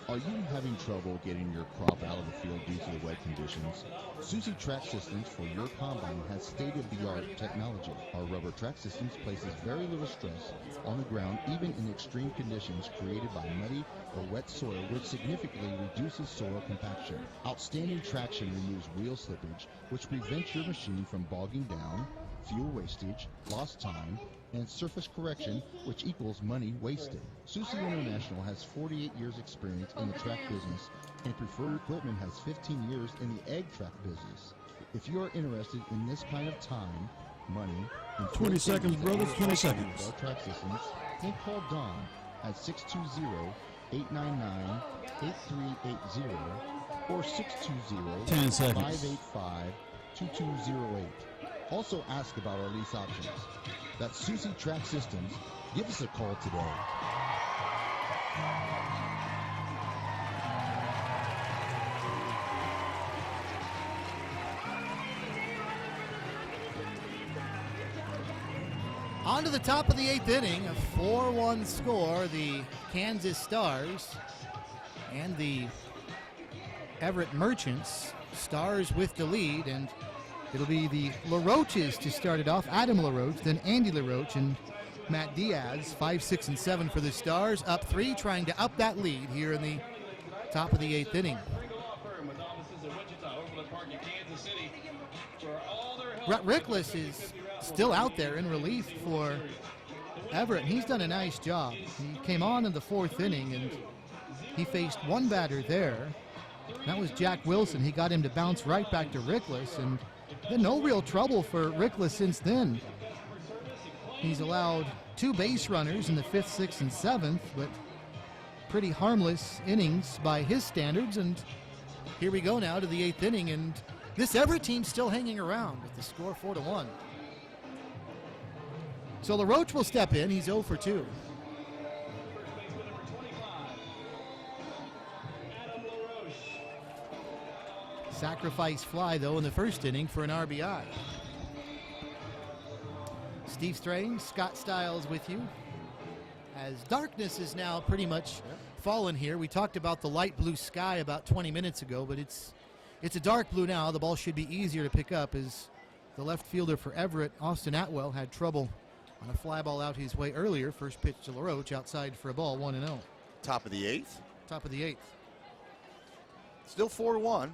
Are you having trouble getting your crop out of the field due to the wet conditions? Susie Track Systems for your combine has state-of-the-art technology. Our rubber track systems places very little stress on the ground, even in extreme conditions created by muddy or wet soil, which significantly reduces soil compaction. Outstanding traction removes wheel slippage, which prevents your machine from bogging down, fuel wastage, lost time, and surface correction, which equals money wasted. Susie International has 48 years experience in the track business, and Preferred Equipment has 15 years in the egg track business. If you are interested in this kind of time, money, and 20 seconds, brothers, 20 seconds. Our track systems, then call Don at 620-899-8380 or 10 seconds. 620-585-2208. Also ask about our lease options. That's Susie Track Systems. Give us a call today. On to the top of the 8th inning, a 4-1 score. The Kansas Stars and the Everett Merchants. Stars with the lead, and It'll be the LaRoches to start it off. Adam LaRoche, then Andy LaRoche, and Matt Diaz. 5, 6, and 7 for the Stars. Up 3, trying to up that lead here in the top of the 8th inning. Brett Rickless is still out there in relief for Everett, and he's done a nice job. He came on in the 4th inning, and he faced one batter there. That was Jack Wilson. He got him to bounce right back to Rickless, and been no real trouble for Rickless since then. He's allowed 2 base runners in the 5th, 6th, and 7th, but pretty harmless innings by his standards. And here we go now to the 8th inning, and this Everett team's still hanging around with the score 4-1. So LaRoche will step in. He's 0 for 2. Sacrifice fly, though, in the 1st inning for an RBI. Steve Strange, Scott Stiles with you. As darkness is now pretty much fallen here. We talked about the light blue sky about 20 minutes ago, but it's a dark blue now. The ball should be easier to pick up as the left fielder for Everett, Austin Atwell, had trouble on a fly ball out his way earlier. First pitch to LaRoche, outside for a ball, 1-0. Top of the 8th? Top of the 8th. Still 4-1.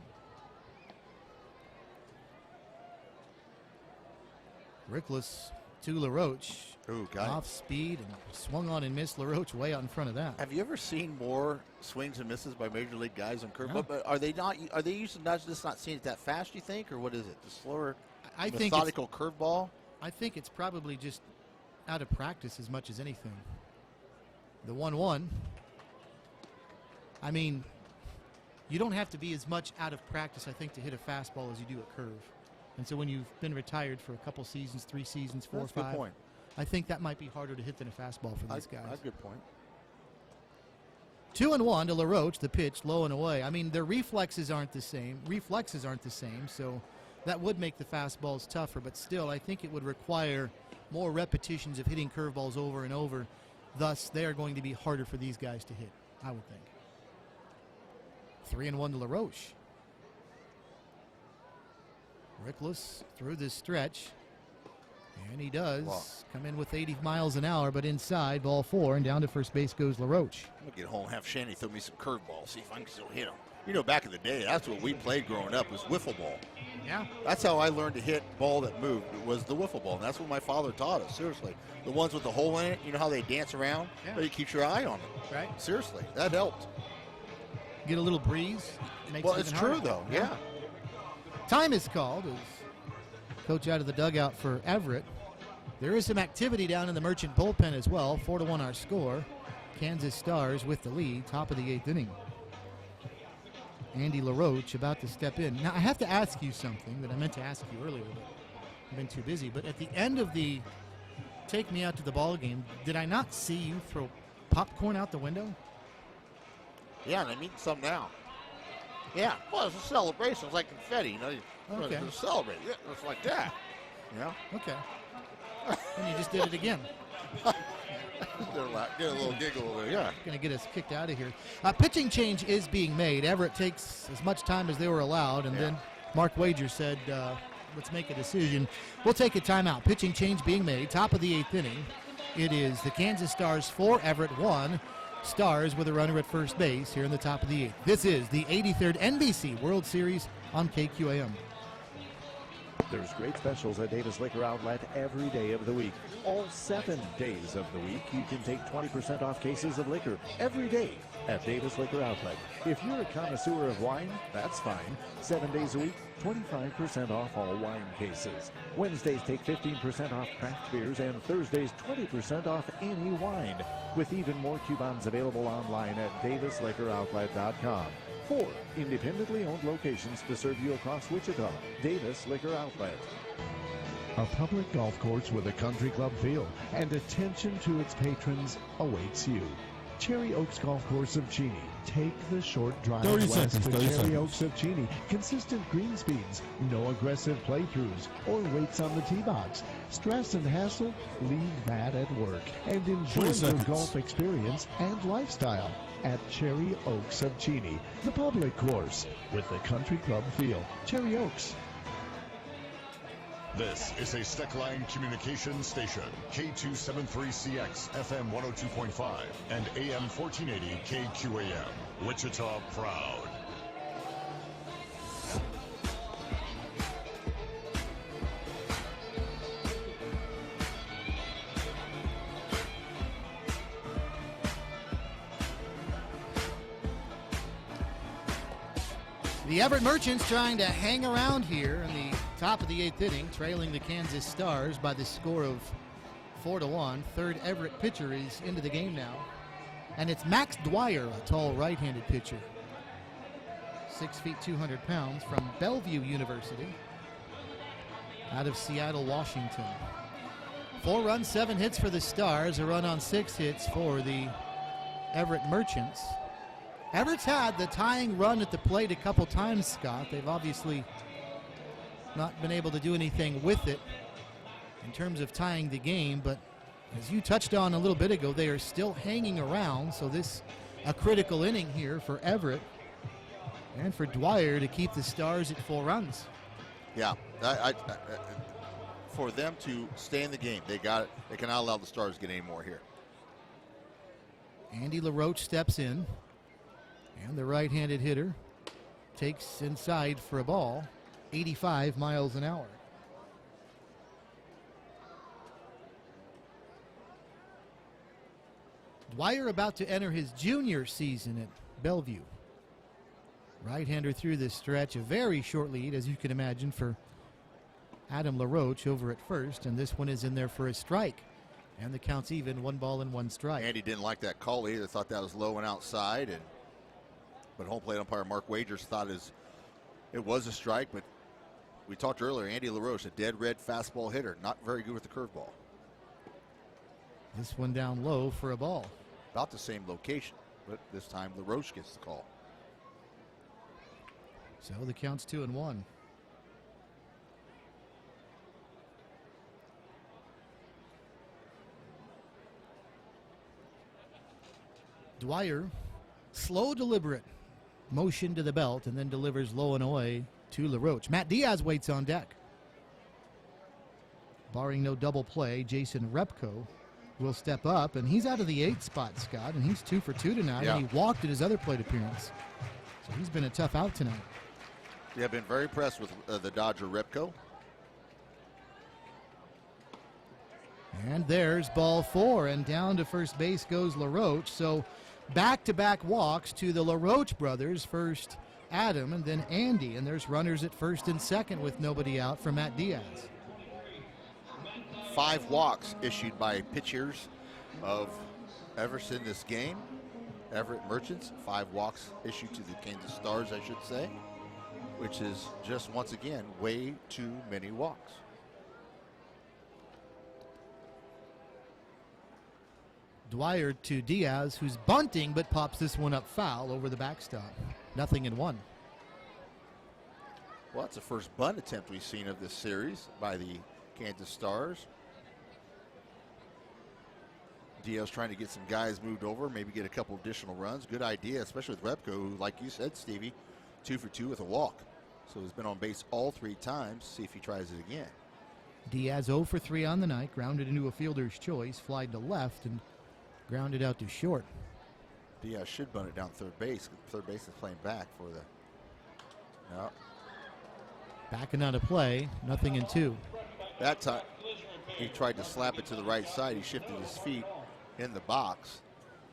Rickless to LaRoche. Ooh, got off speed and swung on and missed. LaRoche way out in front of that. Have you ever seen more swings and misses by major league guys on curveball? But are they usually just not seeing it that fast, you think, or what is it? The slower, methodical curveball? I think it's probably just out of practice as much as anything. The 1-1. I mean, you don't have to be as much out of practice, I think, to hit a fastball as you do a curve. And so when you've been retired for a couple seasons, 3 seasons, 4 or 5, good point. I think that might be harder to hit than a fastball for these guys. That's a good point. 2-1 to LaRoche, the pitch low and away. I mean, their reflexes aren't the same, so that would make the fastballs tougher, but still, I think it would require more repetitions of hitting curveballs over and over. Thus, they are going to be harder for these guys to hit, I would think. 3-1 to LaRoche. Rickless through this stretch, and he does come in with 80 miles an hour, but inside, ball 4, and down to first base goes LaRoche. I'm going to get home and have Shanny throw me some curveballs, see if I can still hit them. You know, back in the day, that's what we played growing up, was wiffle ball. Yeah. That's how I learned to hit ball that moved, was the wiffle ball, and that's what my father taught us, seriously. The ones with the hole in it, you know how they dance around? Yeah. But you keep your eye on them. Right. Seriously, that helped. Get a little breeze. Well, it's true, though, yeah. Time is called as coach out of the dugout for Everett. There is some activity down in the Merchant bullpen as well. 4-1 our score. Kansas Stars with the lead, top of the 8th inning. Andy LaRoche about to step in. Now, I have to ask you something that I meant to ask you earlier, but I've been too busy. But at the end of the take me out to the ball game, did I not see you throw popcorn out the window? Yeah, and I mean some now. Yeah, well, it's a celebration. It's like confetti, you know. Okay. It's a celebration. Yeah, it's like that. Yeah. Okay. And you just did it again. Get a little giggle over there, yeah. Going to get us kicked out of here. Pitching change is being made. Everett takes as much time as they were allowed, and then Mark Wager said, let's make a decision. We'll take a timeout. Pitching change being made. Top of the 8th inning. It is the Kansas Stars 4, Everett 1. Stars with a runner at first base here in the top of the 8th. This is the 83rd NBC World Series on KQAM. There's great specials at Davis Liquor Outlet every day of the week. All 7 days of the week, you can take 20% off cases of liquor every day at Davis Liquor Outlet. If you're a connoisseur of wine, that's fine. 7 days a week, 25% off all wine cases. Wednesdays take 15% off craft beers, and Thursdays 20% off any wine. With even more coupons available online at davisliquoroutlet.com. 4 independently owned locations to serve you across Wichita. Davis Liquor Outlet. A public golf course with a country club feel and attention to its patrons awaits you. Cherry Oaks Golf Course of Cheney. Take the short drive west to Cherry Oaks of Cheney. Consistent green speeds, no aggressive playthroughs or waits on the tee box. Stress and hassle, leave that at work and enjoy your golf experience and lifestyle at Cherry Oaks of Cheney, the public course with the country club feel. Cherry Oaks. This is a Steckline Communications station, K273CX, FM 102.5, and AM 1480 KQAM. Wichita proud. The Everett Merchants trying to hang around here in the top of the 8th inning, trailing the Kansas Stars by the score of 4-1. Third Everett pitcher is into the game now. And it's Max Dwyer, a tall right-handed pitcher. 6 feet, 200 pounds from Bellevue University out of Seattle, Washington. 4 runs, 7 hits for the Stars, a run on 6 hits for the Everett Merchants. Everett's had the tying run at the plate a couple times, Scott. They've obviously not been able to do anything with it in terms of tying the game, but as you touched on a little bit ago, they are still hanging around, so this a critical inning here for Everett and for Dwyer to keep the Stars at 4 runs. Yeah, for them to stay in the game, they cannot allow the Stars to get any more here. Andy LaRoche steps in. And the right-handed hitter takes inside for a ball, 85 miles an hour. Dwyer about to enter his junior season at Bellevue. Right-hander through this stretch, a very short lead, as you can imagine, for Adam LaRoche over at first, and this one is in there for a strike. And the count's even, 1 ball and 1 strike. Andy didn't like that call either, thought that was low and outside, but home plate umpire Mark Wagers thought it was a strike, but we talked earlier, Andy LaRoche, a dead red fastball hitter, not very good with the curveball. This one down low for a ball. About the same location, but this time LaRoche gets the call. So the count's 2-1. Dwyer, slow, deliberate motion to the belt, and then delivers low and away to LaRoche. Matt Diaz waits on deck. Barring no double play, Jason Repko will step up, and he's out of the 8th spot, Scott, and he's 2 for 2 tonight, yeah. And he walked at his other plate appearance. So he's been a tough out tonight. Yeah, I've been very impressed with the Dodger Repko. And there's ball 4, and down to first base goes LaRoche. So back-to-back walks to the LaRoche brothers, first Adam and then Andy, and there's runners at first and second with nobody out for Matt Diaz. 5 walks issued by pitchers of Everett in this game. Everett Merchants, 5 walks issued to the Kansas Stars, I should say, which is just once again way too many walks. Dwyer to Diaz, who's bunting but pops this one up foul over the backstop. 0-1. Well, that's the first bunt attempt we've seen of this series by the Kansas Stars. Diaz trying to get some guys moved over, maybe get a couple additional runs. Good idea, especially with Repko, who, like you said, Stevie, 2 for 2 with a walk. So he's been on base all 3 times. See if he tries it again. Diaz 0 for 3 on the night, grounded into a fielder's choice, flied to left, and grounded out to short. Diaz should bunt it down third base. Third base is playing back for the. No. Backing out of play, 0-2. That time he tried to slap it to the right side. He shifted his feet in the box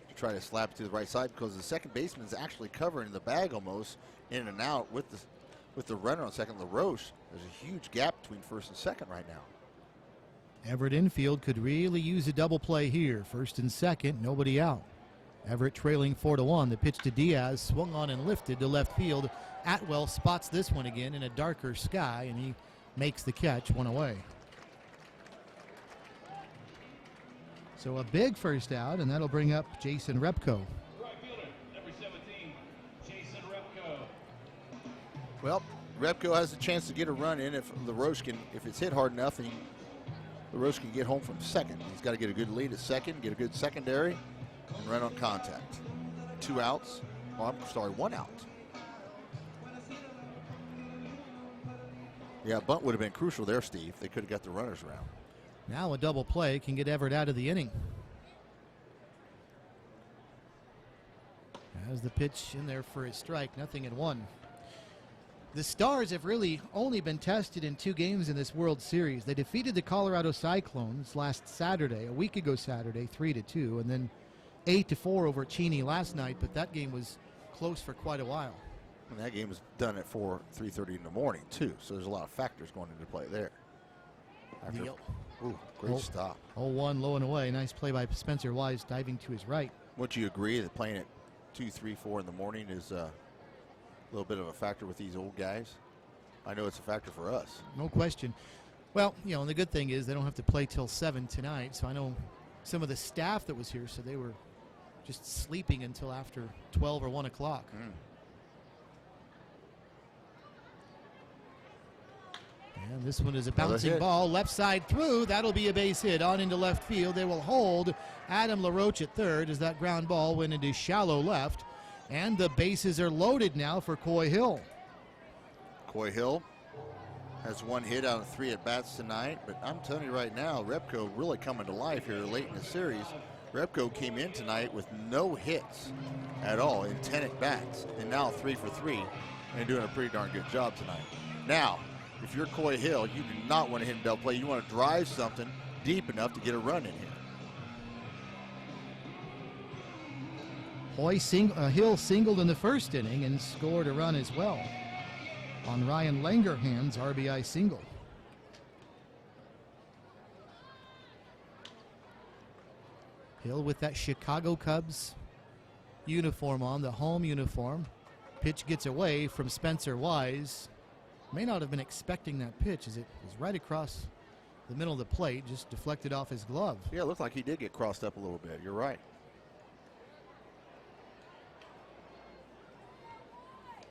to try to slap it to the right side because the second baseman's actually covering the bag almost in and out with the runner on second, LaRoche. There's a huge gap between first and second right now. Everett infield could really use a double play here. First and second, nobody out. Everett trailing 4-1. The pitch to Diaz, swung on and lifted to left field. Atwell spots this one again in a darker sky, and he makes the catch, 1 away. So a big first out, and that'll bring up Jason Repko. Right fielder, number 17, Jason Repko. Well, Repko has a chance to get a run in if LaRoche can, if it's hit hard enough, and LaRoche can get home from second. He's got to get a good lead at second, get a good secondary, and run on contact. 2 outs. Well, I'm sorry, 1 out. Yeah, bunt would have been crucial there, Steve. They could have got the runners around. Now a double play can get Everett out of the inning. As the pitch in there for a strike, 0-1. The Stars have really only been tested in 2 games in this World Series. They defeated the Colorado Cyclones last Saturday, a week ago Saturday, 3-2, and then 8-4 over Cheney last night, but that game was close for quite a while. And that game was done at 3:30 in the morning, too, so there's a lot of factors going into play there. Great stop. 0-1, low and away. Nice play by Spencer Wise, diving to his right. Would you agree that playing at 2, 3, 4 in the morning is a little bit of a factor with these old guys? I know it's a factor for us. No question. Well, and the good thing is they don't have to play till 7 tonight, so I know some of the staff that was here, so they were just sleeping until after 12 or 1 o'clock. And this one is a bouncing ball, left side through. That'll be a base hit on into left field. They will hold Adam LaRoche at third as that ground ball went into shallow left. And the bases are loaded now for Coy Hill. Coy Hill has 1 hit out of 3 at-bats tonight, but I'm telling you right now, Repco really coming to life here late in the series. Repco came in tonight with no hits at all in 10 at-bats, and now 3 for 3, and doing a pretty darn good job tonight. Now, if you're Coy Hill, you do not want to hit a double play. You want to drive something deep enough to get a run in here. Hill singled in the first inning and scored a run as well on Ryan Langerhand's RBI single. Hill with that Chicago Cubs uniform on, the home uniform. Pitch gets away from Spencer Wise. May not have been expecting that pitch as it was right across the middle of the plate, just deflected off his glove. Yeah, it looked like he did get crossed up a little bit. You're right.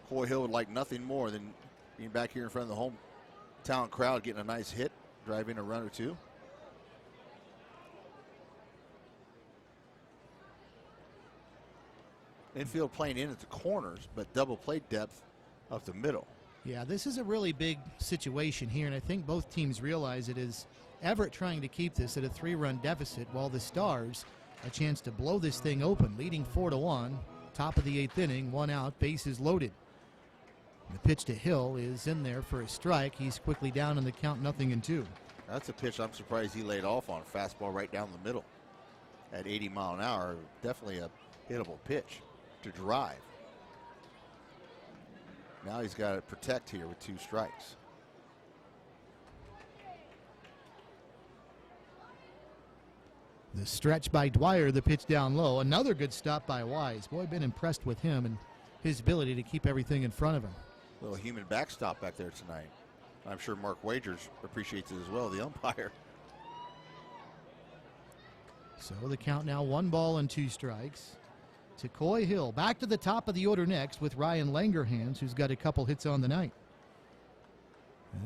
Coy Hill would like nothing more than being back here in front of the hometown crowd, getting a nice hit, driving a run or two. Infield playing in at the corners, but double play depth up the middle. Yeah, this is a really big situation here, and I think both teams realize it is. Everett trying to keep this at a 3-run deficit, while the Stars a chance to blow this thing open, leading 4-1, top of the 8th inning, 1 out, bases loaded. The pitch to Hill is in there for a strike. He's quickly down in the count, 0-2. That's a pitch I'm surprised he laid off on. Fastball right down the middle at 80 mile an hour. Definitely a hittable pitch to drive. Now he's got to protect here with 2 strikes. The stretch by Dwyer, the pitch down low. Another good stop by Wise. Boy, been impressed with him and his ability to keep everything in front of him. A little human backstop back there tonight. I'm sure Mark Wagers appreciates it as well, the umpire. So the count now 1 ball and 2 strikes to Coy Hill. Back to the top of the order next with Ryan Langerhans, who's got a couple hits on the night.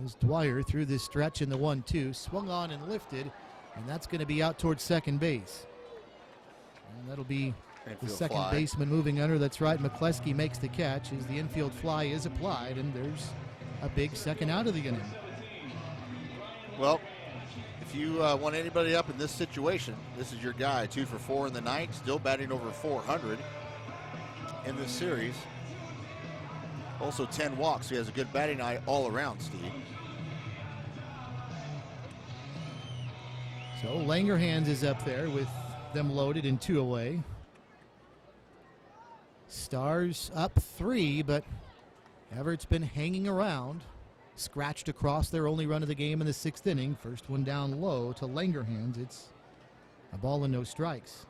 As Dwyer through this stretch in the 1-2, swung on and lifted, and that's going to be out towards second base. And that'll be the second baseman moving under. That's right. McCleskey makes the catch as the infield fly is applied, and there's a big second out of the inning. Well, if you want anybody up in this situation, this is your guy. 2 for 4 in the night, still batting over 400 in this series. Also 10 walks. He has a good batting eye all around, Steve. So Langerhans is up there with them loaded and 2 away. Stars up 3, but Everett's been hanging around. Scratched across their only run of the game in the 6th inning. First one down low to Langerhans. It's a ball and no strikes.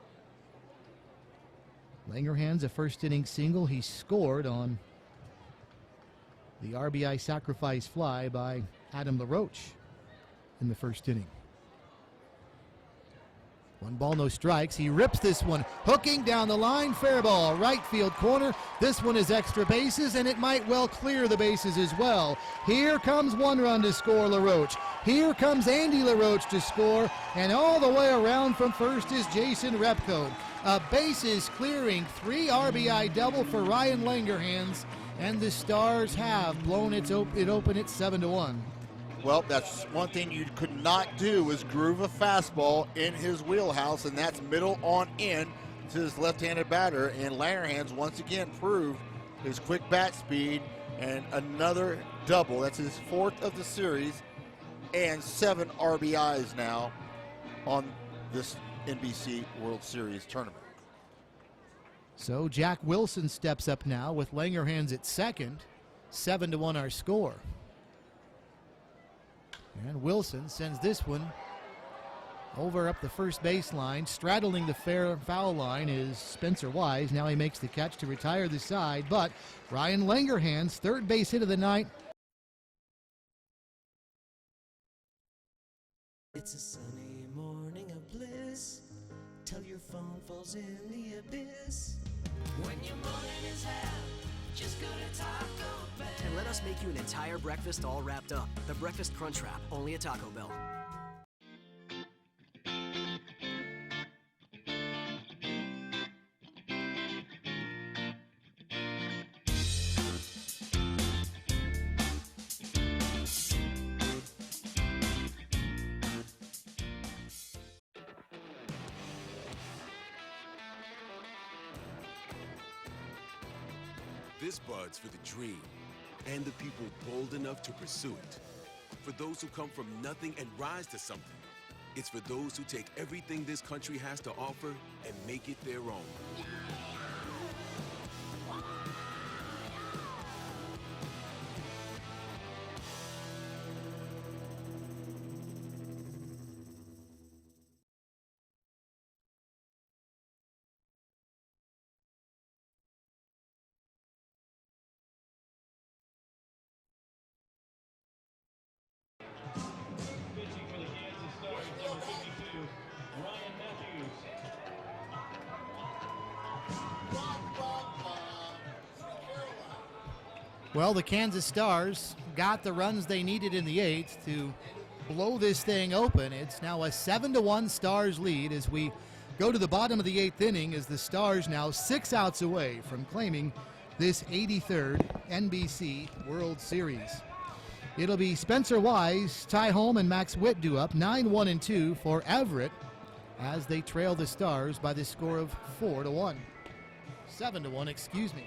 Langerhans, a first inning single. He scored on the RBI sacrifice fly by Adam LaRoche in the first inning. 1 ball, no strikes. He rips this one, hooking down the line, fair ball, right field corner. This one is extra bases, and it might well clear the bases as well. Here comes 1 run to score LaRoche. Here comes Andy LaRoche to score, and all the way around from first is Jason Repko. A bases clearing 3 RBI double for Ryan Langerhans, and the Stars have blown it open at 7-1. Well, that's one thing you could not do was groove a fastball in his wheelhouse, and that's middle on in to his left-handed batter. And Langerhans once again proved his quick bat speed, and another double. That's his 4th of the series, and 7 RBIs now on this NBC World Series tournament. So Jack Wilson steps up now with Langerhans at second. 7-1 our score. And Wilson sends this one over up the first baseline. Straddling the foul line is Spencer Wise. Now he makes the catch to retire the side, but Ryan Langerhans, third base hit of the night. It's a sunny morning of bliss till your phone falls in the abyss. When your morning is hell, just go to Taco Bell. And let us make you an entire breakfast all wrapped up. The Breakfast Crunch Wrap, only at Taco Bell. This bud's for the dream and the people bold enough to pursue it. For those who come from nothing and rise to something. It's for those who take everything this country has to offer and make it their own. Well, the Kansas Stars got the runs they needed in the 8th to blow this thing open. It's now a 7-1 Stars lead as we go to the bottom of the 8th inning, as the Stars now 6 outs away from claiming this 83rd NBC World Series. It'll be Spencer Wise, Ty Holm, and Max Witt due up, 9-1-2 for Everett as they trail the Stars by the score of 4-1. 7-1, excuse me.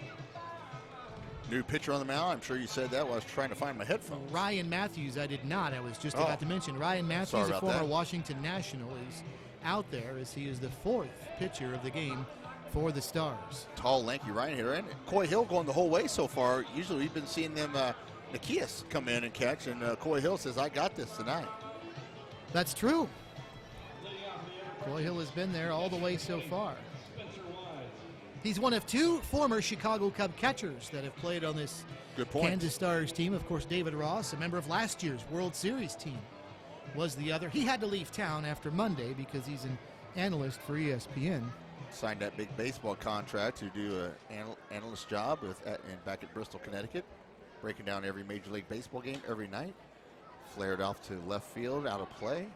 New pitcher on the mound. I'm sure you said that while I was trying to find my headphones. Ryan Matthews, I did not. I was just about to mention Ryan Matthews, a former Washington National, is out there as he is the 4th pitcher of the game for the Stars. Tall, lanky right hitter. And Coy Hill going the whole way so far. Usually we've been seeing them, Nikias come in and catch, and Coy Hill says, I got this tonight. That's true. Coy Hill has been there all the way so far. He's one of 2 former Chicago Cub catchers that have played on this Kansas Stars team. Of course, David Ross, a member of last year's World Series team, was the other. He had to leave town after Monday because he's an analyst for ESPN. Signed that big baseball contract to do an analyst job back at Bristol, Connecticut, breaking down every Major League Baseball game every night. Flared off to left field, out of play.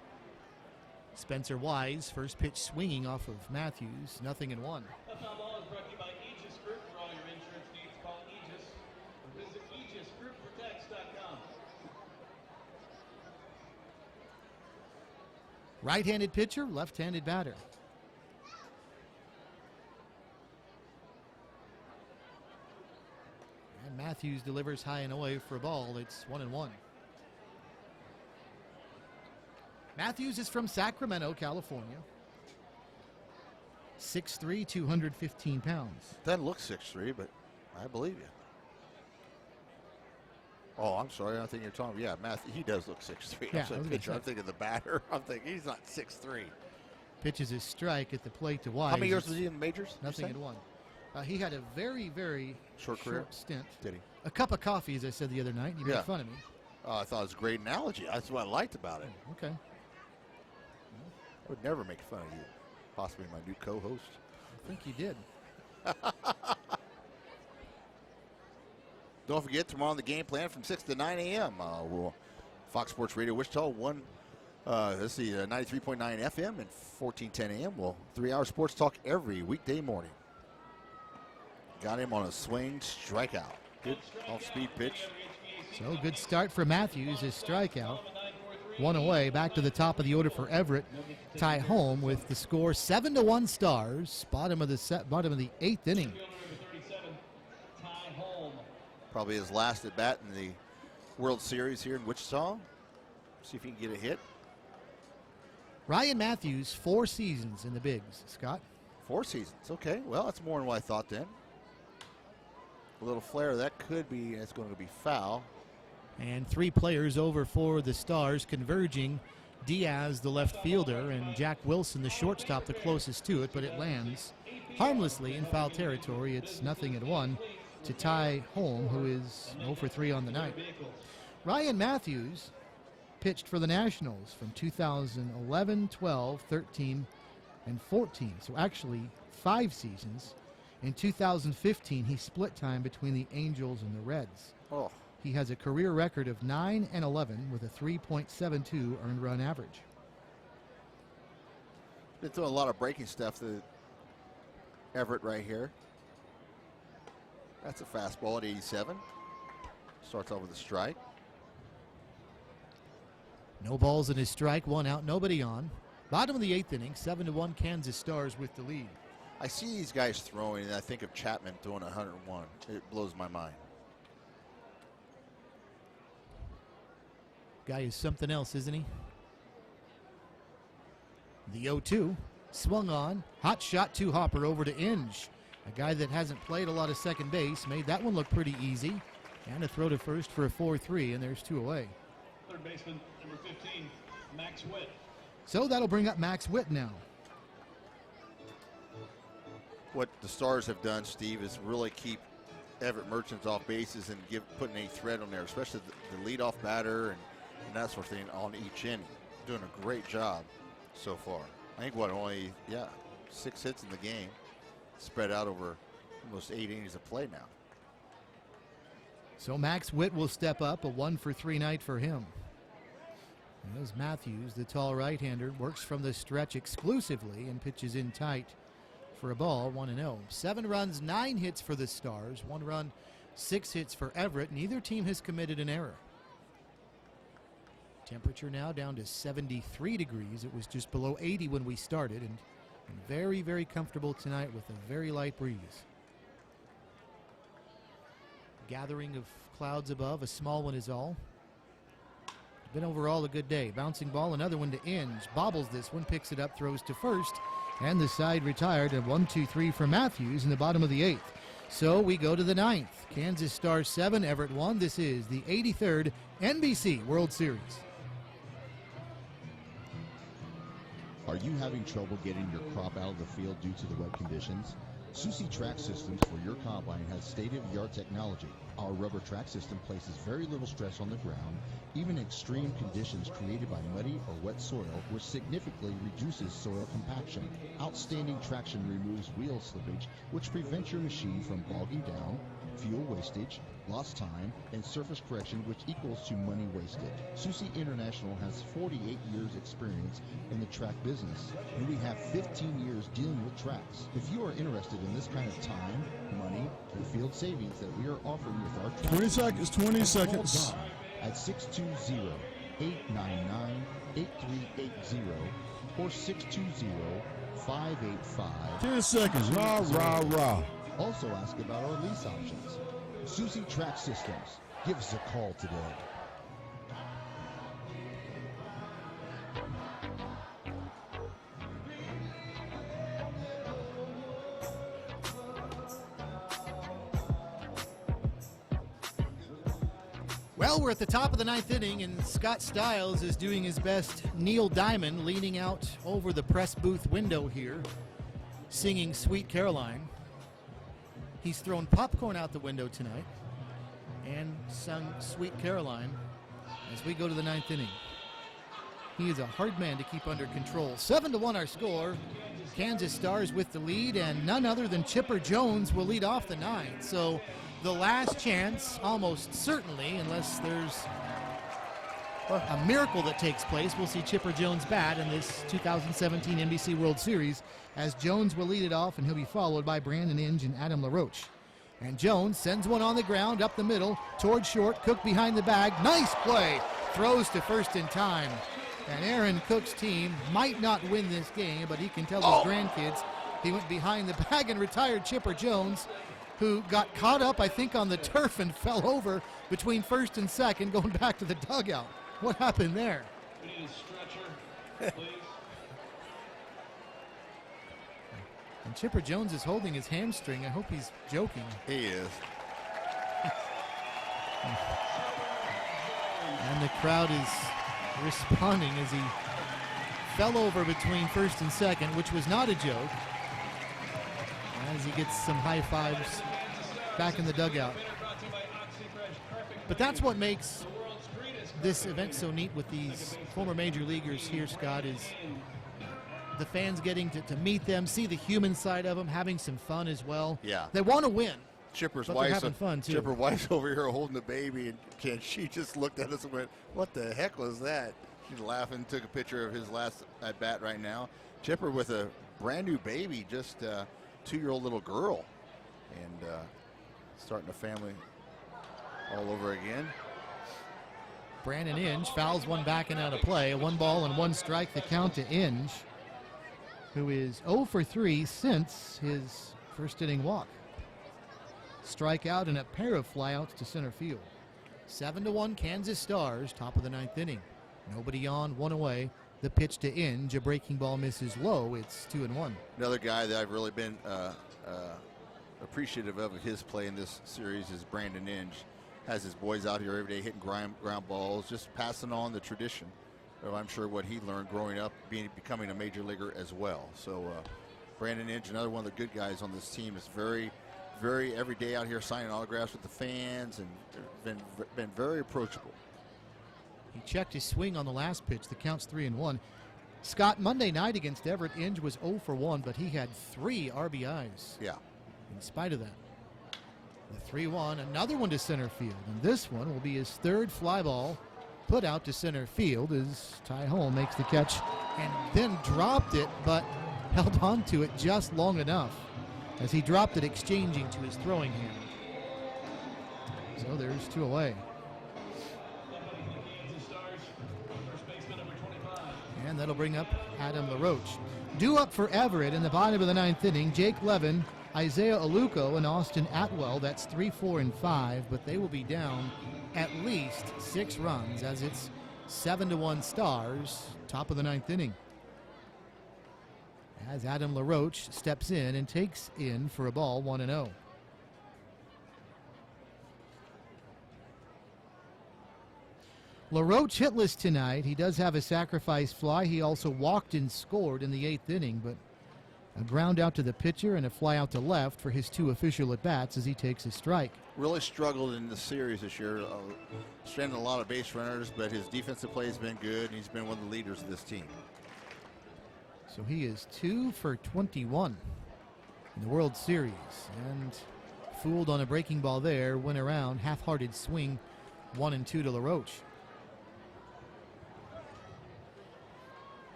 Spencer Wise, first pitch swinging off of Matthews, 0-1. Right-handed pitcher, left-handed batter. And Matthews delivers high and away for a ball. It's 1-1. Matthews is from Sacramento, California. 6'3", 215 pounds. Doesn't look 6'3", but I believe you. Oh, I'm sorry. I think you're talking. Yeah, Matthew. He does look 6'3". Yeah, I'm thinking the batter. I'm thinking he's not 6'3". Pitches his strike at the plate to Wise. How many years was he in the majors? 0-1. He had a very, very short stint. Did he? A cup of coffee, as I said the other night. You made fun of me. Oh, I thought it was a great analogy. That's what I liked about it. Okay. I would never make fun of you. Possibly my new co-host. I think you did. Don't forget, tomorrow on the game plan from 6 to 9 a.m. Fox Sports Radio Wichita, 93.9 FM and 1410 a.m. 3-hour sports talk every weekday morning. Got him on a swing strikeout. Good off-speed pitch. So good start for Matthews, his strikeout. One away, back to the top of the order for Everett. Tie home with the score 7-1 Stars. Bottom of the 8th inning. Probably his last at bat in the World Series here in Wichita. See if he can get a hit. Ryan Matthews, 4 seasons in the bigs. Scott? 4 seasons. Okay, well, that's more than what I thought then. A little flare, that could be, it's going to be foul. And 3 players over for the Stars converging. Diaz, the left fielder, and Jack Wilson, the shortstop, the closest to it, but it lands harmlessly in foul territory. It's 0-1 to Ty Holm, who is 0 for 3 on the night. Ryan Matthews pitched for the Nationals from 2011, 12, 13, and 14. So actually 5 seasons. In 2015, he split time between the Angels and the Reds. Oh. He has a career record of 9-11 with a 3.72 earned run average. Been throwing a lot of breaking stuff to Everett right here. That's a fastball at 87. Starts off with a strike. No balls in his strike, 1 out, nobody on. Bottom of the 8th inning, 7-1 Kansas Stars with the lead. I see these guys throwing, and I think of Chapman throwing 101. It blows my mind. Guy is something else, isn't he? The 0-2, swung on, hot shot to Hopper over to Inge. A guy that hasn't played a lot of second base, made that one look pretty easy. And a throw to first for a 4-3, and there's 2 away. Third baseman, number 15, Max Witt. So that'll bring up Max Witt now. What the Stars have done, Steve, is really keep Everett Merchants off bases and putting a threat on there, especially the leadoff batter and that sort of thing on each inning. Doing a great job so far. I think only 6 hits in the game, spread out over almost 8 innings of play now. So Max Witt will step up, a 1 for 3 night for him. As Matthews, the tall right-hander, works from the stretch exclusively and pitches in tight for a ball, 1-0. 7 runs, 9 hits for the Stars, 1 run, 6 hits for Everett. Neither team has committed an error. Temperature now down to 73 degrees. It was just below 80 when we started, and very, very comfortable tonight with a very light breeze. Gathering of clouds above, a small one is all. Been overall a good day. Bouncing ball, another one to Inge. Bobbles this one, picks it up, throws to first, and the side retired at 1-2-3 for Matthews in the bottom of the 8th. So we go to the 9th. Kansas Stars 7, Everett 1. This is the 83rd NBC World Series. Are you having trouble getting your crop out of the field due to the wet conditions? Susi Track Systems for your combine has state-of-the-art technology. Our rubber track system places very little stress on the ground, even extreme conditions created by muddy or wet soil, which significantly reduces soil compaction. Outstanding traction removes wheel slippage, which prevents your machine from bogging down, fuel wastage, lost time, and surface correction, which equals to money wasted. Susi International has 48 years experience in the track business, and we have 15 years dealing with tracks. If you are interested in this kind of time, money, and field savings that we are offering with our track, 20 seconds, 20 seconds. At 620-899-8380 or 620-585. 10 seconds, rah, rah, rah. Also ask about our lease options. Susi Track Systems. Give us a call today. Well, we're at the top of the 9th inning, and Scott Stiles is doing his best Neil Diamond, leaning out over the press booth window here, singing Sweet Caroline. He's thrown popcorn out the window tonight and sung Sweet Caroline as we go to the 9th inning. He is a hard man to keep under control. 7-1 our score. Kansas Stars with the lead, and none other than Chipper Jones will lead off the 9th. So the last chance, almost certainly, unless there's a miracle that takes place, we'll see Chipper Jones bat in this 2017 NBC World Series, as Jones will lead it off, and he'll be followed by Brandon Inge and Adam LaRoche. And Jones sends one on the ground up the middle toward short. Cook behind the bag. Nice play. Throws to first in time. And Aaron Cook's team might not win this game, but he can tell his grandkids he went behind the bag and retired Chipper Jones, who got caught up, I think, on the turf and fell over between first and second, going back to the dugout. What happened there? We need a stretcher, please. And Chipper Jones is holding his hamstring. I hope he's joking. He is. And the crowd is responding as he fell over between first and second, which was not a joke, as he gets some high fives back in the dugout. But that's what makes this event so neat with these former major leaguers here, Scott, is the fans getting to meet them, see the human side of them, having some fun as well. Yeah. They want to win. Chipper's but wife's they're having fun too. Chipper wife's over here holding the baby, and she just looked at us and went, "What the heck was that?" She's laughing. Took a picture of his last at bat right now. Chipper with a brand new baby, just 2-year-old little girl, and starting a family all over again. Brandon Inge fouls one back and out of play. A 1-1 strike, the count to Inge, who is 0 for 3 since his first inning walk. Strikeout and a pair of flyouts to center field. 7-1 Kansas Stars, top of the 9th inning. Nobody on, one away. The pitch to Inge, a breaking ball misses low. It's 2-1. Another guy that I've really been appreciative of his play in this series is Brandon Inge. Has his boys out here every day hitting ground balls, just passing on the tradition of, I'm sure, what he learned growing up, becoming a major leaguer as well. So Brandon Inge, another one of the good guys on this team, is very every day out here signing autographs with the fans and been very approachable. He checked his swing on the last pitch. The count's 3-1. Scott, Monday night against Everett, Inge was 0 for 1, but he had 3 RBIs. Yeah. In spite of that. The 3-1, another one to center field. And this one will be his third fly ball put out to center field as Ty Holm makes the catch and then dropped it, but held on to it just long enough as he dropped it, exchanging to his throwing hand. So there's 2 away. And that'll bring up Adam LaRoche. Due up for Everett in the bottom of the 9th inning, Jake Levin, Isaiah Aluko, and Austin Atwell. That's 3, 4, and 5, but they will be down at least 6 runs as it's 7-1 Stars, top of the 9th inning. As Adam LaRoche steps in and takes in for a ball, 1-0. LaRoche hitless tonight. He does have a sacrifice fly. He also walked and scored in the 8th inning, but a ground out to the pitcher and a fly out to left for his 2 official at-bats as he takes a strike. Really struggled in the series this year, stranded a lot of base runners, but his defensive play has been good, and he's been one of the leaders of this team. So he is 2 for 21 in the World Series, and fooled on a breaking ball there, went around, half-hearted swing, 1-2 to LaRoche.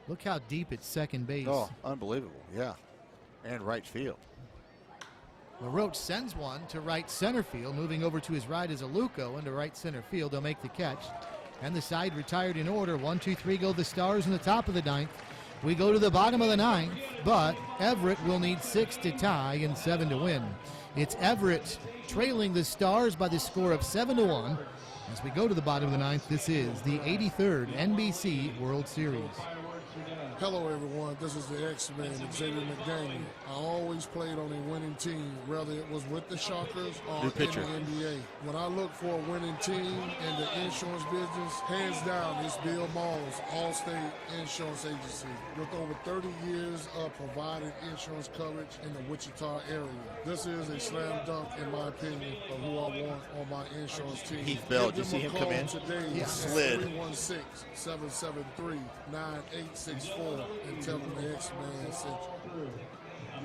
Look how deep it's second base. Oh, unbelievable, yeah. And right field. LaRoche sends one to right center field. Moving over to his right is Aluko into right center field. They'll make the catch. And the side retired in order. 1, 2, 3 go the Stars in the top of the 9th. We go to the bottom of the 9th, but Everett will need 6 to tie and 7 to win. It's Everett trailing the Stars by the score of 7-1. As we go to the bottom of the 9th, this is the 83rd NBC World Series. Hello, everyone. This is the X-Man, Xavier McDaniel. I always played on a winning team, whether it was with the Shockers or in the NBA. When I look for a winning team in the insurance business, hands down, it's Bill Ball's Allstate Insurance Agency. With over 30 years of providing insurance coverage in the Wichita area, this is a slam dunk, in my opinion, of who I want on my insurance team. Heath Bell, did you see him come in? Today, He slid. 316-773-9864. And tell them the X-Man sent you.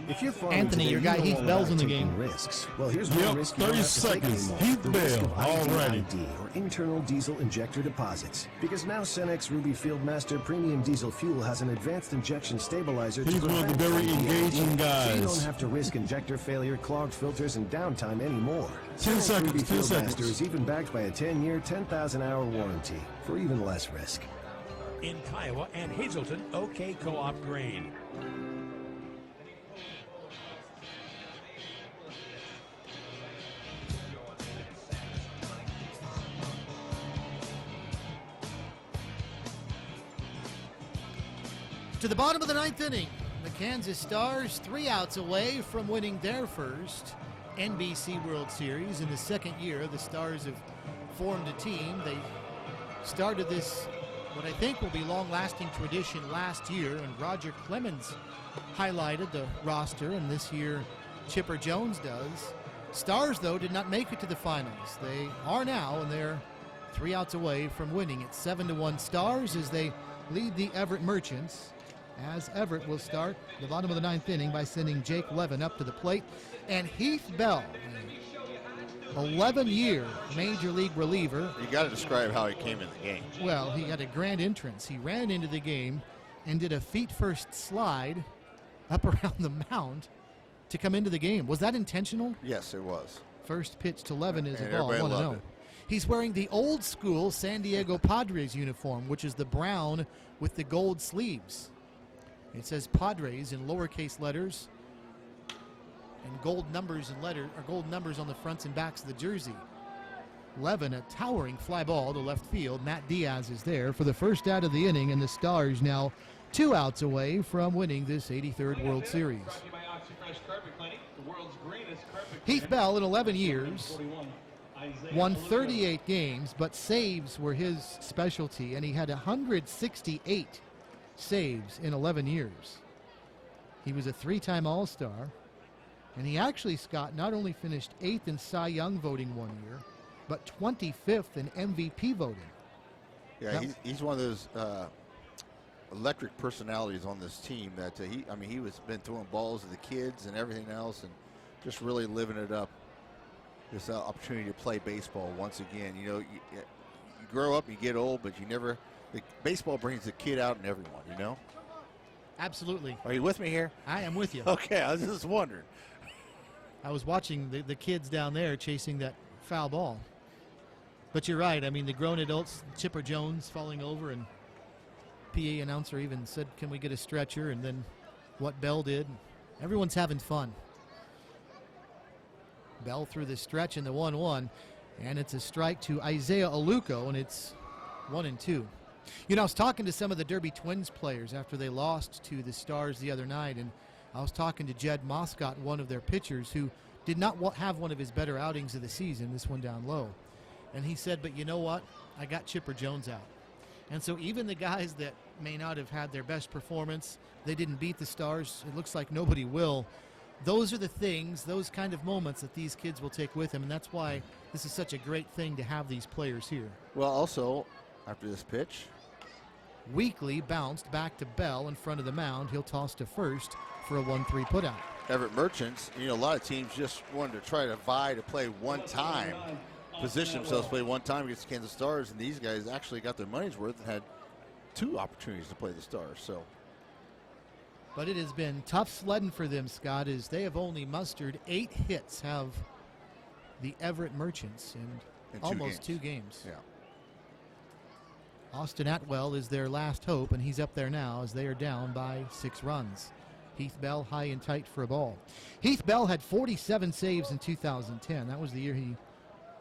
If you're farming Anthony, today, your guy you Heath don't Bell's in the taking game. Risks. Well, here's one risk you don't 30 have to take seconds. anymore. Heath The risk Bell, of alrighty. ID, or internal diesel injector deposits. Because now Cenex Ruby Fieldmaster Premium Diesel Fuel has an advanced injection stabilizer. He's to one of the prevent very ID, engaging so you guys. don't have to risk injector failure, clogged filters, and downtime anymore. 10 Cenex seconds, Ruby 10 Fieldmaster seconds. is even backed by a 10-year, 10,000-hour warranty for even less risk. In Kiowa and Hazelton, OK Co-op Grain. To the bottom of the ninth inning, the Kansas Stars 3 outs away from winning their first NBC World Series. In the second year, the Stars have formed a team. They started this, what I think will be long-lasting tradition last year, and Roger Clemens highlighted the roster, and this year Chipper Jones does. Stars, though, did not make it to the finals. They are now, and they're 3 outs away from winning. It's 7-1 Stars as they lead the Everett Merchants, as Everett will start the bottom of the ninth inning by sending Jake Levin up to the plate. And Heath Bell, 11-year Major League reliever. You got to describe how he came in the game. Well, he had a grand entrance. He ran into the game and did a feet-first slide up around the mound to come into the game. Was that intentional? Yes, it was. First pitch to Levin is a And ball, everybody 1-0. loved it. He's wearing the old school San Diego Padres uniform, which is the brown with the gold sleeves. It says Padres in lowercase letters and gold numbers on the fronts and backs of the jersey. Levin, a towering fly ball to left field. Matt Diaz is there for the first out of the inning, and the Stars now 2 outs away from winning this 83rd World Series. Heath Bell, in 11 years, won 38 games, but saves were his specialty, and he had 168 saves in 11 years. He was a 3-time All-Star, and he actually, Scott, not only finished 8th in Cy Young voting one year, but 25th in MVP voting. Yeah, he's one of those electric personalities on this team that he was been throwing balls to the kids and everything else, and just really living it up. This opportunity to play baseball once again. You know, you grow up, you get old, but you never. Baseball brings the kid out in everyone. You know. Absolutely. Are you with me here? I am with you. Okay, I was just wondering. I was watching the kids down there chasing that foul ball. But you're right. I mean, the grown adults, Chipper Jones falling over, and PA announcer even said, "Can we get a stretcher?" And then what Bell did. Everyone's having fun. Bell through the stretch in the 1-1, and it's a strike to Isaiah Aluko, and it's 1-2. You know, I was talking to some of the Derby Twins players after they lost to the Stars the other night, and I was talking to Jed Moscott, one of their pitchers, who did not have one of his better outings of the season, this one down low. And he said, but you know what? I got Chipper Jones out. And so even the guys that may not have had their best performance, they didn't beat the Stars. It looks like nobody will. Those are the things, those kind of moments that these kids will take with them, and that's why this is such a great thing to have these players here. Well, also, after this pitch, Weekly bounced back to Bell in front of the mound. He'll toss to first for a 1-3 putout. Everett Merchants, you know, a lot of teams just wanted to try to vie to play one time, position themselves to play one time against the Kansas Stars, and these guys actually got their money's worth and had 2 opportunities to play the Stars. So. But it has been tough sledding for them, Scott, as they have only mustered 8 hits, have the Everett Merchants in almost 2 games. Yeah. Austin Atwell is their last hope, and he's up there now as they are down by 6 runs. Heath Bell high and tight for a ball. Heath Bell had 47 saves in 2010. That was the year he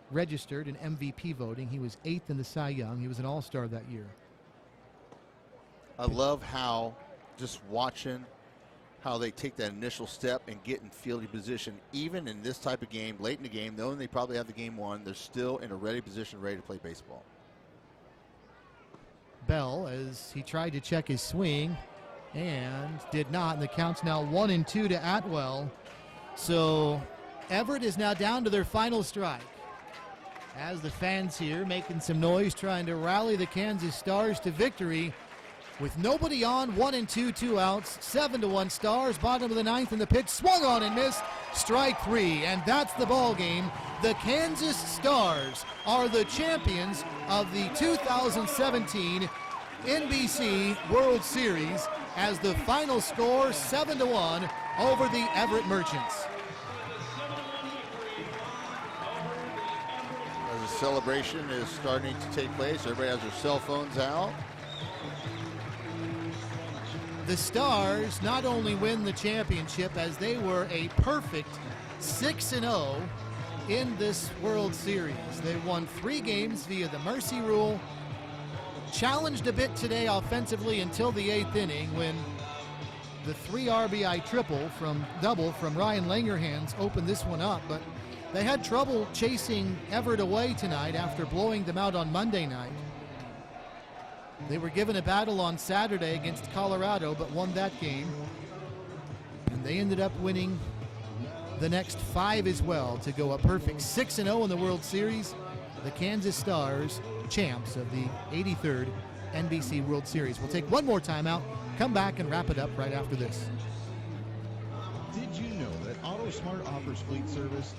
registered in MVP voting. He was 8th in the Cy Young. He was an All-Star that year. I love how just watching how they take that initial step and get in fielding position, even in this type of game, late in the game, knowing they probably have the game won, they're still in a ready position, ready to play baseball. Bell, as he tried to check his swing and did not, and the count's now 1-2 to Atwell. So Everett is now down to their final strike, as the fans here making some noise trying to rally the Kansas Stars to victory. With nobody on, 1 and 2, 2 outs, 7-1 Stars, bottom of the ninth, and the pitch swung on and missed, strike 3, and that's the ball game. The Kansas Stars are the champions of the 2017 NBC World Series as the final score 7-1 over the Everett Merchants. As the celebration is starting to take place, everybody has their cell phones out. The Stars not only win the championship, as they were a perfect 6-0 in this World Series. They won 3 games via the mercy rule, challenged a bit today offensively until the 8th inning when the 3 RBI double from Ryan Langerhans opened this one up, but they had trouble chasing Everett away tonight after blowing them out on Monday night. They were given a battle on Saturday against Colorado, but won that game. And they ended up winning the next 5 as well to go a perfect 6-0 in the World Series. The Kansas Stars, champs of the 83rd NBC World Series. We'll take one more timeout, come back and wrap it up right after this. Did you know that AutoSmart offers fleet service